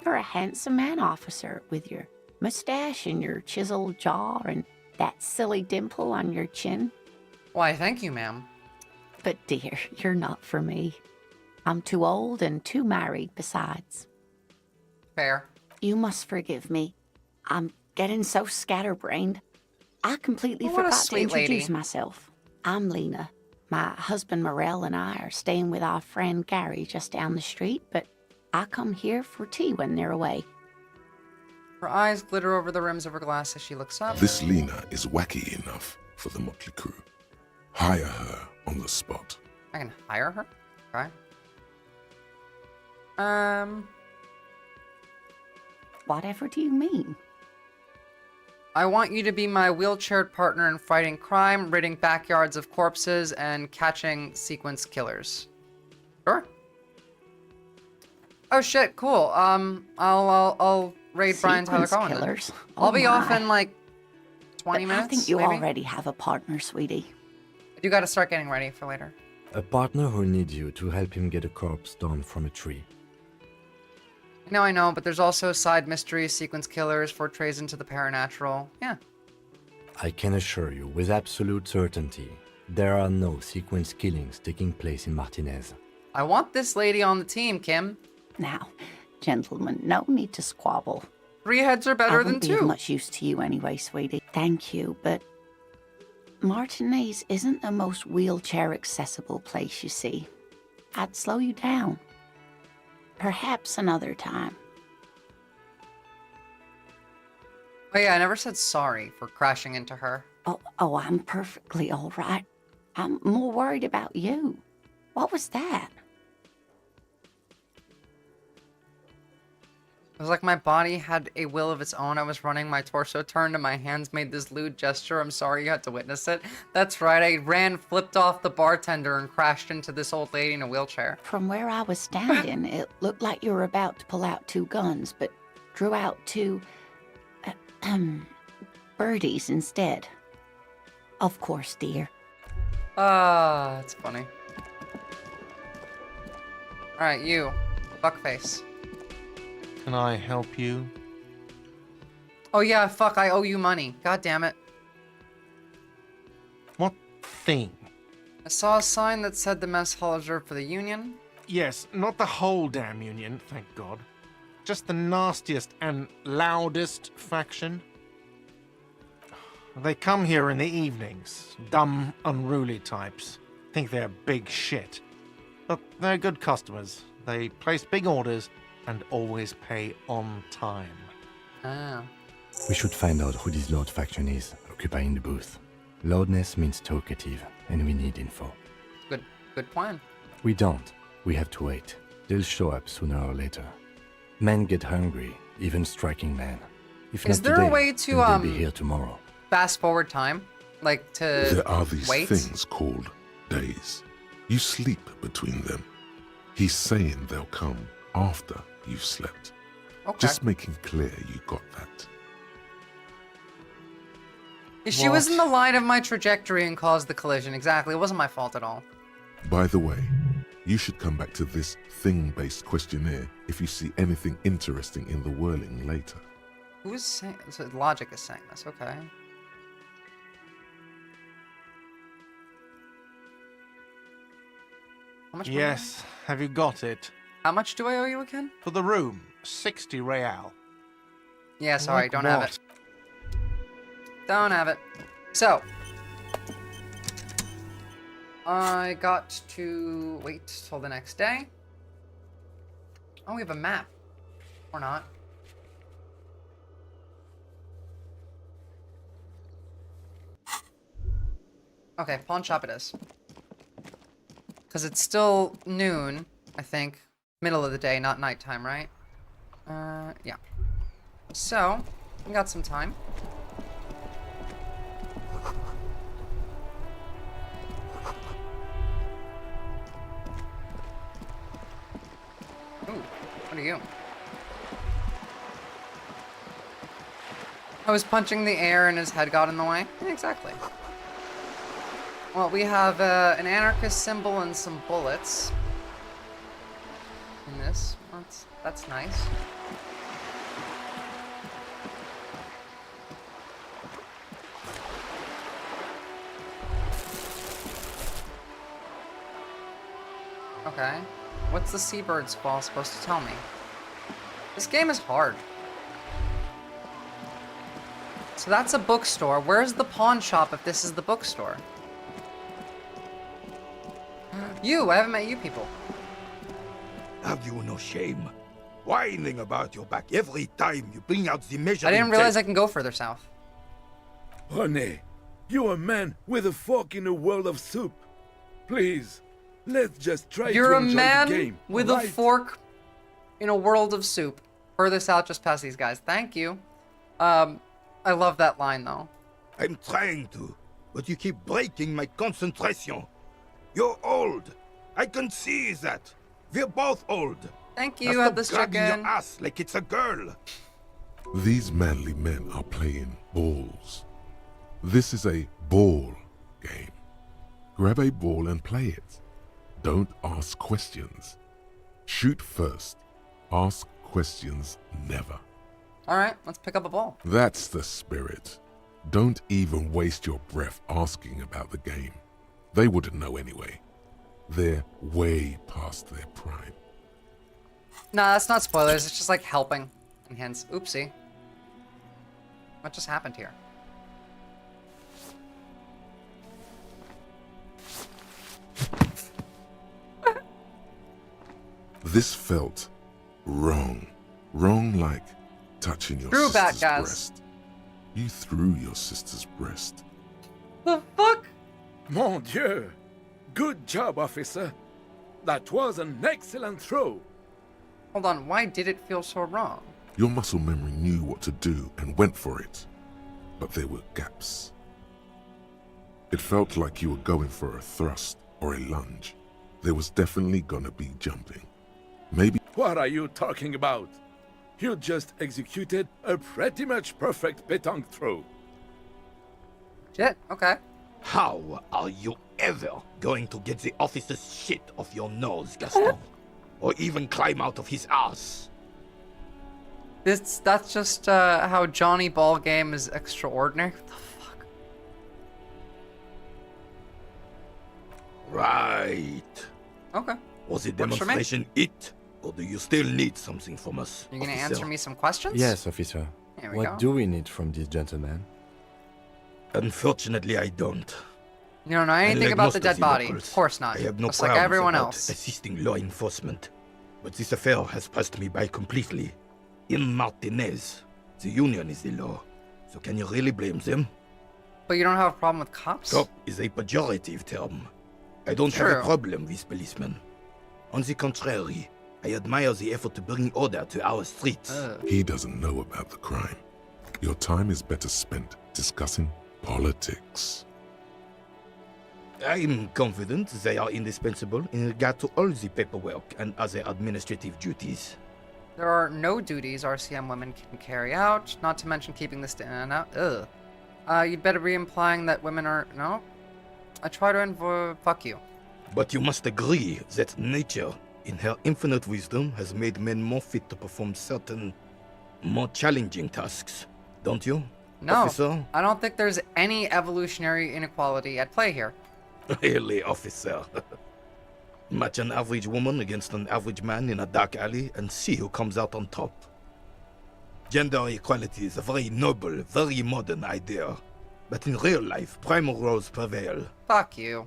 You're a handsome man, officer, with your mustache and your chiseled jaw and that silly dimple on your chin. Why, thank you, ma'am. But dear, you're not for me. I'm too old and too married besides. Fair. You must forgive me. I'm getting so scatterbrained. I completely Oh, what a forgot to sweet introduce lady. myself. I'm Lena. My husband Morel and I are staying with our friend Gary just down the street, but I come here for tea when they're away. Her eyes glitter over the rims of her glass as she looks up. This Lena is wacky enough for the motley crew. Hire her on the spot. I can hire her? Okay. Whatever do you mean? I want you to be my wheelchaired partner in fighting crime, ridding backyards of corpses, and catching sequence killers. Sure. Oh shit, cool. I'll raid Brian Tyler Sequence Cohen. then. killers? I'll Oh be off my. in like 20 But minutes. I think you maybe? already have a partner, sweetie. You got to start getting ready for later. A partner who needs you to help him get a corpse down from a tree. I know, but there's also side mysteries, sequence killers, portrays into the paranatural. Yeah. I can assure you with absolute certainty, there are no sequence killings taking place in Martinez. I want this lady on the team, Kim. Now, gentlemen, no need to squabble. 3 heads are I better wouldn't than be of 2. much use to you anyway, sweetie. Thank you, but Martinez isn't the most wheelchair-accessible place, you see. I'd slow you down. Perhaps another time. Oh yeah, I never said sorry for crashing into her. Oh, I'm perfectly all right. I'm more worried about you. What was that? It was like my body had a will of its own. I was running, my torso turned, and my hands made this lewd gesture. I'm sorry you had to witness it. That's right, I ran, flipped off the bartender, and crashed into this old lady in a wheelchair. From where I was standing, it looked like you were about to pull out 2 guns, but drew out 2, birdies instead. Of course, dear. Ah, that's funny. Alright, you. Fuckface. Can I help you? Oh yeah, fuck, I owe you money. God damn it. What thing? I saw a sign that said the mess hall is reserved for the Union. Yes, not the whole damn Union, thank God. Just the nastiest and loudest faction. They come here in the evenings. Dumb, unruly types. Think they're big shit. But they're good customers. They place big orders and always pay on time. Ah. We should find out who this Lord faction is, occupying the booth. Loudness means talkative, and we need info. Good plan. We don't. We have to wait. They'll show up sooner or later. Men get hungry, even striking men. If Is not there a today, way to, then they'll be here tomorrow. fast forward time? Like, to There are these wait? things called days. You sleep between them. He's saying they'll come after you've slept. Okay. Just making clear you got that. She was in the line of my trajectory and caused the collision. Exactly. It wasn't my fault at all. By the way, you should come back to this thing-based questionnaire if you see anything interesting in the whirling later. Who is saying... So Logic is saying this. Okay. How much money? Yes, have you got it? How much do I owe you again? For the room, 60 real. Yeah, sorry, Like don't have what? it. Don't have it. So. I got to wait till the next day. Oh, we have a map. Or not. Okay, pawn shop it is. Because it's still noon, I think. Middle of the day, not nighttime, right? Yeah. So, we got some time. Ooh, what are you? I was punching the air and his head got in the way? Yeah, exactly. Well, we have an anarchist symbol and some bullets. In this. That's nice. Okay. What's the seabird's fall supposed to tell me? This game is hard. So that's a bookstore. Where's the pawn shop if this is the bookstore? You! I haven't met you people. Have you no shame? Whining about your back every time you bring out the measuring I didn't realize I can go further south. Honey, you're a man with a fork in a world of soup. Please, let's just try You're to a enjoy man the game, with a fork in a world of soup. Further south, just past these guys. Thank you. I love that line, though. I'm trying to, but you keep breaking my concentration. You're old. I can see that. We're both old. Thank Now you, had stop this grabbing chicken. your ass like it's a girl. These manly men are playing balls. This is a ball game. Grab a ball and play it. Don't ask questions. Shoot first. Ask questions never. Alright, let's pick up a ball. That's the spirit. Don't even waste your breath asking about the game. They wouldn't know anyway. They're way past their prime. Nah, that's not spoilers. It's just like helping. And hence, oopsie. What just happened here? This felt wrong. Wrong like touching your Screw sister's bat, guys. breast. You threw your sister's breast. The fuck? Mon Dieu! Good job, officer. That was an excellent throw. Hold on, why did it feel so wrong? Your muscle memory knew what to do and went for it. But there were gaps. It felt like you were going for a thrust or a lunge. There was definitely gonna be jumping. Maybe. What are you talking about? You just executed a pretty much perfect pétanque throw. Shit, okay. How are you ever going to get the officer's shit off your nose, Gaston? Or even climb out of his ass? That's just how Johnny Ballgame is extraordinary. What the fuck? Right. Okay. Was the Works for me. demonstration it? Or do you still need something from us? You gonna officer? answer me some questions? Yes, officer. Here we What go. do we need from this gentleman? Unfortunately, I don't. You don't know anything Unlike about most the of dead the body. locals, Of course not. I have no Just like qualms everyone about else. assisting law enforcement. But this affair has passed me by completely. In Martinez, the union is the law. So can you really blame them? But you don't have a problem with cops? Cop is a pejorative term. I don't have True. a problem with policemen. On the contrary, I admire the effort to bring order to our streets. He doesn't know about the crime. Your time is better spent discussing politics. I'm confident they are indispensable in regard to all the paperwork and other administrative duties. There are no duties RCM women can carry out, not to mention keeping the stand out. Ugh. You'd better be implying that women are... No? I try to fuck you. But you must agree that nature, in her infinite wisdom, has made men more fit to perform certain, more challenging tasks. Don't you, No, officer? I don't think there's any evolutionary inequality at play here. Really, officer. Match an average woman against an average man in a dark alley and see who comes out on top. Gender equality is a very noble, very modern idea. But in real life, primal roles prevail. Fuck you.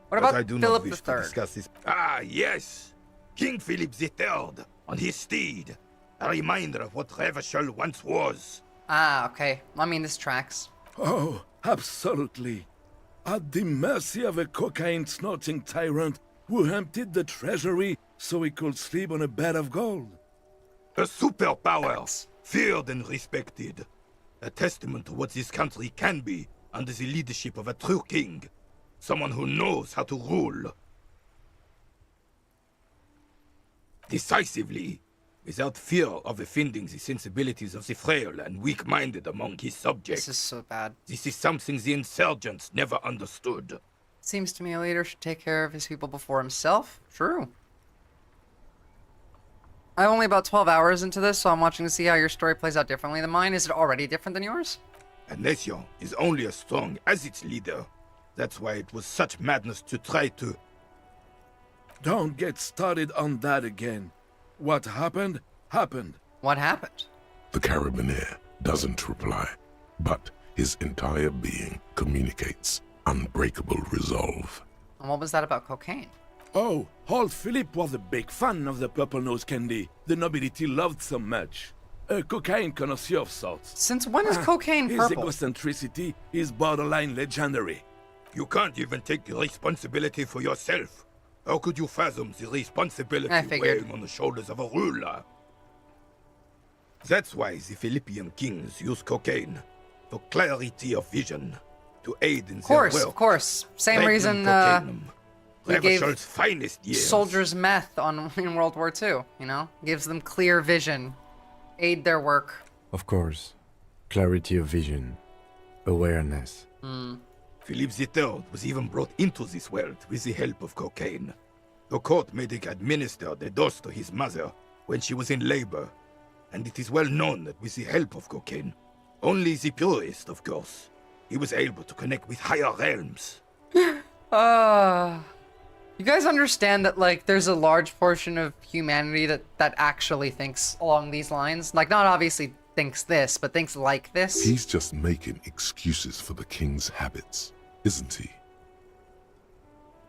What But about I do Philip not wish III? to discuss this. Ah, yes! King Philip III, on his steed. A reminder of what Revachol once was. Ah, okay. I mean, this tracks. Oh, absolutely. At the mercy of a cocaine-snorting tyrant who emptied the treasury so he could sleep on a bed of gold. A superpower, feared and respected. A testament to what this country can be under the leadership of a true king. Someone who knows how to rule. Decisively, without fear of offending the sensibilities of the frail and weak-minded among his subjects. This is so bad. This is something the insurgents never understood. Seems to me a leader should take care of his people before himself. True. I'm only about 12 hours into this, so I'm watching to see how your story plays out differently than mine. Is it already different than yours? A nation is only as strong as its leader. That's why it was such madness to try to... Don't get started on that again. What happened, happened. What happened? The Carabiner doesn't reply, but his entire being communicates unbreakable resolve. And what was that about cocaine? Oh, old Philip was a big fan of the purple nose candy the nobility loved so much. A cocaine connoisseur of sorts. Since when is cocaine His purple? egocentricity is borderline legendary. You can't even take the responsibility for yourself. How could you fathom the responsibility I figured. weighing on the shoulders of a ruler? That's why the Philippian kings use cocaine, for clarity of vision, to aid in their work. Of course. Same Regnum reason cocainum, we gave Revishol's finest years. soldiers meth in World War II, you know? Gives them clear vision, aid their work. Of course. Clarity of vision. Awareness. Philip III was even brought into this world with the help of cocaine. The court made him administer the dose to his mother when she was in labor, and it is well known that with the help of cocaine, only the purest, of course, he was able to connect with higher realms. You guys understand that, like, there's a large portion of humanity that actually thinks along these lines? Like, not obviously thinks this, but thinks like this? He's just making excuses for the king's habits, isn't he?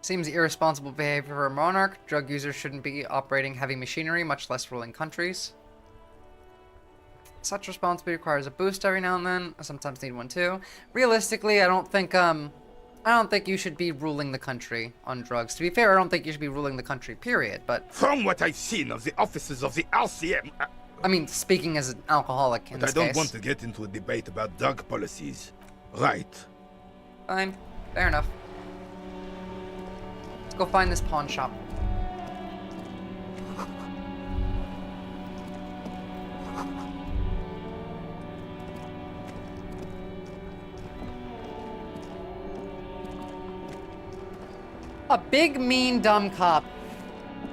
Seems irresponsible behavior for a monarch. Drug users shouldn't be operating heavy machinery, much less ruling countries. Such responsibility requires a boost every now and then. I sometimes need one too. Realistically, I don't think you should be ruling the country on drugs. To be fair, I don't think you should be ruling the country, period, but... From what I've seen of the officers of the RCM... I mean, speaking as an alcoholic in But this I don't case. want to get into a debate about drug policies. Right. Fine. Fair enough. Let's go find this pawn shop. A big, mean, dumb cop.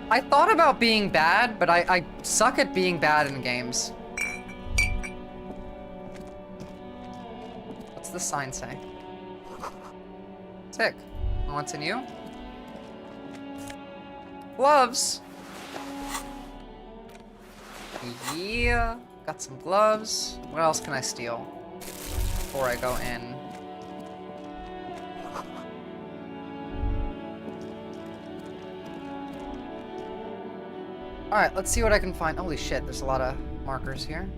I thought about being bad, but I suck at being bad in games. What's the sign say? Sick. What's in you? Gloves. Yeah, got some gloves. What else can I steal before I go in? Alright, let's see what I can find. Holy shit, there's a lot of markers here.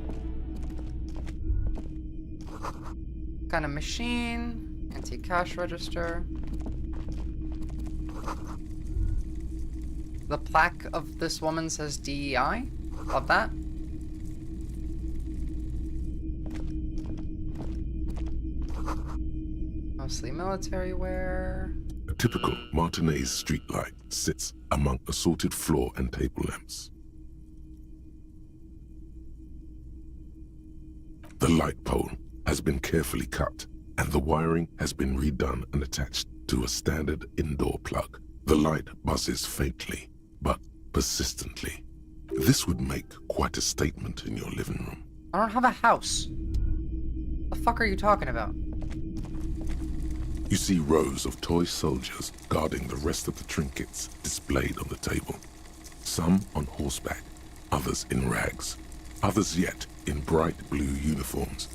Kind of machine, anti-cash register. The plaque of this woman says DEI. Love that. Mostly military wear. A typical Martinez streetlight sits among assorted floor and table lamps. The light pole has been carefully cut, and the wiring has been redone and attached to a standard indoor plug. The light buzzes faintly, but persistently. This would make quite a statement in your living room. I don't have a house. The fuck are you talking about? You see rows of toy soldiers guarding the rest of the trinkets displayed on the table. Some on horseback, others in rags, others yet in bright blue uniforms.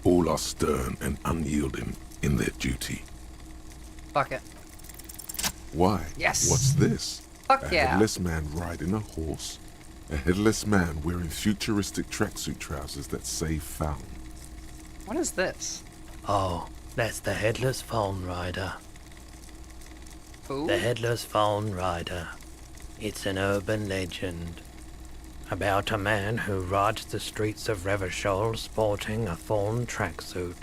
All are stern and unyielding in their duty. Fuck it. Why? Yes. What's this? Fuck A yeah. headless man riding a horse? A headless man wearing futuristic tracksuit trousers that say found? What is this? Oh, that's the headless phone rider. The Headless Phone Rider. It's an urban legend about a man who rides the streets of Revachol sporting a thorn tracksuit.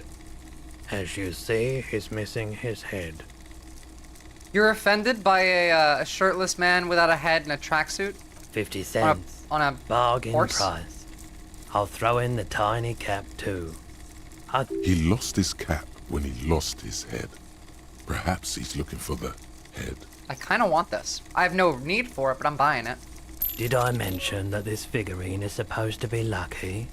As you see, he's missing his head. You're offended by a shirtless man without a head and a tracksuit? 50 cents. On a bargain horse? price. I'll throw in the tiny cap too. He lost his cap when he lost his head. Perhaps he's looking for the head. I kind of want this. I have no need for it, but I'm buying it. Did I mention that this figurine is supposed to be lucky?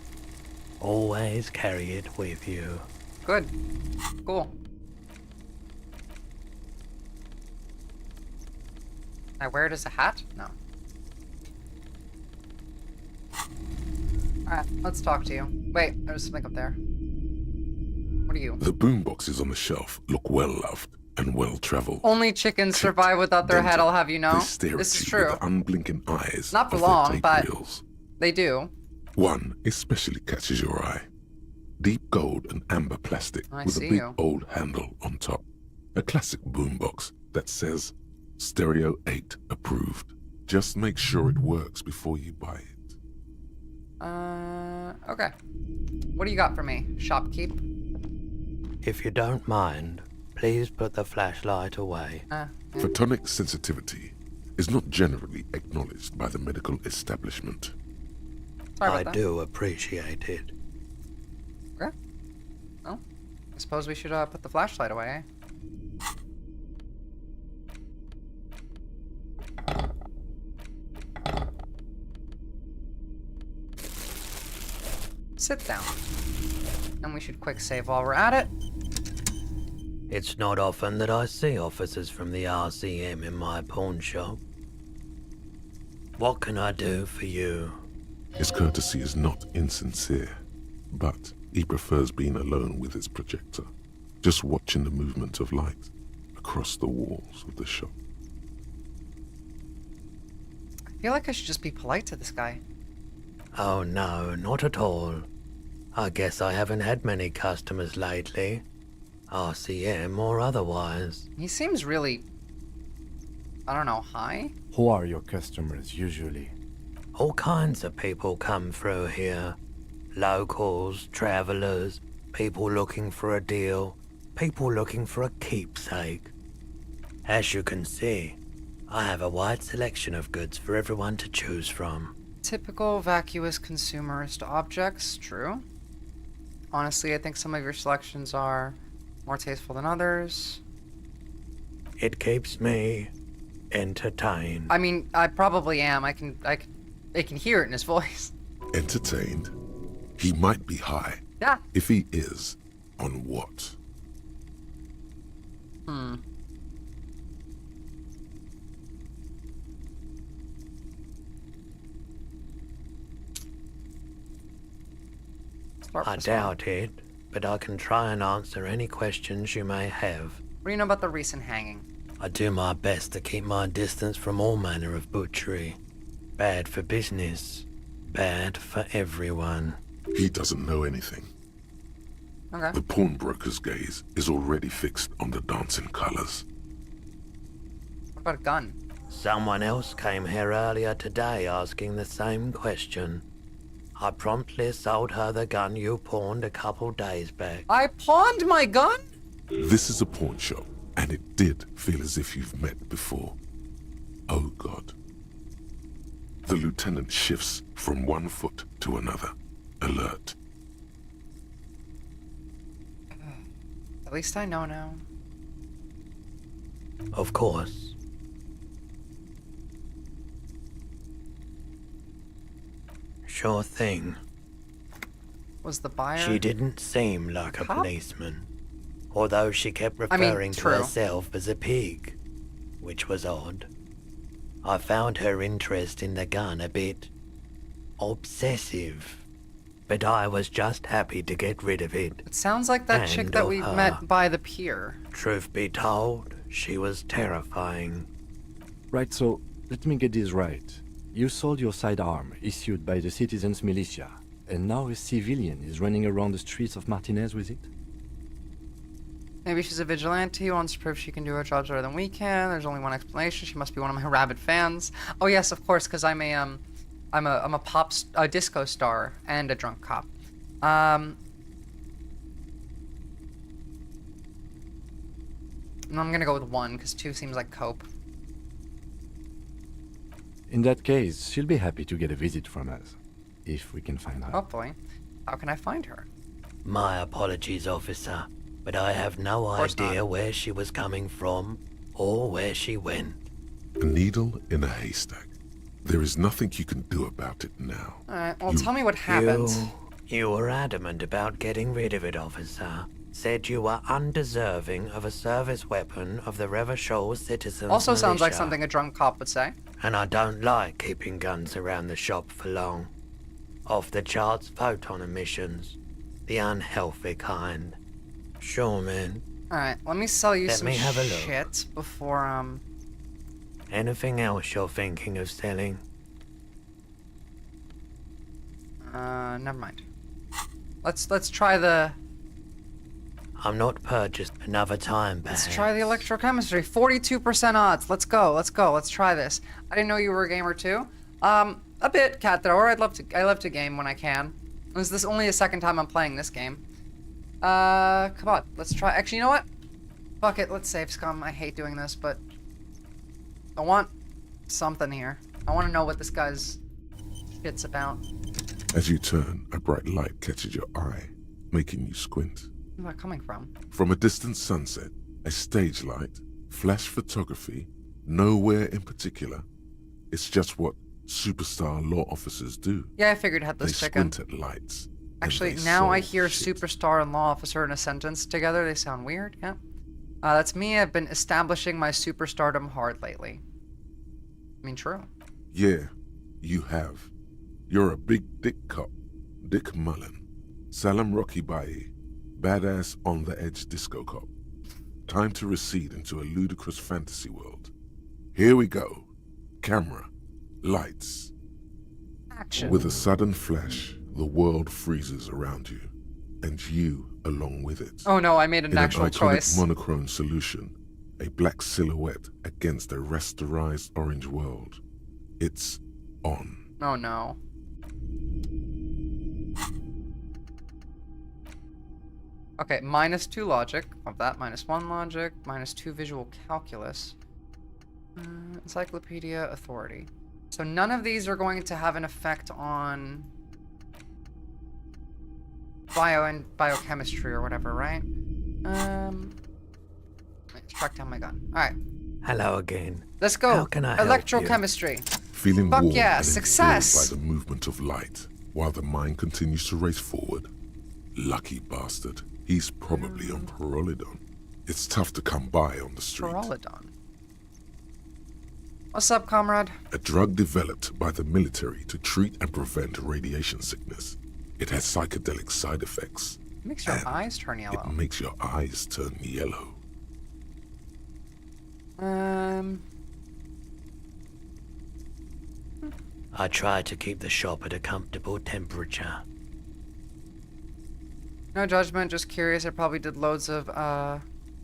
Always carry it with you. Good. Cool. I wear it as a hat? No. Alright, let's talk to you. Wait, there's something up there. What are you? The boomboxes on the shelf look well loved and well traveled. Only chickens survive without their head, I'll have you know. They stare This at is you true. with the unblinking eyes. Not for of their long, tape but reels. they do. One especially catches your eye. Deep gold and amber plastic I with a see big you. old handle on top. A classic boombox that says Stereo 8 approved. Just make sure it works before you buy it. Okay. What do you got for me? Shopkeep? If you don't mind, please put the flashlight away. Photonic sensitivity is not generally acknowledged by the medical establishment. Sorry about I that. do appreciate it. Okay. Well, I suppose we should put the flashlight away, eh? Sit down. And we should quick save while we're at it. It's not often that I see officers from the RCM in my pawn shop. What can I do for you? His courtesy is not insincere, but he prefers being alone with his projector, just watching the movement of light across the walls of the shop. I feel like I should just be polite to this guy. Oh no, not at all. I guess I haven't had many customers lately. RCM or otherwise. He seems really, I don't know, high? Who are your customers usually? All kinds of people come through here. Locals, travelers, people looking for a deal, people looking for a keepsake. As you can see, I have a wide selection of goods for everyone to choose from. Typical vacuous consumerist objects, true. Honestly, I think some of your selections are more tasteful than others. It keeps me entertained. I mean, I probably am. I can hear it in his voice. Entertained? He might be high. Yeah. If he is, on what? I doubt it, but I can try and answer any questions you may have. What do you know about the recent hanging? I do my best to keep my distance from all manner of butchery. Bad for business, bad for everyone. He doesn't know anything. Okay. The pawnbroker's gaze is already fixed on the dancing colors. What about a gun? Someone else came here earlier today asking the same question. I promptly sold her the gun you pawned a couple days back. I pawned my gun? This is a pawn shop, and it did feel as if you've met before. Oh God. The lieutenant shifts from one foot to another, alert. At least I know now. Of course. Sure thing. Was the buyer? She didn't seem like a Cop? policeman, although she kept I mean, referring to true. herself as a pig, which was odd. I found her interest in the gun a bit obsessive, but I was just happy to get rid of it. It sounds like that chick And that of we her. met by the pier. Truth be told, she was terrifying. Right, so let me get this right. You sold your sidearm, issued by the citizens' militia, and now a civilian is running around the streets of Martinez with it? Maybe she's a vigilante who wants to prove she can do her jobs better than we can. There's only one explanation. She must be one of my rabid fans. Oh yes, of course, because I'm a disco star and a drunk cop. I'm gonna go with 1 because 2 seems like cope. In that case, she'll be happy to get a visit from us, if we can find her. Hopefully. How can I find her? My apologies, officer, but I have no idea where she was coming from or where she went. A needle in a haystack. There is nothing you can do about it now. Alright, well, tell me what happened. You were adamant about getting rid of it, officer. Said you were undeserving of a service weapon of the Revachol citizens. Also sounds like militia. something a drunk cop would say. And I don't like keeping guns around the shop for long. Off the charts photon emissions. The unhealthy kind. Sure, man. Alright, let me sell you Let some me have a look. shit before, Anything else you're thinking of selling? never mind. Let's try the... I'm not purchased another time, perhaps. Let's try the electrochemistry. 42% odds. Let's go. Let's try this. I didn't know you were a gamer too. A bit, cat thrower. I love to game when I can. This is only the second time I'm playing this game. Come on. Let's try. Actually, you know what? Fuck it. Let's save scum. I hate doing this, but I want something here. I want to know what this guy's shit's about. As you turn, a bright light catches your eye, making you squint. Where's that coming from? From a distant sunset, a stage light, flash photography, nowhere in particular. It's just what superstar law officers do. Yeah, I figured it had this They chicken. squint at lights. Actually, now I hear superstar and law officer in a sentence together. They sound weird, yeah. That's me. I've been establishing my superstardom hard lately. I mean, true. Yeah, you have. You're a big dick cop, Dick Mullen. Salam Rocky Bayi, badass on-the-edge disco cop. Time to recede into a ludicrous fantasy world. Here we go. Camera, lights. Action. With a sudden flash, the world freezes around you, and you along with it. Oh no, I made an actual In an iconic choice. monochrome solution, a black silhouette against a rasterized orange world. It's on. Oh no. Okay, -2 logic of that, -1 logic, -2 visual calculus. Encyclopedia authority. So none of these are going to have an effect on bio and biochemistry or whatever, right? Let's track down my gun. All right, Hello again. let's go. How can I help you? Electrochemistry. Feeling Fuck warm yeah, and success. enthralled by the movement of light, while the mind continues to race forward. Lucky bastard. He's probably on Pyrrolidon. It's tough to come by on the street. Pyrrolidon. What's up, comrade? A drug developed by the military to treat and prevent radiation sickness. It has psychedelic side effects. It makes your eyes turn yellow. It makes your eyes turn yellow. I try to keep the shop at a comfortable temperature. No judgment, just curious. I probably did loads of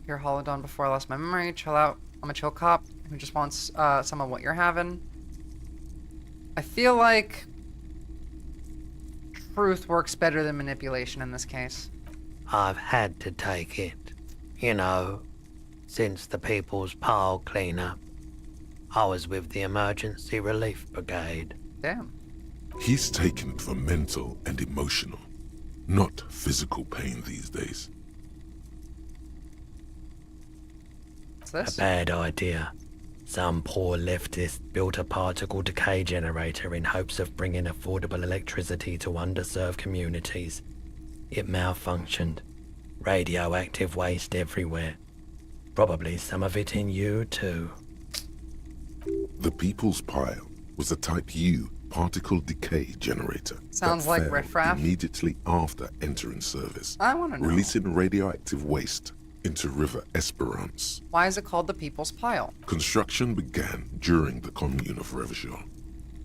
Pure Holodon before I lost my memory. Chill out. I'm a chill cop who just wants some of what you're having. I feel like truth works better than manipulation in this case. I've had to take it. You know, since the People's Pile cleanup. I was with the Emergency Relief Brigade. Damn. He's taken it for mental and emotional, not physical pain these days. What's this? A bad idea. Some poor leftist built a particle decay generator in hopes of bringing affordable electricity to underserved communities. It malfunctioned. Radioactive waste everywhere. Probably some of it in you, too. The People's Pile was a Type U particle decay generator. Sounds that like failed riffraff. immediately after entering service, I want to know. releasing radioactive waste into River Esperance. Why is it called the People's Pile? Construction began during the Commune of Revachol.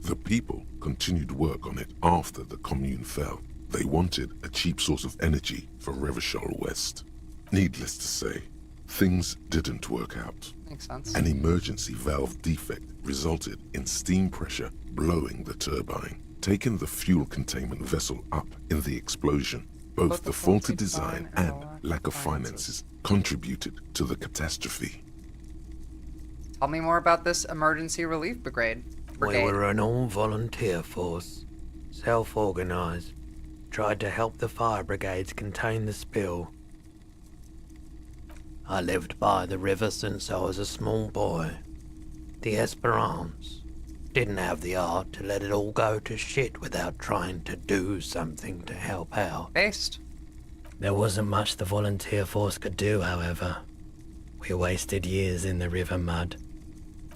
The people continued work on it after the Commune fell. They wanted a cheap source of energy for Revachol West. Needless to say, things didn't work out. Makes sense. An emergency valve defect resulted in steam pressure blowing the turbine, taking the fuel containment vessel up in the explosion. Both the faulty design and lack of finances contributed to the catastrophe. Tell me more about this emergency relief brigade. We were an all-volunteer force, self-organized. Tried to help the fire brigades contain the spill. I lived by the river since I was a small boy. The Esperance didn't have the art to let it all go to shit without trying to do something to help out. Based. There wasn't much the volunteer force could do, however. We wasted years in the river mud.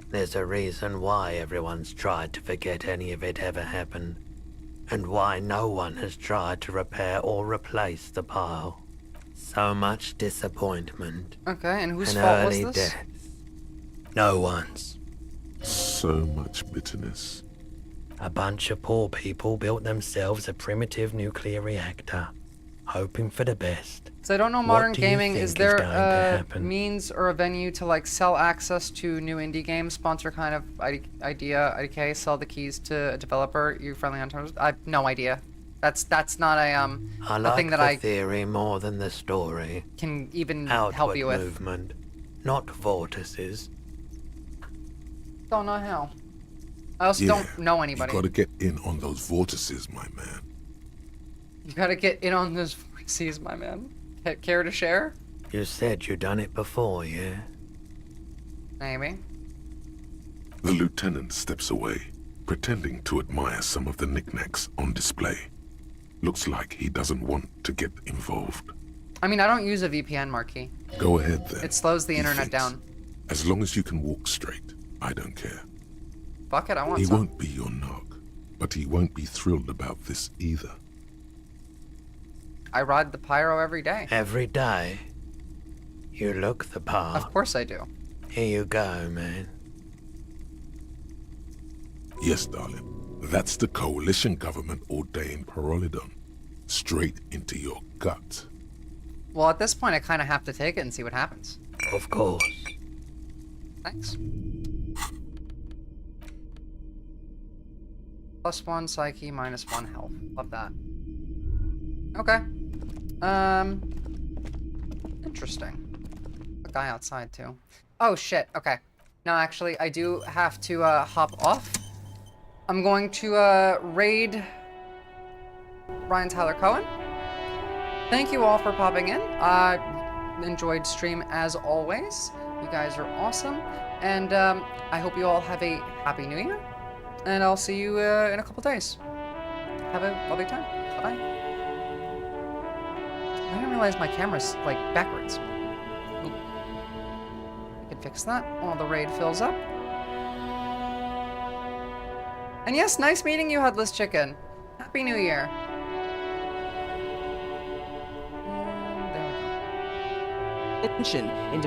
There's a reason why everyone's tried to forget any of it ever happened, and why no one has tried to repair or replace the pile. So much disappointment. Okay, and whose and fault was early this? deaths. No one's. So much bitterness. A bunch of poor people built themselves a primitive nuclear reactor, hoping for the best. So I don't know What modern do you gaming. think Is is there going to a happen? means or a venue to like sell access to new indie games, sponsor kind of idea, IDK, sell the keys to a developer? You friendly on terms? I have no idea. That's not a I a like thing that the I theory more than the story. can even Outward help you with. movement, not vortices. Don't know how. I also don't know anybody. You gotta get in on those vortices, my man. You gotta get in on this seas, my man. Care to share? You said you done it before, yeah? Maybe. The lieutenant steps away, pretending to admire some of the knickknacks on display. Looks like he doesn't want to get involved. I mean, I don't use a VPN, Marquis. Go ahead then. It slows the he internet thinks. down. As long as you can walk straight, I don't care. Fuck it, I want He some. won't be your knock, but he won't be thrilled about this either. I ride the pyro every day. Every day. You look the part. Of course I do. Here you go, man. Yes, darling. That's the coalition government ordained Parolidon. Straight into your gut. Well, at this point, I kind of have to take it and see what happens. Of course. Thanks. +1 psyche, -1 health. Love that. Okay. Interesting. The guy outside too. Oh shit. Okay. No, actually, I do have to hop off. I'm going to raid Ryan Tyler Cohen. Thank you all for popping in. I enjoyed stream as always. You guys are awesome, and I hope you all have a happy New Year. And I'll see you in a couple days. Have a lovely time. Bye-bye. I didn't realize my camera's, like, backwards. Ooh. I can fix that while the raid fills up. And yes, nice meeting you, Headless Chicken. Happy New Year. Attention into